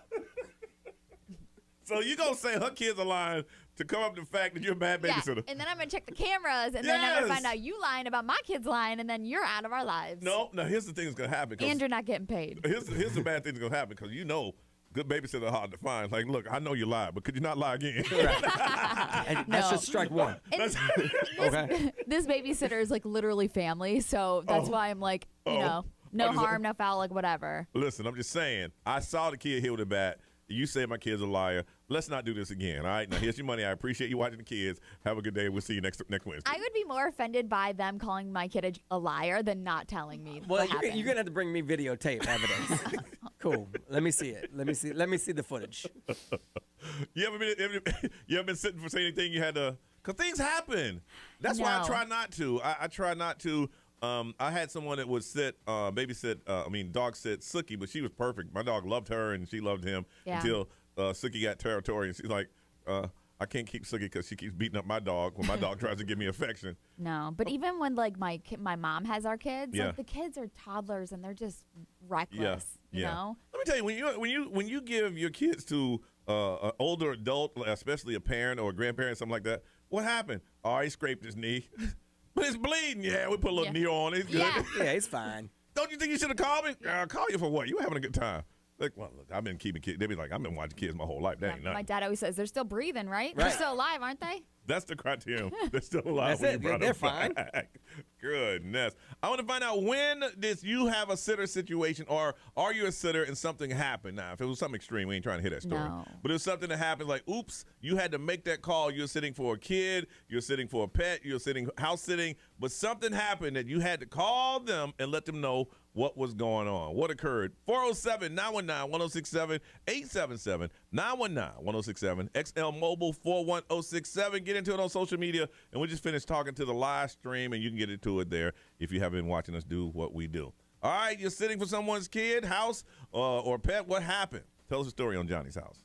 S7: So you gonna say her kids are lying to come up with the fact that you're a bad babysitter?
S9: Yeah, and then I'm gonna check the cameras, and then I'm gonna find out you lying about my kids lying, and then you're out of our lives.
S7: No. Here's the thing that's gonna happen.
S9: And you're not getting paid.
S7: Here's the bad thing that's gonna happen because good babysitter are hard to find. Like, look, I know you lied, but could you not lie again?
S10: And that's just strike one.
S9: Okay. This babysitter is like literally family, so that's why I'm like, no harm, no foul, like whatever.
S7: Listen, I'm just saying. I saw the kid hit with a bat. You say my kid's a liar. Let's not do this again, all right? Now, here's your money. I appreciate you watching the kids. Have a good day. We'll see you next Wednesday.
S9: I would be more offended by them calling my kid a liar than not telling me.
S10: Well,
S9: what
S10: you're gonna have to bring me videotape evidence. Cool. Let me see it. Let me see the footage.
S7: You ever been sitting for saying anything you had to? Because things happen. That's why I try not to. I try not to. I had someone that would dog sit Sookie, but she was perfect. My dog loved her and she loved him until Sookie got territory, and she's like, I can't keep Sookie because she keeps beating up my dog when my dog tries to give me affection.
S9: No, but even when like my mom has our kids, like the kids are toddlers and they're just reckless. You know.
S7: Let me tell you, when you give your kids to an older adult, especially a parent or a grandparent, something like that, what happened? Oh, he scraped his knee. But it's bleeding. Yeah, we put a little knee on it. He's good.
S10: Yeah, he's fine.
S7: Don't you think you should have called me? I'll call you for what? You were having a good time. Like, well, look, I've been keeping kids. They be like, I've been watching kids my whole life. That ain't nothing.
S9: My dad always says they're still breathing, right? They're still alive, aren't they?
S7: That's the criterion. They're still alive.
S10: That's
S7: when you brought
S10: They're
S7: them
S10: fine.
S7: Back. Goodness. I want to find out, when did you have a sitter situation, or are you a sitter and something happened? Now, if it was something extreme, we ain't trying to hit that story.
S9: No.
S7: But it was something that happened like, oops, you had to make that call. You're sitting for a kid. You're sitting for a pet. You're house sitting. But something happened that you had to call them and let them know what was going on. What occurred? 407-919-1067, 877-919-1067, XL Mobile 41067. Get into it on social media, and we just finished talking to the live stream, and you can get into it there if you haven't been watching us do what we do. All right, you're sitting for someone's kid, house, or pet. What happened? Tell us a story on Johnny's House.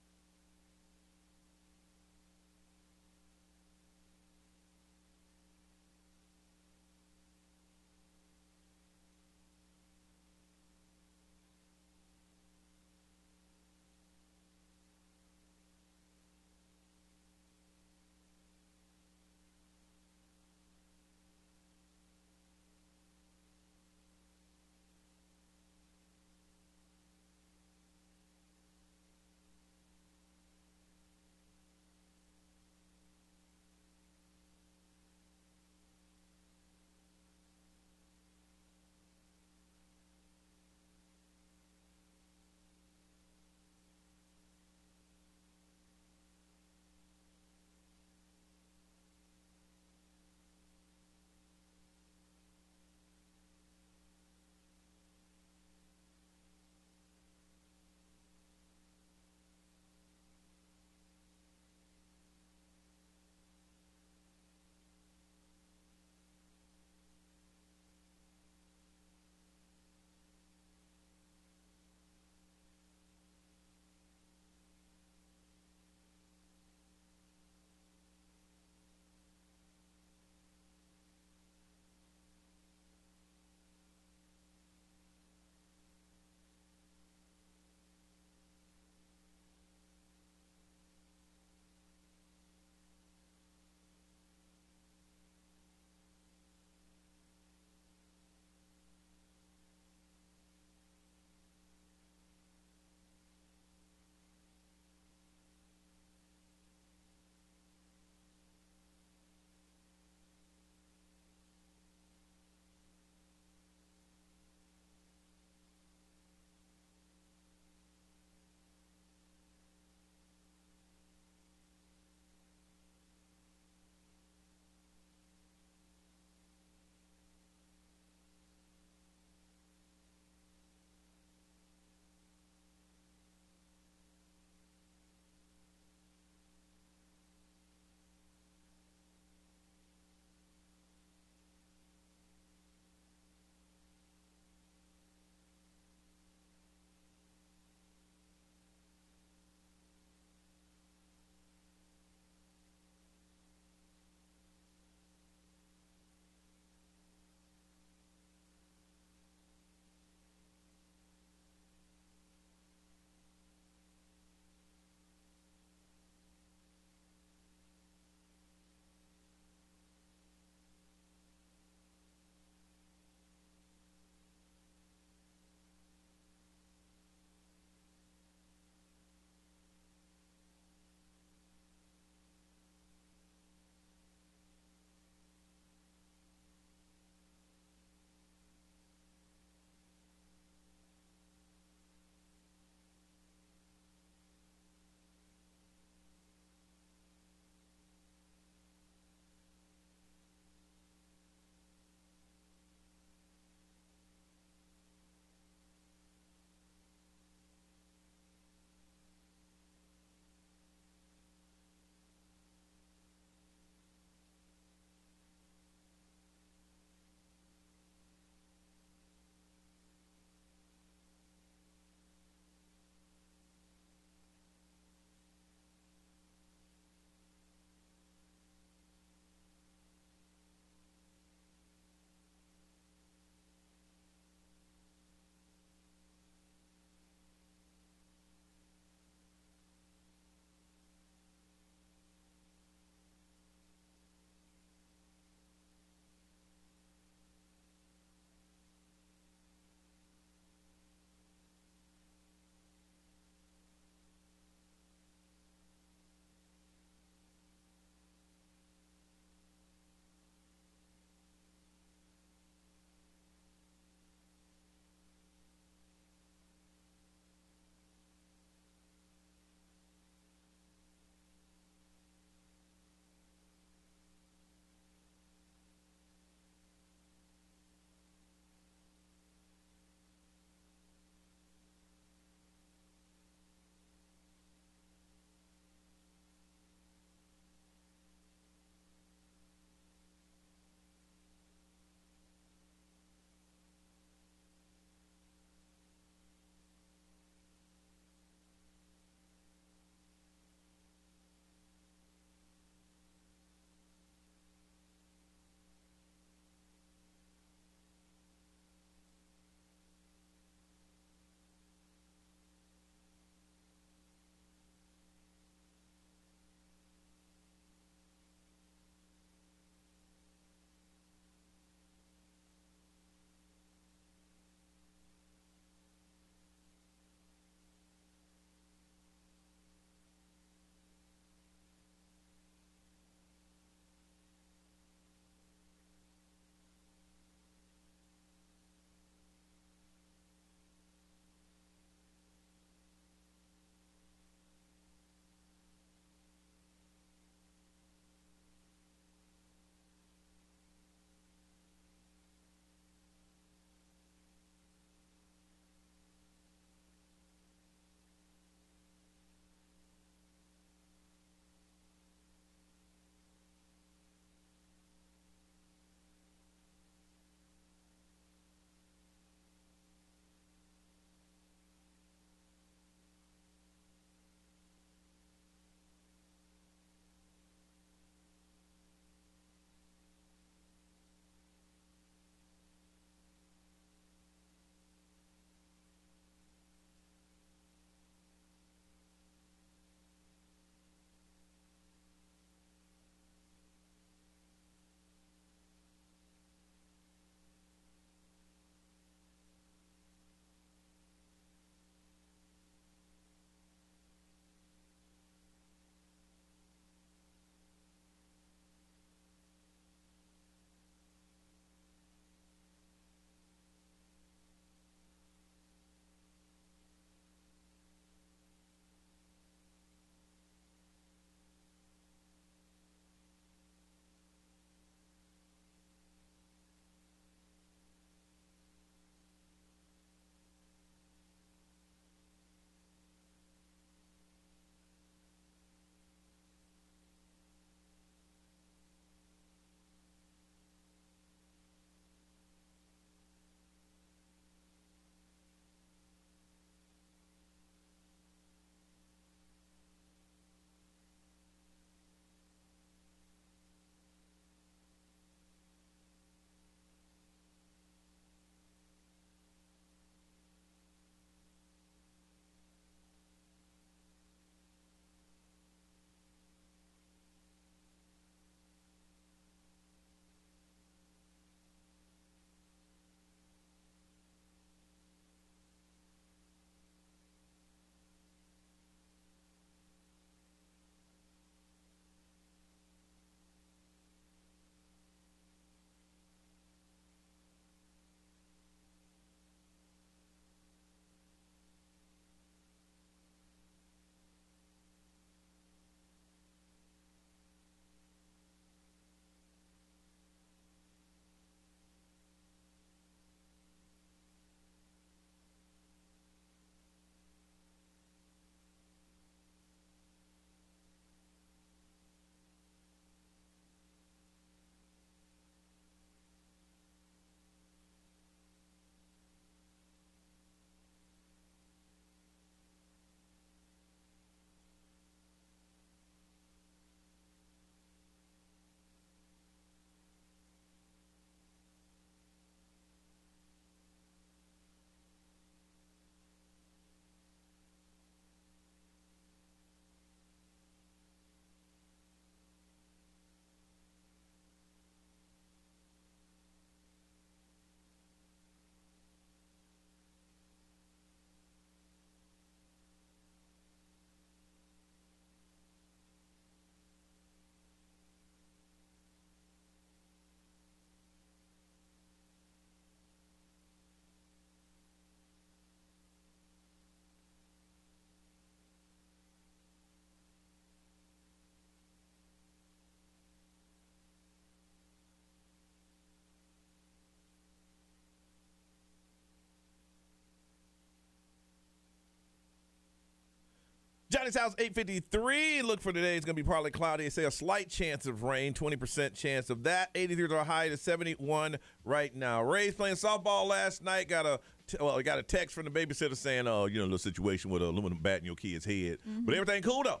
S7: Johnny's house, 8:53. Look for today. It's going to be partly cloudy. They say a slight chance of rain, 20% chance of that. 83 to our high to 71 right now. Ray's playing softball last night. Got a text from the babysitter saying, little situation with an aluminum bat in your kid's head.
S9: Mm-hmm.
S7: But everything cool, though.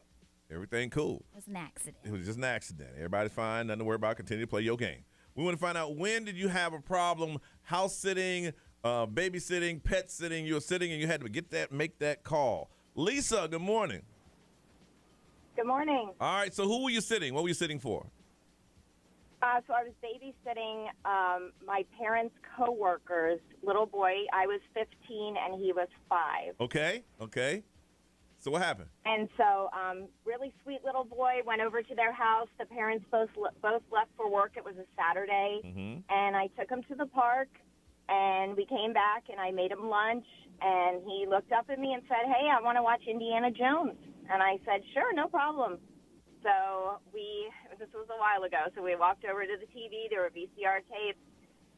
S7: Everything cool.
S9: It was an accident.
S7: It was just an accident. Everybody's fine. Nothing to worry about. Continue to play your game. We want to find out, when did you have a problem house sitting, babysitting, pet sitting? You were sitting and you had to make that call. Lisa, good morning.
S21: Good morning.
S7: All right, so who were you sitting? What were you sitting for?
S21: So I was babysitting my parents' coworkers' little boy. I was 15 and he was 5.
S7: Okay. So what happened?
S21: And so really sweet little boy, went over to their house. The parents both left for work. It was a Saturday.
S7: Mm-hmm.
S21: And I took him to the park, and we came back, and I made him lunch. And he looked up at me and said, "Hey, I want to watch Indiana Jones." And I said, "Sure, no problem." So this was a while ago, so we walked over to the TV. There were VCR tapes,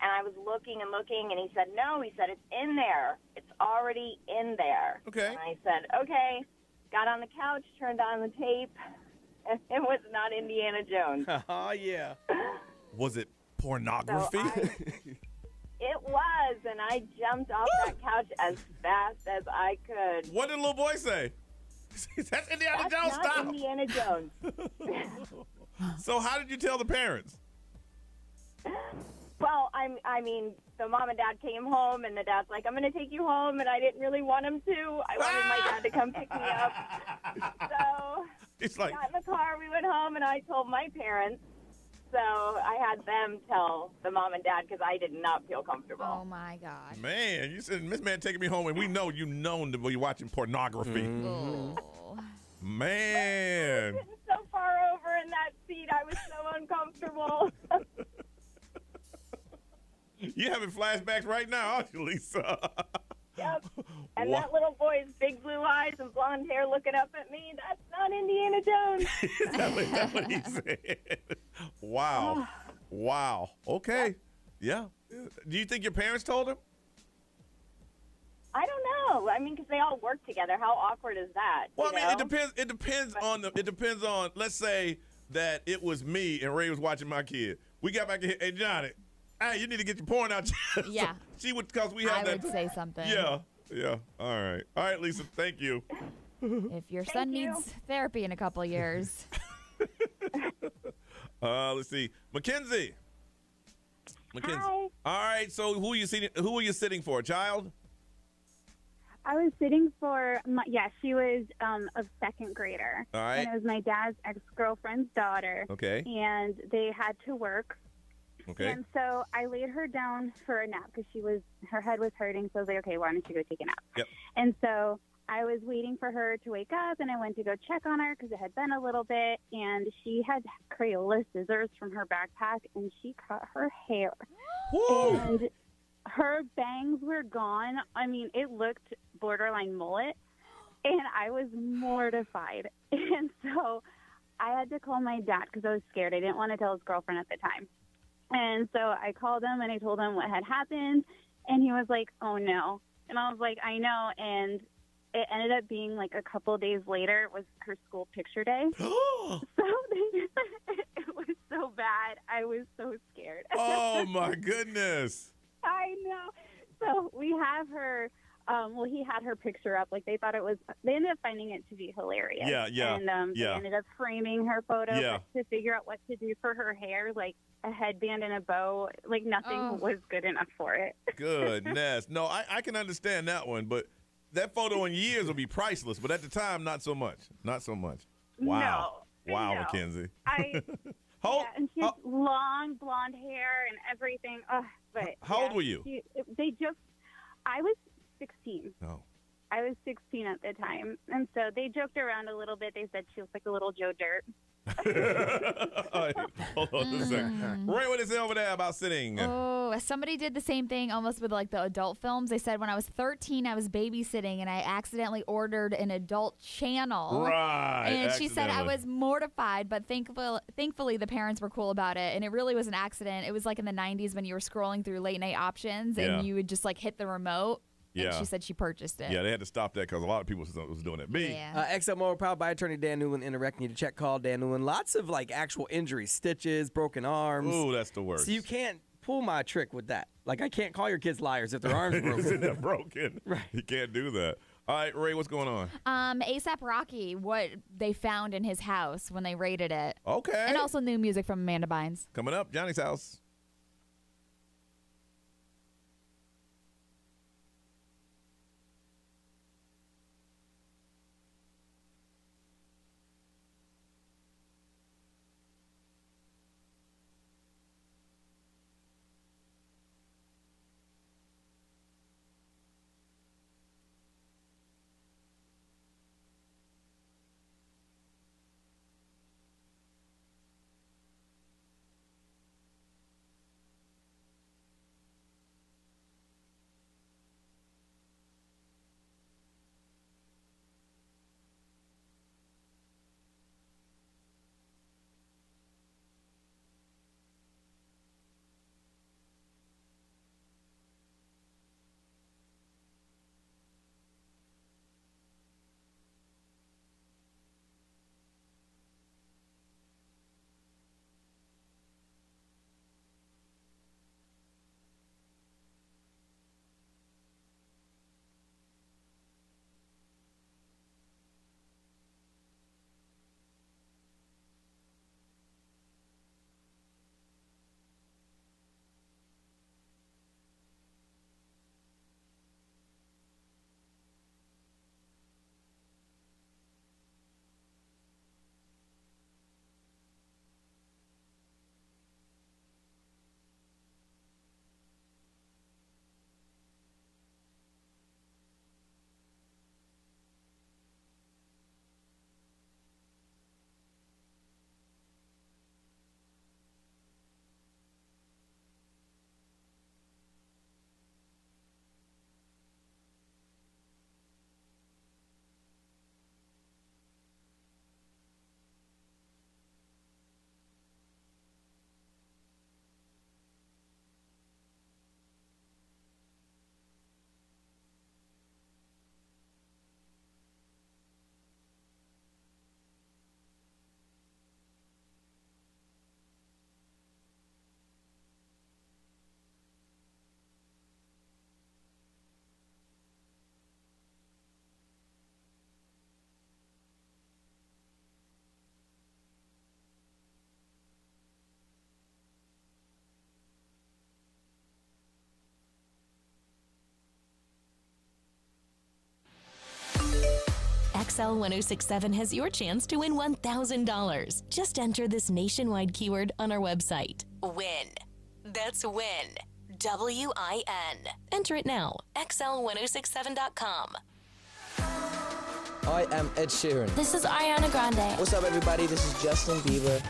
S21: and I was looking and looking, and he said, "No," he said, "it's in there. It's already in there."
S7: Okay.
S21: And I said, "Okay." Got on the couch, turned on the tape, and it was not Indiana Jones.
S10: Oh, yeah.
S7: Was it pornography?
S21: It was, and I jumped off that couch as fast as I could.
S7: What did the little boy say? That's Indiana Jones
S21: Not
S7: style.
S21: Indiana Jones.
S7: So how did you tell the parents?
S21: Well, I mean, the mom and dad came home, and the dad's like, "I'm going to take you home," and I didn't really want him to. I wanted my dad to come pick me up. So we got in the car, we went home, and I told my parents. So I had them tell the mom and dad because I did not feel comfortable.
S9: Oh, my God.
S7: Man, you said, "Miss Man taking me home," and we know you known to be watching pornography.
S9: Oh.
S7: Man.
S21: I was sitting so far over in that seat, I was so uncomfortable.
S7: You having flashbacks right now, aren't you, Lisa?
S21: Yep. And that little boy's big blue eyes and blonde hair looking up at me, that's not Indiana Jones.
S7: That's what he said. Wow. Wow. Okay. Yeah. Do you think your parents told him?
S21: I don't know. I mean, because they all work together. How awkward is that?
S7: Well, I mean, it depends on. Let's say that it was me and Ray was watching my kid. We got back here. Hey, Johnny. Hey, you need to get your porn out.
S9: Yeah.
S7: She would, because we have
S9: I
S7: that.
S9: would say something.
S7: Yeah. All right, Lisa. Thank you.
S9: If your son needs therapy in a couple of years.
S7: Let's see, Mackenzie. Hi. All right. So who are you sitting for? A child?
S22: I was sitting for, she was a second grader.
S7: All right.
S22: And it was my dad's ex-girlfriend's daughter.
S7: Okay.
S22: And they had to work.
S7: Okay.
S22: And so I laid her down for a nap because her head was hurting. So I was like, okay, why don't you go take a nap?
S7: Yep.
S22: And so I was waiting for her to wake up, and I went to go check on her because it had been a little bit. And she had Crayola scissors from her backpack, and she cut her hair.
S7: Woo!
S22: And her bangs were gone. I mean, it looked borderline mullet, and I was mortified. And so I had to call my dad because I was scared. I didn't want to tell his girlfriend at the time. And so I called him, and I told him what had happened, and he was like, "Oh, no." And I was like, "I know." And it ended up being like a couple of days later was her school picture day. So it was so bad. I was so scared.
S7: Oh, my goodness.
S22: I know. So we have her, he had her picture up. Like, they ended up finding it to be hilarious.
S7: Yeah.
S22: And they ended up framing her photo to figure out what to do for her hair, like a headband and a bow. Like, nothing was good enough for it.
S7: Goodness. No, I can understand that one, but that photo in years will be priceless, but at the time, not so much. Not so much. Wow.
S22: No,
S7: wow,
S22: no.
S7: Mackenzie.
S22: And she has long blonde hair and everything. But
S7: how old were you?
S22: I was 16.
S7: Oh.
S22: I was 16 at the time. And so they joked around a little bit. They said she was like a little Joe Dirt.
S7: Hold on a second. Ray, what is it over there about sitting?
S9: Oh, somebody did the same thing almost with like the adult films. They said when I was 13, I was babysitting and I accidentally ordered an adult channel.
S7: Right.
S9: And she said I was mortified, but thankfully the parents were cool about it. And it really was an accident. It was like in the 90s when you were scrolling through late night options and you would just like hit the remote.
S7: Yeah.
S9: And she said she purchased it.
S7: Yeah, they had to stop that because a lot of people was doing that. B.
S9: Yeah.
S10: XL Mower powered by attorney Dan Newland. Interact. Need to check call Dan Newland. Lots of like actual injuries, stitches, broken arms.
S7: Ooh, that's the worst.
S10: So you can't pull my trick with that. Like I can't call your kids liars if their arms broken.
S7: They're broken. Right. You can't do that. All right, Ray, what's going on?
S9: ASAP Rocky, what they found in his house when they raided it.
S7: Okay.
S9: And also new music from Amanda Bynes.
S7: Coming up, Johnny's house.
S8: XL 1067 has your chance to win $1,000. Just enter this nationwide keyword on our website. WIN. That's WIN. WIN. Enter it now. XL1067.com.
S15: I am Ed Sheeran.
S1: This is Ariana Grande.
S15: What's up, everybody? This is Justin Bieber.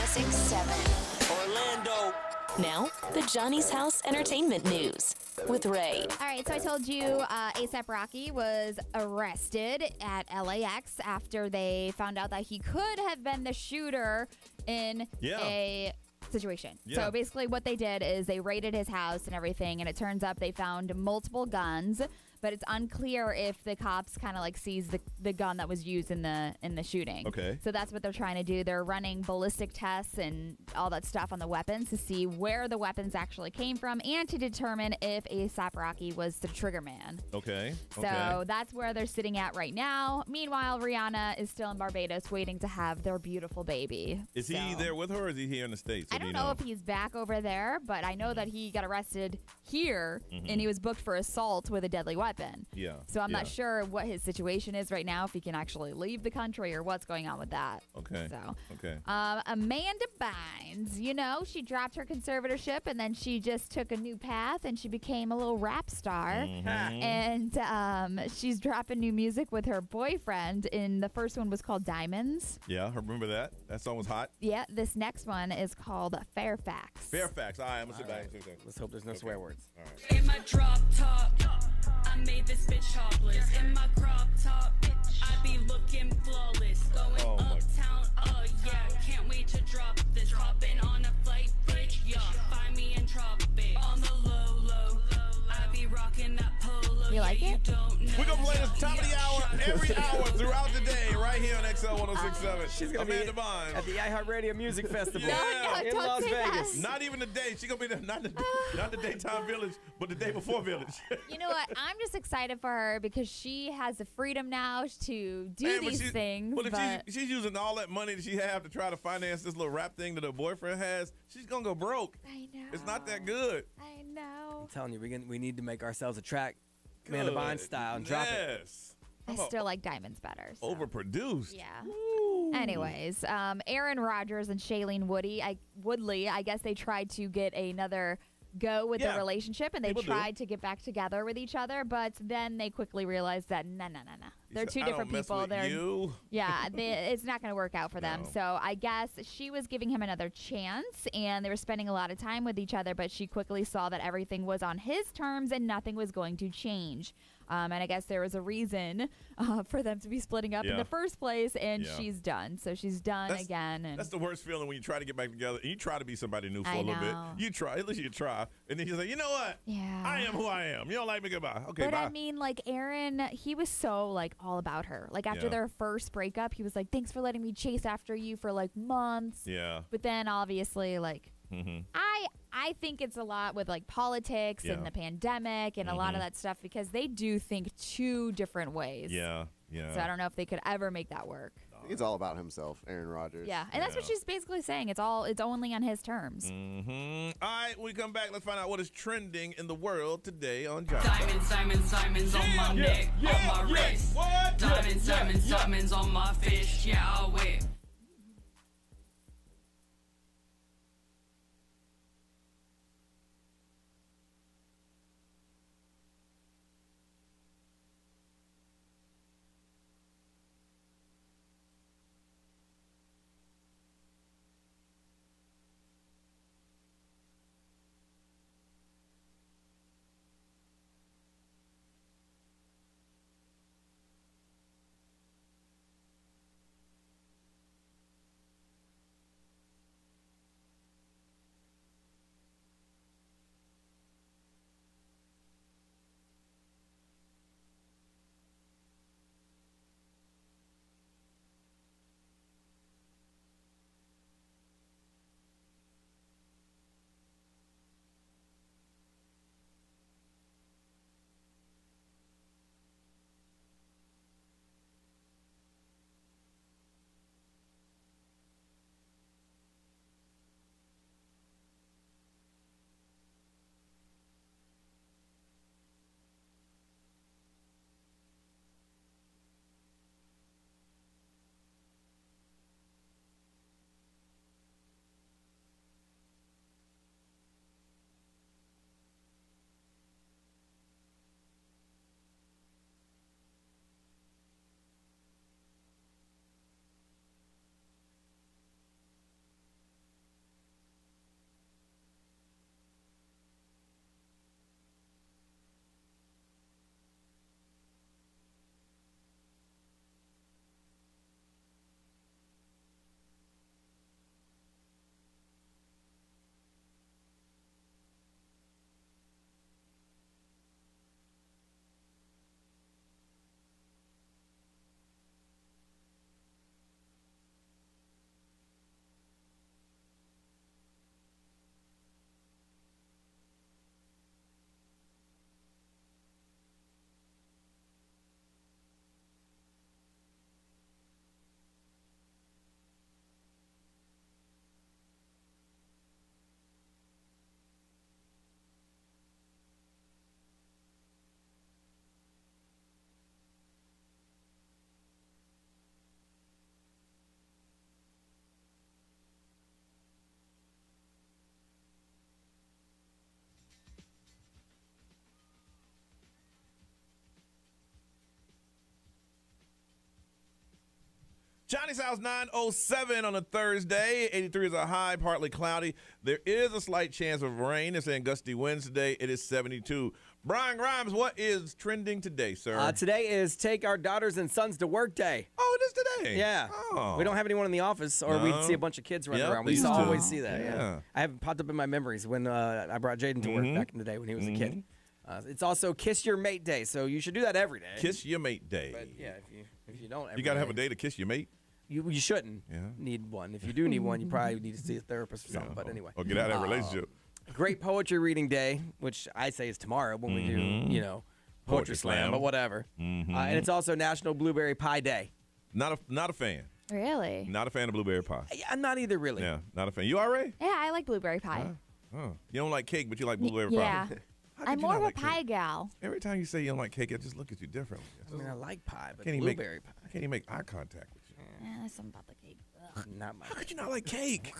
S8: 1067.
S6: Orlando.
S8: Now, the Johnny's House Entertainment News with Ray.
S9: All right, so I told you ASAP Rocky was arrested at LAX after they found out that he could have been the shooter in a situation.
S7: Yeah.
S9: So basically what they did is they raided his house and everything, and it turns up they found multiple guns, but it's unclear if the cops kind of like seized the gun that was used in the shooting.
S7: Okay.
S9: So that's what they're trying to do. They're running ballistic tests and all that stuff on the weapons to see where the weapons actually came from and to determine if A$AP Rocky was the trigger man.
S7: Okay.
S9: So that's where they're sitting at right now. Meanwhile, Rihanna is still in Barbados waiting to have their beautiful baby.
S7: Is he there with her or is he here in the States?
S9: I don't know if he's back over there, but I know that he got arrested here and he was booked for assault with a deadly weapon.
S7: Yeah.
S9: So I'm not sure what his situation is right now, if he can actually leave the country or what's going on with that.
S7: Okay.
S9: So.
S7: Okay.
S9: Amanda Bynes, you know, she dropped her conservatorship and then she just took a new path and she became a little rap star. And she's dropping new music with her boyfriend. And the first one was called Diamonds.
S7: Yeah, I remember that. That song was hot.
S9: Yeah, this next one is called Fairfax.
S7: Fairfax. All right, I'm going to sit back.
S10: Let's hope there's no swear words.
S7: All right.
S4: In my drop top, I made this bitch topless. In my crop top, I be looking flawless. Going uptown, yeah. Can't wait to drop this. Hopping on a flight, bitch, yeah. Find me in Tropic.
S9: like it?
S7: We're going to play this top of the hour every hour throughout the day right here on XL 106.7.
S10: She's going to be at the iHeartRadio Music Festival in Las Vegas.
S7: Not even the day. She's going to be not the daytime village, but the day before village.
S9: You know what? I'm just excited for her because she has the freedom now to do these things.
S7: But if she's using all that money that she have to try to finance this little rap thing that her boyfriend has, she's going to go broke.
S9: I know.
S7: It's not that good.
S9: I know.
S10: I'm telling you, we need to make ourselves a track, Amanda Bynes style, and drop it.
S9: I still like Diamonds better. So.
S7: Overproduced.
S9: Yeah. Anyways, Aaron Rodgers and Shailene Woodley, I guess they tried to get another go with their relationship, and they tried to get back together with each other, but then they quickly realized that no. They're two different people. It's not going to work out for them. So I guess she was giving him another chance, and they were spending a lot of time with each other, but she quickly saw that everything was on his terms and nothing was going to change. And I guess there was a reason for them to be splitting up in the first place, and she's done. So she's done again. And
S7: that's the worst feeling when you try to get back together and you try to be somebody new for a little bit. You try, at least you try, and then you say, you know what?
S9: Yeah.
S7: I am who I am. You don't like me, goodbye. Okay,
S9: but
S7: bye.
S9: I mean, like Aaron, he was so like all about her. Like after their first breakup, he was like, thanks for letting me chase after you for like months.
S7: Yeah.
S9: But then obviously like I think it's a lot with like politics and the pandemic and a lot of that stuff because they do think two different ways.
S7: Yeah.
S9: So I don't know if they could ever make that work.
S11: I think it's all about himself, Aaron Rodgers.
S9: Yeah, and that's what she's basically saying. It's only on his terms.
S7: All right, when we come back, let's find out what is trending in the world today on Johnny.
S4: Diamonds on my neck, on my wrist.
S7: What?
S4: Diamonds on my fish. Yeah, I'll wear.
S7: Johnny's House 907 on a Thursday. 83 is a high, partly cloudy. There is a slight chance of rain. It's saying gusty winds today. It is 72. Brian Grimes, what is trending today, sir?
S10: Today is Take Our Daughters and Sons to Work Day.
S7: Oh, it is today?
S10: Yeah.
S7: Oh.
S10: We don't have anyone in the office, or we'd see a bunch of kids running around. We used to always see that.
S7: Yeah.
S10: I haven't popped up in my memories when I brought Jaden to work back in the day when he was a kid. It's also Kiss Your Mate Day, so you should do that every day.
S7: Kiss Your Mate Day.
S10: But yeah, if you don't,
S7: you got to have a day to kiss your mate.
S10: You shouldn't need one. If you do need one, you probably need to see a therapist or something. But anyway,
S7: or get out of that relationship.
S10: Great poetry reading day, which I say is tomorrow when we do, poetry slam, but whatever. And it's also National Blueberry Pie Day.
S7: Not a fan.
S9: Really?
S7: Not a fan of blueberry pie.
S10: I'm not either, really.
S7: Yeah, not a fan. You already?
S9: Yeah, I like blueberry pie.
S7: You don't like cake, but you like blueberry pie.
S9: Yeah. I'm more of a pie gal.
S7: Every time you say you don't like cake, I just look at you differently.
S10: I mean, I like pie, but
S7: Can't
S10: blueberry pie.
S7: I can't even make eye contact with you.
S9: Yeah, there's something about the cake. Ugh.
S10: Not my
S7: How could you not like cake?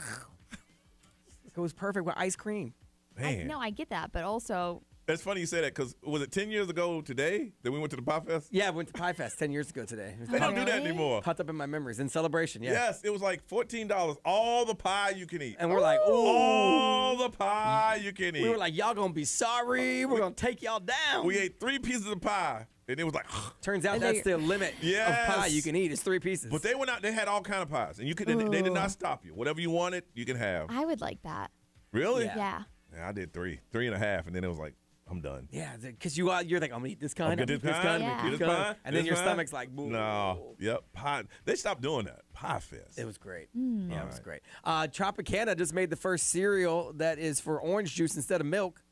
S10: It goes perfect with ice cream.
S7: Man.
S9: No, I get that, but also...
S7: It's funny you say that because was it 10 years ago today that we went to the Pie Fest?
S10: Yeah, I went to Pie Fest 10 years ago today.
S7: They don't do that anymore.
S10: Popped up in my memories. In celebration, yeah.
S7: Yes, it was like $14. All the pie you can eat.
S10: And we're like, ooh.
S7: All the pie you can eat.
S10: We were like, y'all gonna be sorry. We're gonna take y'all down.
S7: We ate 3 pieces of pie. And it was like,
S10: turns out that's the limit of pie you can eat is 3 pieces.
S7: But they went out, they had all kind of pies. And you could, they did not stop you. Whatever you wanted, you can have.
S9: I would like that.
S7: Really?
S9: Yeah.
S7: I did 3 and a half. And then it was like, I'm done.
S10: Yeah, because you're like, I'm gonna eat this kind,
S7: I'm gonna eat this kind,
S10: and then your stomach's like, boo.
S7: No, pie. They stopped doing that. Pie Fest.
S10: It was great. Yeah, it was great. Tropicana just made the first cereal that is for orange juice instead of milk.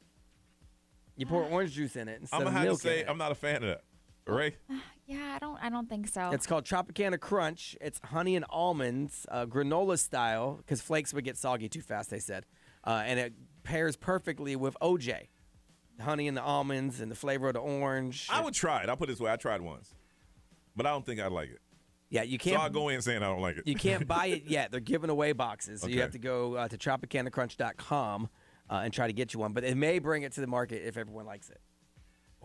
S10: You pour orange juice in it instead of milk.
S7: I'm gonna have to say I'm not a fan of that. Right?
S9: Yeah, I don't think so.
S10: It's called Tropicana Crunch. It's honey and almonds, granola style, because flakes would get soggy too fast, they said. And it pairs perfectly with OJ. The honey and the almonds and the flavor of the orange.
S7: I would try it. I'll put it this way. I tried once. But I don't think I'd like it.
S10: Yeah, you can't.
S7: So I'll go in saying I don't like it.
S10: You can't buy it yet. They're giving away boxes. So you have to go to TropicanaCrunch.com and try to get you one. But it may bring it to the market if everyone likes it.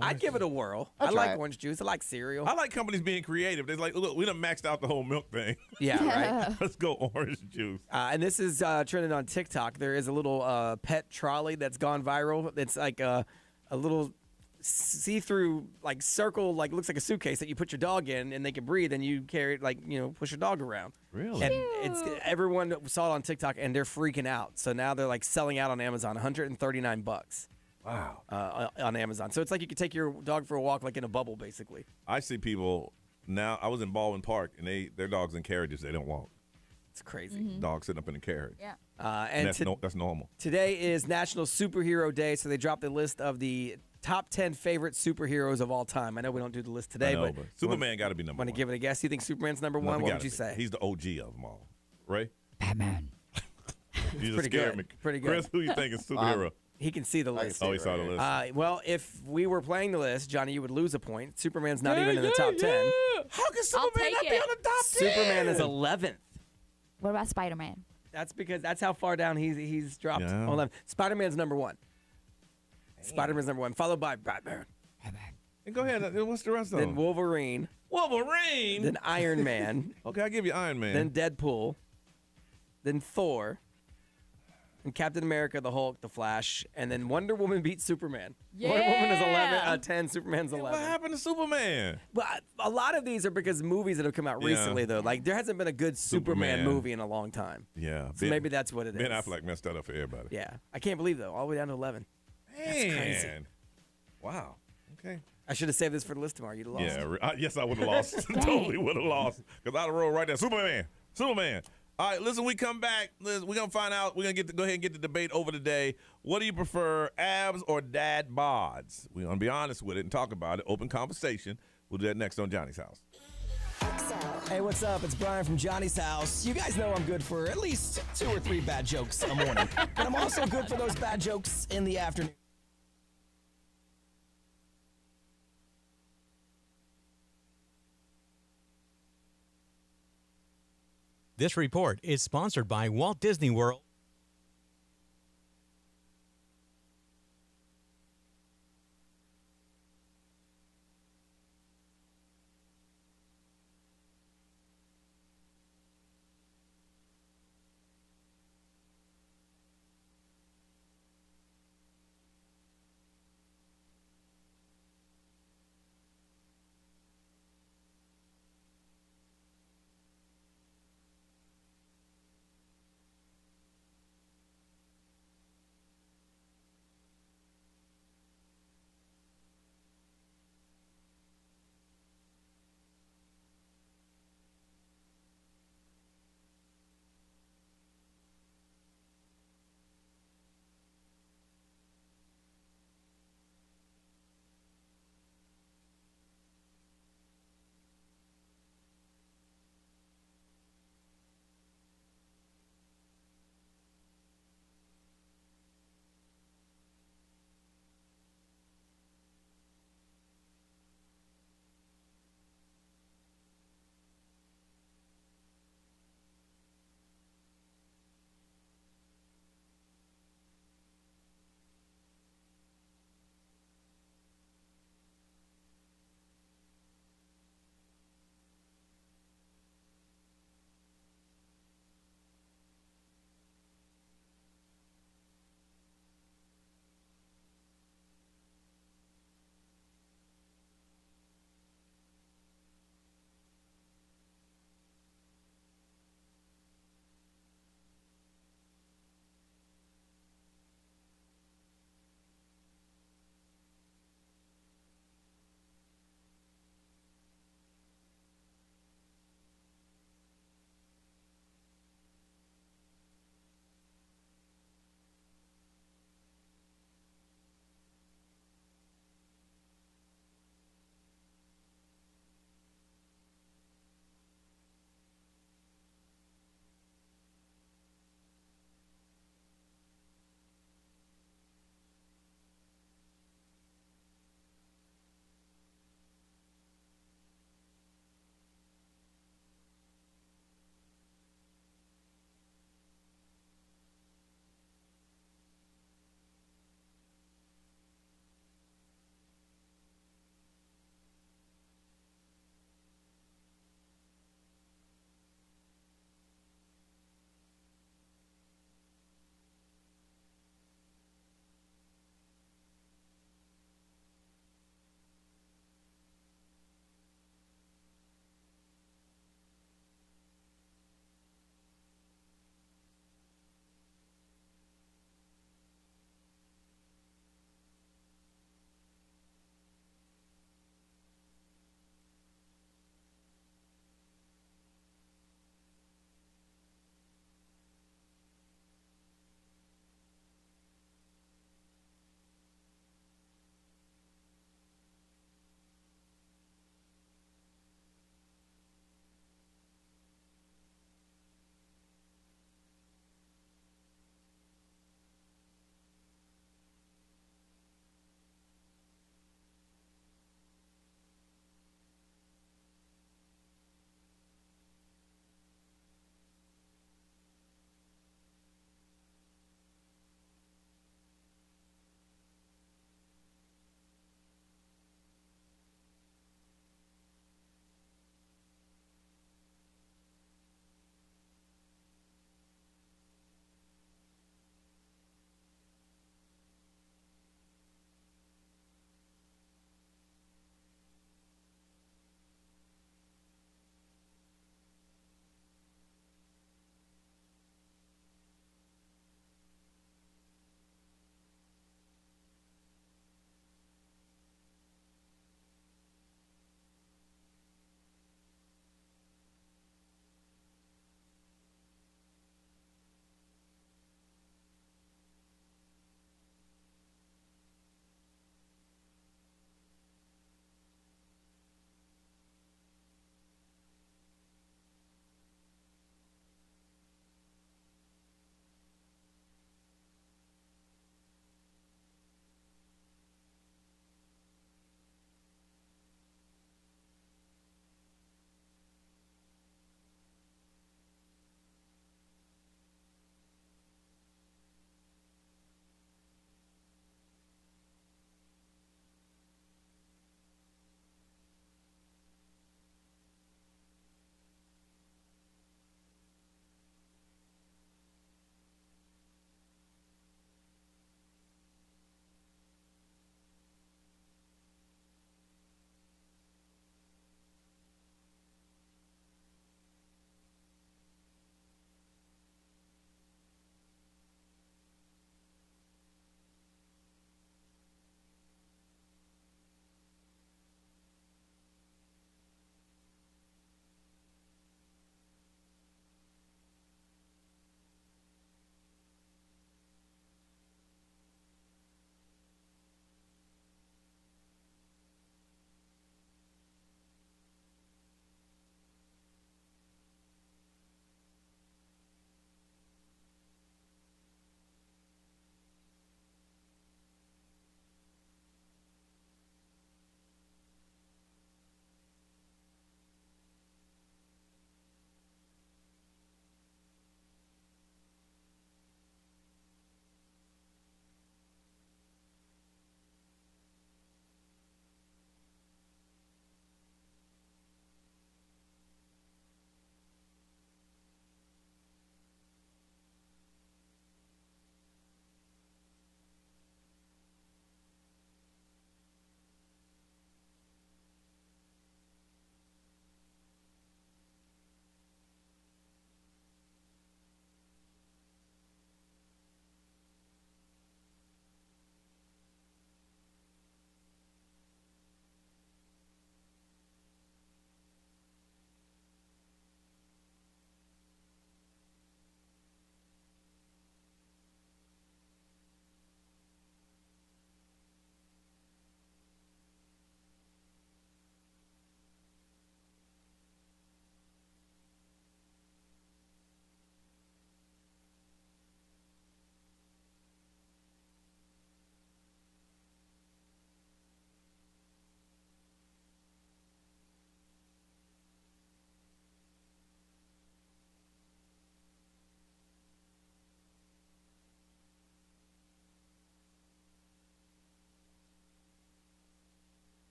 S10: I'd give it a whirl. I like orange juice. I like cereal.
S7: I like companies being creative. They're like, look, we done maxed out the whole milk thing.
S10: Yeah, right.
S7: Let's go orange juice.
S10: And this is trending on TikTok. There is a little pet trolley that's gone viral. It's like a little see-through like circle, like looks like a suitcase that you put your dog in, and they can breathe, and you carry it, like push your dog around.
S7: Really?
S10: And it's everyone saw it on TikTok, and they're freaking out. So now they're like selling out on Amazon, $139.
S7: Wow.
S10: On Amazon. So it's like you could take your dog for a walk like in a bubble, basically.
S7: I see people now. I was in Baldwin Park, and their dogs in carriages. They don't walk.
S10: It's crazy.
S7: Dogs sitting up in a carriage.
S9: Yeah.
S10: And
S7: that's normal.
S10: Today is National Superhero Day, so they dropped the list of the top 10 favorite superheroes of all time. I know we don't do the list today, but
S7: Superman got to be number one.
S10: Want to give it a guess? You think Superman's number one? What would you say?
S7: He's the OG of them all. Ray?
S9: Batman.
S7: You just
S10: Pretty
S7: scared
S10: good.
S7: me.
S10: Pretty good.
S7: Chris, who you think is superhero?
S10: He can see the list.
S7: Oh, he saw the list.
S10: Well, if we were playing the list, Johnny, you would lose a point. Superman's not even in the top 10.
S7: How can Superman not be on the top 10?
S10: Superman is 11th.
S9: What about Spider-Man?
S10: That's because that's how far down he's dropped.
S7: Yeah.
S10: 11. Spider-Man's number one. Spider-Man's number one, followed by Batman.
S7: And go ahead. What's the rest of
S10: Then
S7: them?
S10: Wolverine.
S7: Wolverine.
S10: Then Iron Man.
S7: Okay, I'll give you Iron Man.
S10: Then Deadpool. Then Thor. And Captain America, the Hulk, the Flash, and then Wonder Woman beats Superman. Wonder Woman is 10, Superman's 11.
S7: What happened to Superman?
S10: Well, a lot of these are because movies that have come out recently, though. Like, there hasn't been a good Superman movie in a long time.
S7: Yeah.
S10: So maybe that's what it is.
S7: Ben Affleck messed that up for everybody.
S10: Yeah. I can't believe, though, all the way down to 11.
S7: Man.
S10: That's crazy.
S7: Wow. Okay.
S10: I should have saved this for the list tomorrow. You'd have lost.
S7: Yeah. Yes, I would have lost. Totally would have lost. Because I'd have rolled right there. Superman. All right, listen, we come back. We're going to find out. We're going to go ahead and get the debate over today. What do you prefer, abs or dad bods? We're going to be honest with it and talk about it. Open conversation. We'll do that next on Johnny's House.
S1: Hey, what's up? It's Brian from Johnny's House. You guys know I'm good for at least 2 or 3 bad jokes a morning. But I'm also good for those bad jokes in the afternoon.
S5: This report is sponsored by Walt Disney World.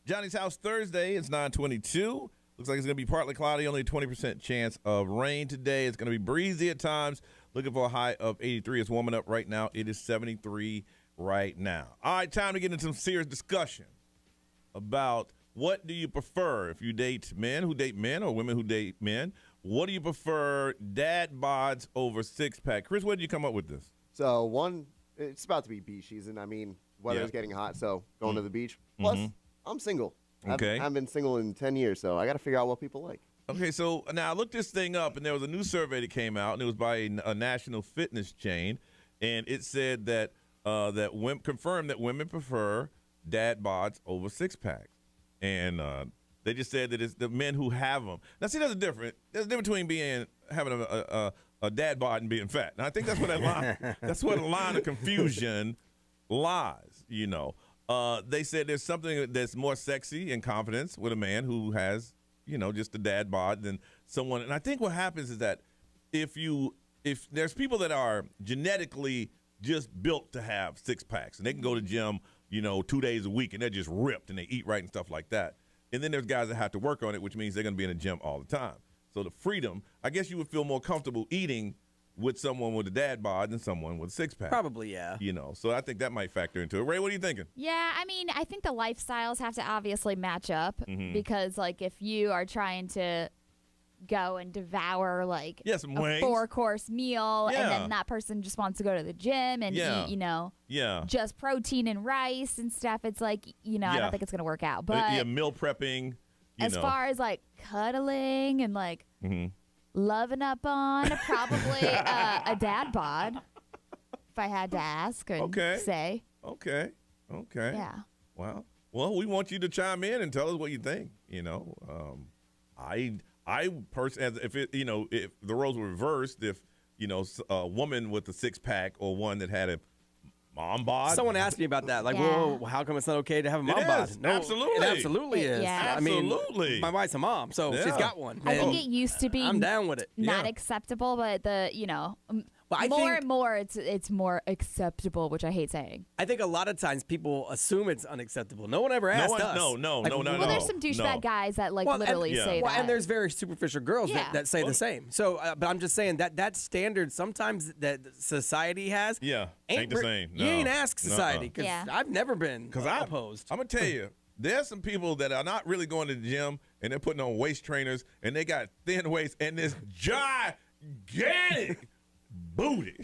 S7: Johnny's House Thursday. It's 9:22. Looks like it's going to be partly cloudy, only a 20% chance of rain today. It's going to be breezy at times. Looking for a high of 83. It's warming up right now. It is 73 right now. All right, time to get into some serious discussion about what do you prefer if you date men who date men or women who date men. What do you prefer, dad bods over six-pack? Chris, where did you come up with this?
S11: So, one, it's about to be beach season. I mean, weather's getting hot, so going to the beach. Plus, I'm single.
S7: Okay.
S11: I've been single in 10 years, so I got to figure out what people like.
S7: Okay, so now I looked this thing up, and there was a new survey that came out, and it was by a national fitness chain, and it said that women confirmed that women prefer dad bods over six-packs. And they just said that it's the men who have them. Now, see, there's a difference between having a dad bod and being fat. And I think that's where that's where the line of confusion lies. You know, they said there's something that's more sexy and confidence with a man who has, just a dad bod than someone. And I think what happens is that if there's people that are genetically just built to have six packs and they can go to the gym 2 days a week, and they're just ripped, and they eat right and stuff like that. And then there's guys that have to work on it, which means they're going to be in the gym all the time. So the freedom, I guess you would feel more comfortable eating with someone with a dad bod than someone with a six-pack.
S10: Probably, yeah.
S7: So I think that might factor into it. Ray, what are you thinking?
S9: Yeah, I mean, I think the lifestyles have to obviously match up because, if you are trying to go and devour
S7: some
S9: a
S7: wings.
S9: 4-course meal, and then that person just wants to go to the gym and eat, just protein and rice and stuff. It's I don't think it's gonna work out. But
S7: meal prepping.
S9: As far as cuddling and loving up on, probably a dad bod, if I had to ask and say.
S7: Okay.
S9: Yeah.
S7: Well, we want you to chime in and tell us what you think. I personally, if the roles were reversed, if a woman with a six-pack or one that had a mom bod.
S10: Someone asked me about that. Well, how come it's not okay to have a mom bod?
S7: No, absolutely.
S10: It absolutely is.
S9: Yeah.
S7: Absolutely.
S10: I mean, my wife's a mom, so she's got one.
S9: I think it used to be
S10: I'm down with it.
S9: not acceptable, but more and more it's more acceptable, which I hate saying.
S10: I think a lot of times people assume it's unacceptable. No one ever asked us.
S7: No.
S9: Well, there's some douchebag guys that literally say that.
S10: And there's very superficial girls that say the same. So, but I'm just saying that standard sometimes that society has.
S7: Ain't the same. No.
S10: You ain't ask society because I've never been opposed.
S7: I'm gonna tell you. There's some people that are not really going to the gym and they're putting on waist trainers and they got thin waist and this gigantic booty.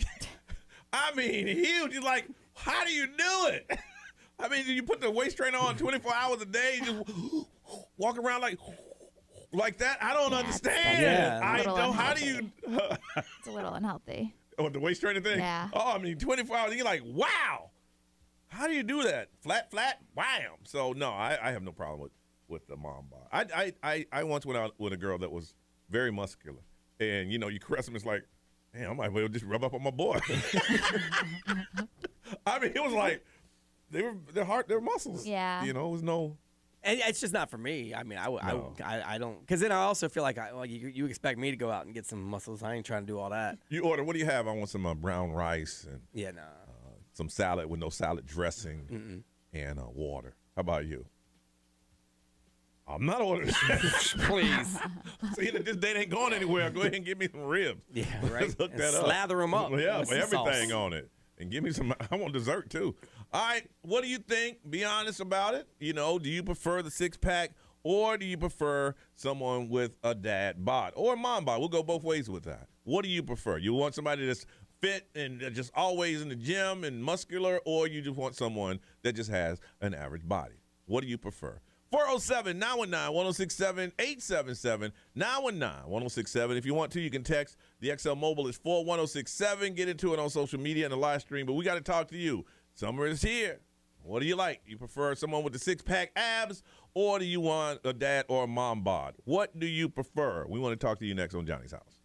S7: I mean, huge. You're like, how do you do it? I mean, you put the waist trainer on 24 hours a day, you just walk around like that? I don't understand. I don't. How do you?
S9: It's a little unhealthy.
S7: Oh, the waist trainer thing?
S9: Yeah.
S7: Oh, I mean, 24 hours, you're like, wow. How do you do that? Flat, wham. So, no, I have no problem with the mom bod. I once went out with a girl that was very muscular. And, you caress them, it's like, damn, I might well just rub up on my boy. I mean, it was like, their heart, their muscles.
S9: Yeah.
S7: It was no.
S10: And it's just not for me. I mean, I don't, because then I also feel like you expect me to go out and get some muscles. I ain't trying to do all that.
S7: You order, what do you have? I want some brown rice and some salad with no salad dressing and water. How about you? I'm not ordering that.
S10: Please.
S7: See, this date ain't going anywhere. Go ahead and give me some ribs.
S10: Yeah, right.
S7: Let's hook that up.
S10: Slather them up.
S7: Yeah,
S10: with
S7: everything
S10: sauce
S7: on it. And give me some, I want dessert too. All right, what do you think? Be honest about it. Do you prefer the six-pack or do you prefer someone with a dad bod or a mom bod? We'll go both ways with that. What do you prefer? You want somebody that's fit and just always in the gym and muscular, or you just want someone that just has an average body? What do you prefer? 407-919-1067, 877-919-1067. If you want to, you can text. The XL Mobile is 41067. Get into it on social media and the live stream, but we got to talk to you. Summer is here. What do you like? You prefer someone with the six-pack abs, or do you want a dad or a mom bod? What do you prefer? We want to talk to you next on Johnny's House.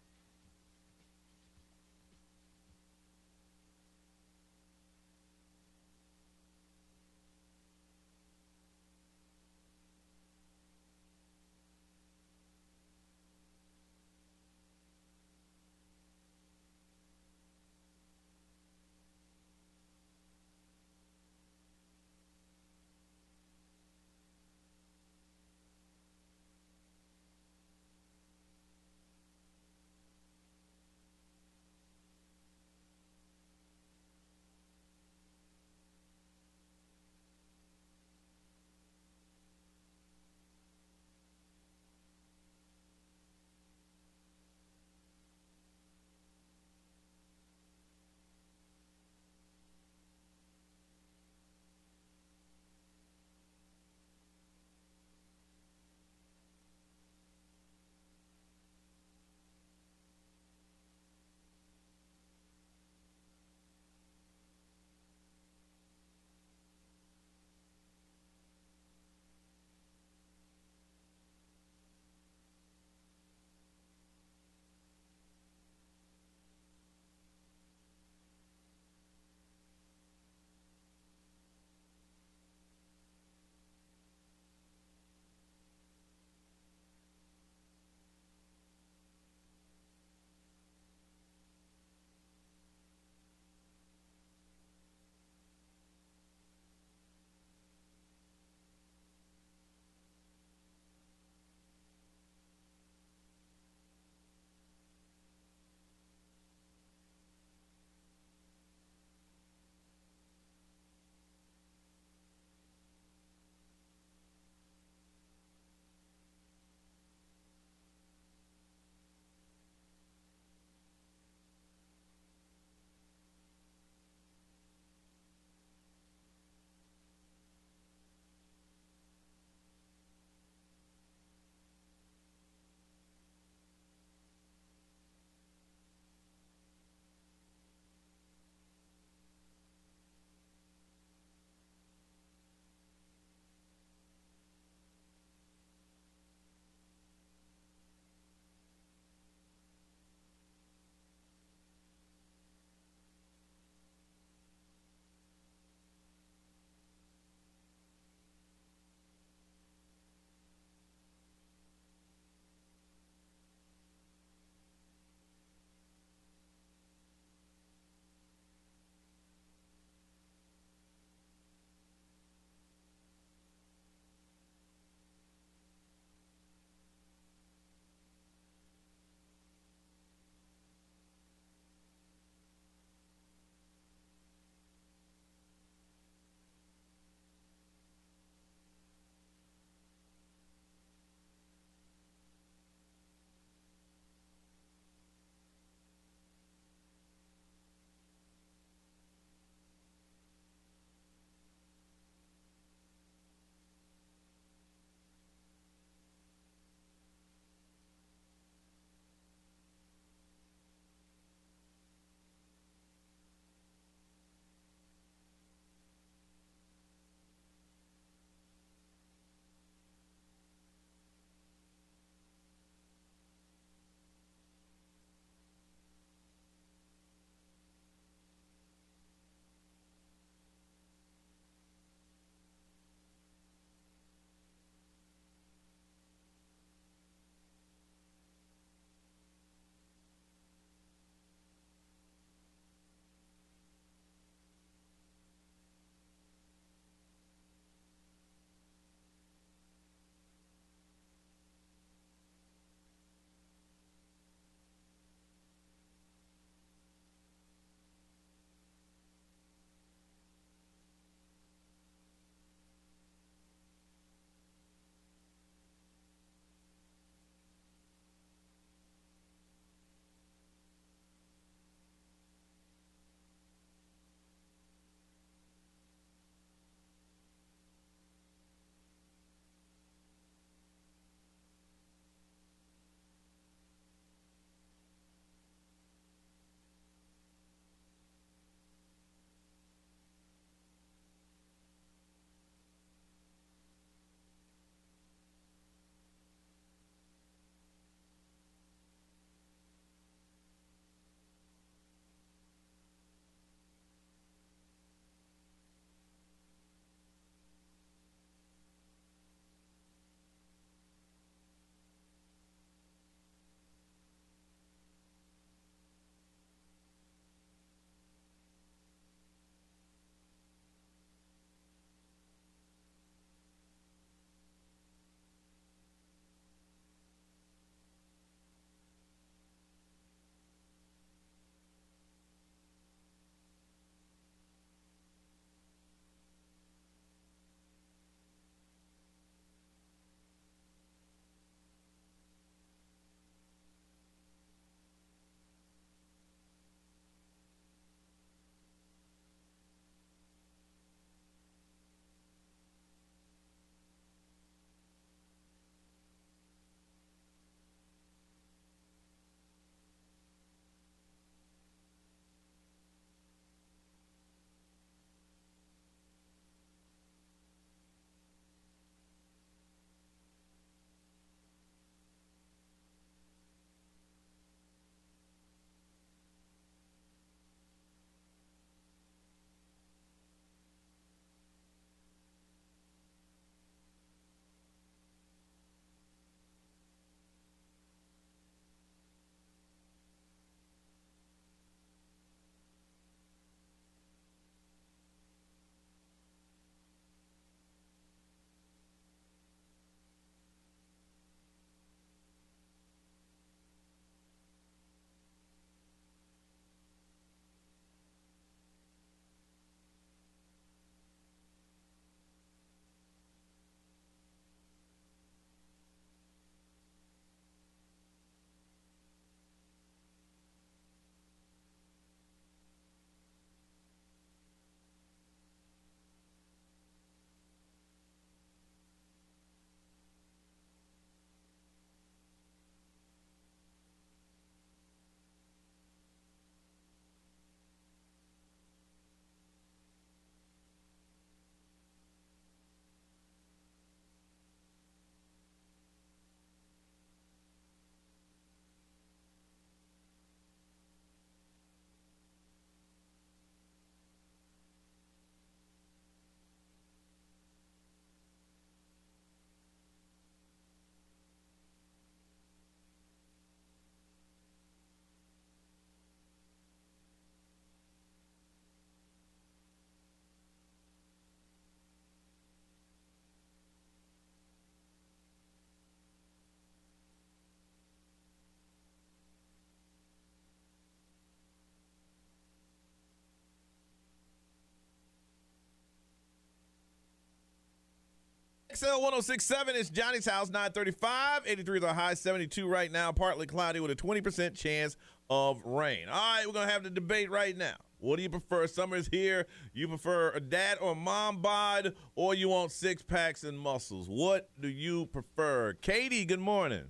S7: XL 1067 is Johnny's house, 935. 83 is our high, 72 right now. Partly cloudy with a 20% chance of rain. All right, we're going to have the debate right now. What do you prefer? Summer's here. You prefer a dad or mom bod, or you want six packs and muscles? What do you prefer? Katie, good morning.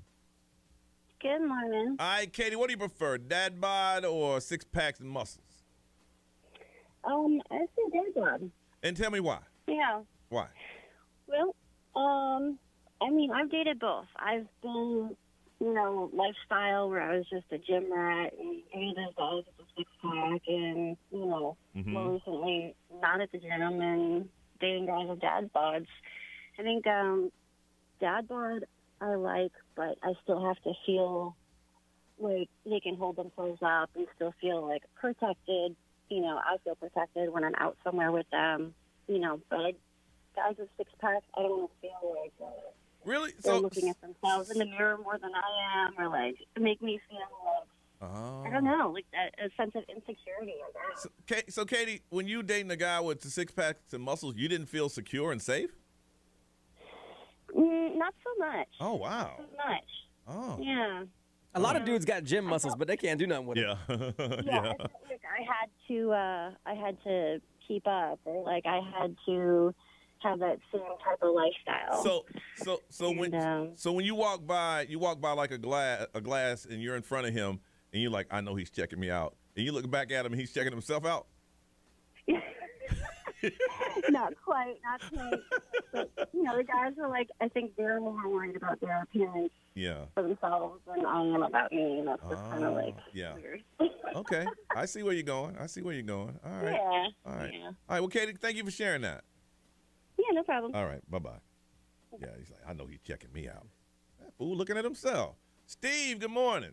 S20: Good morning.
S7: All right, Katie, what do you prefer? Dad bod or six packs and muscles?
S20: I say dad bod.
S7: And tell me why.
S20: Yeah.
S7: Why?
S20: Well, I mean, I've dated both. I've been, lifestyle where I was just a gym rat and dated guys with a six-pack and, more recently not at the gym and dating guys with dad bods. I think dad bod I like, but I still have to feel like they can hold themselves up and still feel, like, protected. I feel protected when I'm out somewhere with them, but guys with six-packs, I don't want to feel like
S7: really?
S20: they're looking at themselves in the mirror more than I am, or, like, make me feel like, I don't know, like a sense of insecurity, I guess.
S7: So, Katie, when you dating a guy with the six-packs and muscles, you didn't feel secure and safe?
S20: Not so much.
S7: Oh, wow.
S20: Not so much.
S7: Oh.
S20: Yeah.
S10: A lot of dudes got gym muscles, but they can't do nothing with
S7: it.
S20: Yeah. I felt like I had to keep up, or like I had to have that same type of lifestyle.
S7: So when you walk by like a glass, and you're in front of him, and you're like, I know he's checking me out, and you look back at him, and he's checking himself out.
S20: Not quite. But, the guys are like, I think they're more worried about their appearance for themselves than I am about me. And that's just kind of like weird.
S7: Okay. I see where you're going. All right.
S20: Yeah.
S7: All right.
S20: Yeah.
S7: All right. Well, Katie, thank you for sharing that.
S20: Yeah, no problem.
S7: All right. Bye-bye. Yeah, he's like, I know he's checking me out. That fool looking at himself. Steve, good morning.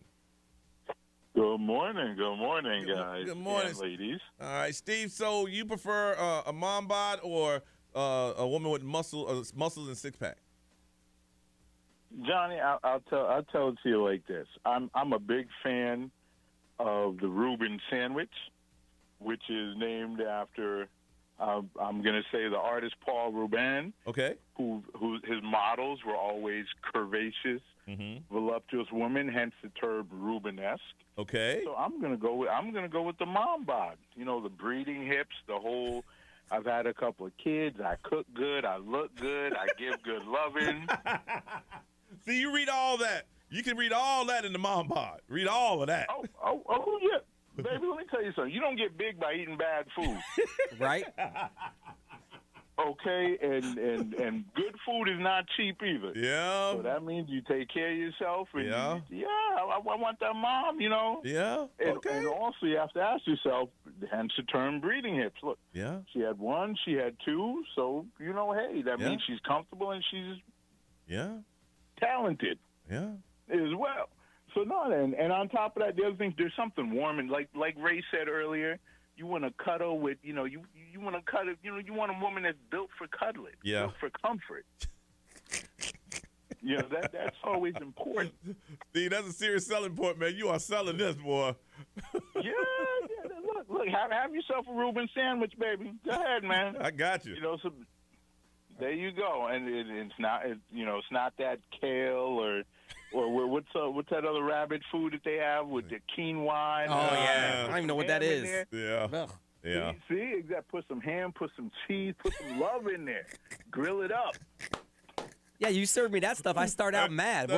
S2: Good morning, guys.
S7: Good morning,
S2: and ladies.
S7: All right, Steve. So you prefer a mom bod or a woman with muscles and six pack?
S2: Johnny, I'll tell it to you like this. I'm a big fan of the Reuben sandwich, which is named after I'm going to say the artist Paul Rubin.
S7: Okay.
S2: Who his models were always curvaceous, voluptuous women, hence the term Rubenesque.
S7: Okay.
S2: So I'm gonna go with the mom bod. The breeding hips, the whole. I've had a couple of kids. I cook good. I look good. I give good loving.
S7: See, you read all that. You can read all that in the mom bod. Read all of that.
S2: Oh yeah, baby. Let me tell you something. You don't get big by eating bad food,
S10: right?
S2: Okay, and good food is not cheap either.
S7: Yeah.
S2: So that means you take care of yourself. And
S7: Yeah.
S2: I want that mom,
S7: Yeah.
S2: And also you have to ask yourself, hence the term breeding hips. Look,
S7: yeah.
S2: She had one, she had two, so, hey, that means she's comfortable and she's talented as well. So, no, and on top of that, the other thing, there's something warm, and like Ray said earlier, you want to cuddle with, you want to cuddle, you want a woman that's built for cuddling, built for comfort. That's always important.
S7: See, that's a serious selling point, man. You are selling this, boy.
S2: Yeah. Look, have yourself a Reuben sandwich, baby. Go ahead, man.
S7: I got you.
S2: So there you go, and it's not, it's not that kale or what's that other rabbit food that they have with the quinoa?
S10: Oh yeah, I don't even know what that is.
S7: Yeah.
S10: Ugh.
S7: Yeah.
S2: See, put some ham, put some cheese, put some love in there, grill it up.
S10: Yeah, you serve me that stuff. I start out mad.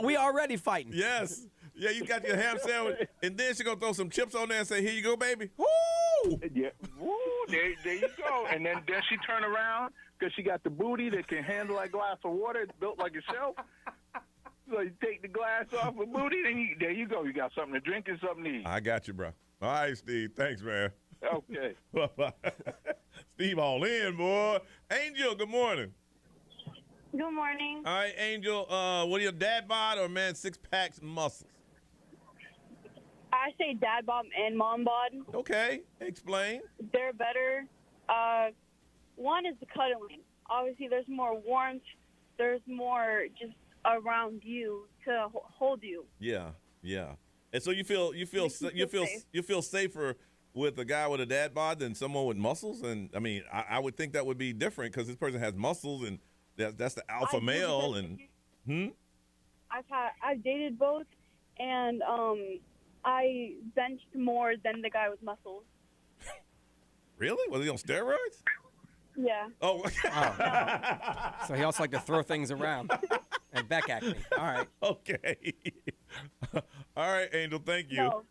S10: We already fighting.
S7: Yes. Yeah, you got your ham sandwich, and then she gonna throw some chips on there and say, "Here you go, baby." Woo!
S2: Yeah. Woo! There you go. And then she turn around because she got the booty that can handle that glass of water. It's built like a shelf. So you take the glass off the booty, then there you go. You got something to drink and something to eat.
S7: I got you, bro. All right, Steve. Thanks, man.
S2: Okay.
S7: Bye-bye. Steve all in, boy. Angel, good morning.
S20: Good morning.
S7: All right, Angel, what are your dad bod or man six packs muscles?
S20: I say dad bod and mom bod.
S7: Okay, explain.
S20: They're better. One is the cuddling. Obviously, there's more warmth. There's more just around you to hold you.
S7: Yeah. And so you feel safer with a guy with a dad bod than someone with muscles. And I mean, I would think that would be different because this person has muscles and That's the alpha male, and
S20: I've dated both, and I benched more than the guy with muscles.
S7: Really? Was he on steroids?
S20: Yeah.
S7: Oh.
S10: So he also like to throw things around and back at me. All right.
S7: Okay. All right, Angel. Thank you.
S20: No.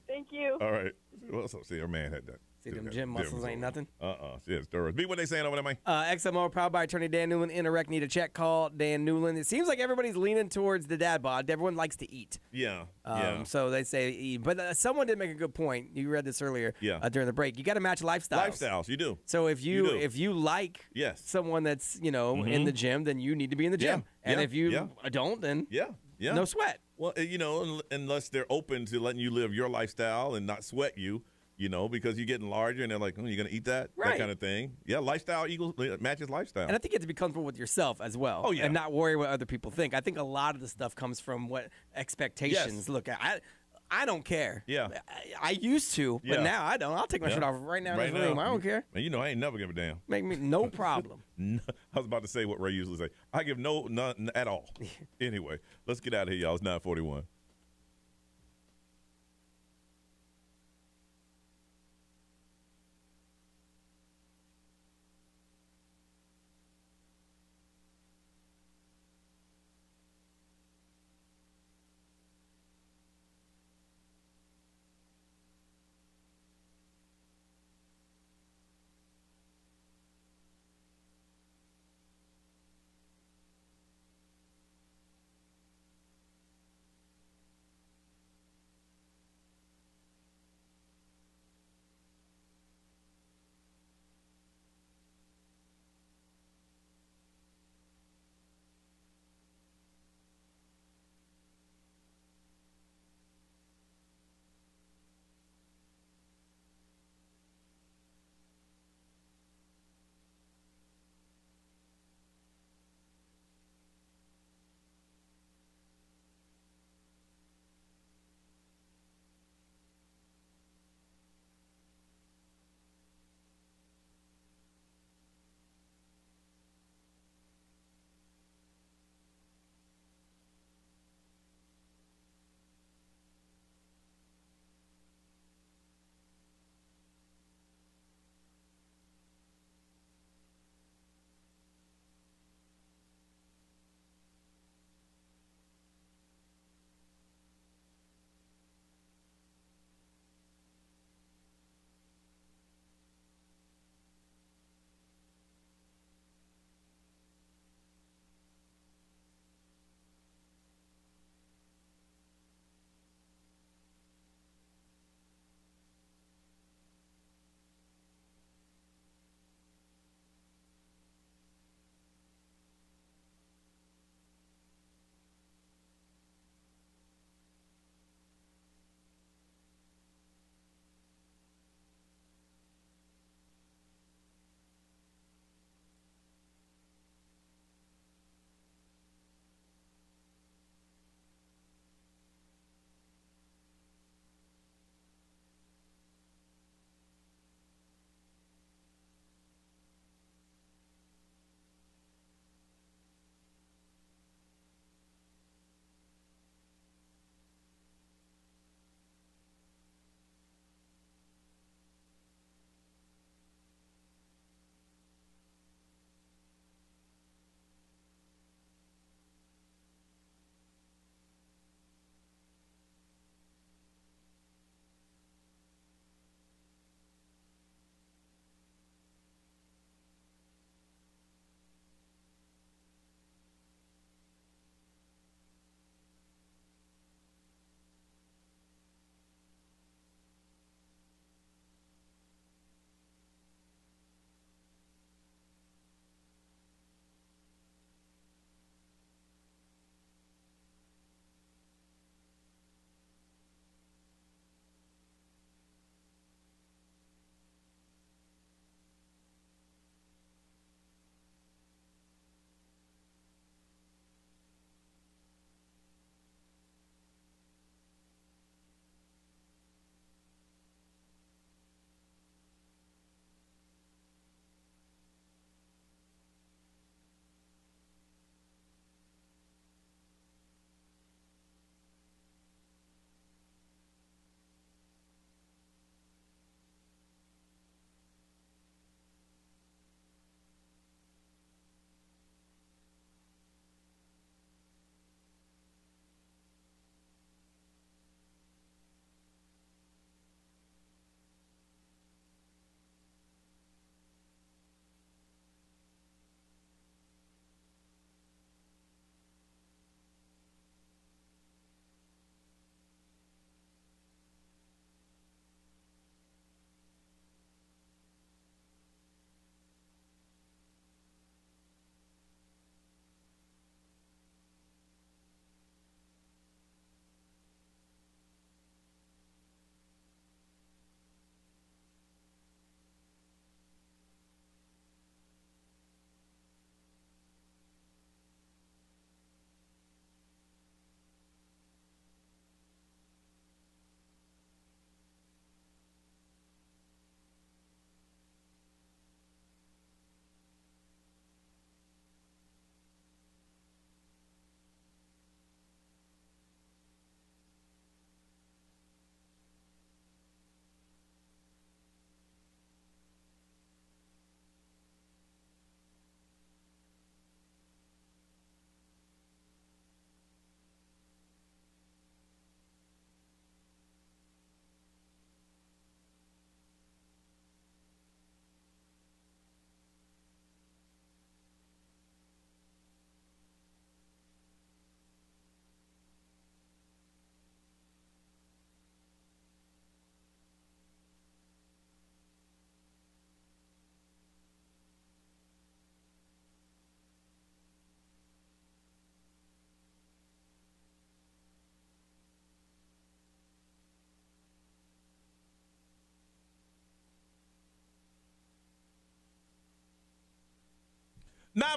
S20: Thank you.
S7: All right. Well, so see, our man had that.
S10: See, them gym muscles ain't nothing.
S7: She has steroids. Be what they saying over there, man.
S10: XMO, proud by attorney Dan Newland. Interact, need a check call. Dan Newland. It seems like everybody's leaning towards the dad bod. Everyone likes to eat.
S7: Yeah.
S10: So they say eat. But someone did make a good point. You read this earlier during the break. You got to match lifestyles.
S7: Lifestyles, you do.
S10: So if you like someone that's, in the gym, then you need to be in the gym. And if you don't, then no sweat.
S7: Well, unless they're open to letting you live your lifestyle and not sweat you, because you're getting larger and they're like, you're going to eat that?
S10: Right.
S7: That kind of thing. Yeah, lifestyle matches lifestyle.
S10: And I think you have to be comfortable with yourself as well.
S7: Oh, yeah.
S10: And not worry what other people think. I think a lot of the stuff comes from what expectations.
S7: Yes.
S10: Look, I don't care.
S7: Yeah.
S10: I used to, but now I don't. I'll take my shirt off right now in this room. I don't care.
S7: Man, I ain't never give a damn.
S10: Make me no problem.
S7: I was about to say what Ray usually say. I give none at all. Anyway, let's get out of here, y'all. It's 9:41.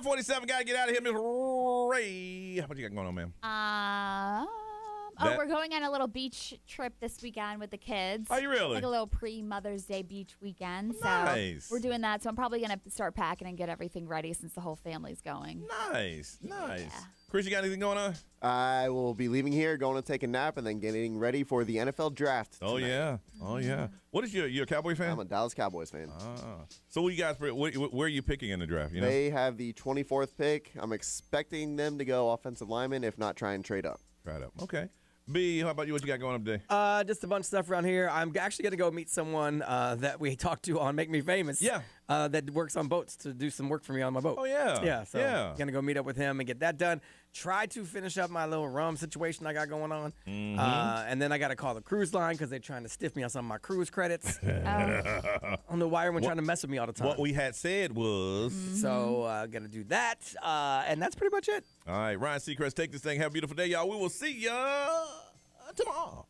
S7: 9:47. Got to get out of here, Miss Ray. What you got going on, ma'am?
S9: We're going on a little beach trip this weekend with the kids.
S7: Are you really?
S9: Like a little pre-Mother's Day beach weekend. So
S7: Nice.
S9: we're doing that. So I'm probably going to start packing and get everything ready since the whole family's going.
S7: Nice.
S9: Yeah.
S7: Chris, you got anything going on?
S11: I will be leaving here, going to take a nap, and then getting ready for the NFL draft
S7: Oh,
S11: tonight.
S7: yeah. Oh, yeah. What is you a Cowboy fan?
S11: I'm a Dallas Cowboys fan.
S7: So what you guys, where are you picking in the draft? You know?
S11: They have the 24th pick. I'm expecting them to go offensive lineman, if not try and trade up.
S7: Trade up. Okay. B, how about you? What you got going up today?
S10: Just a bunch of stuff around here. I'm actually going to go meet someone that we talked to on Make Me Famous.
S7: Yeah.
S10: That works on boats to do some work for me on my boat.
S7: Oh, yeah.
S10: Yeah. So
S7: Yeah.
S10: going to go meet up with him and get that done. Try to finish up my little rum situation I got going on.
S7: Mm-hmm.
S10: And then I got to call the cruise line because they're trying to stiff me on some of my cruise credits. I don't know why everyone's trying to mess with me all the time.
S7: What we had said was.
S10: So going to do that. And that's pretty much it.
S7: All right, Ryan Seacrest, take this thing. Have a beautiful day, y'all. We will see ya tomorrow.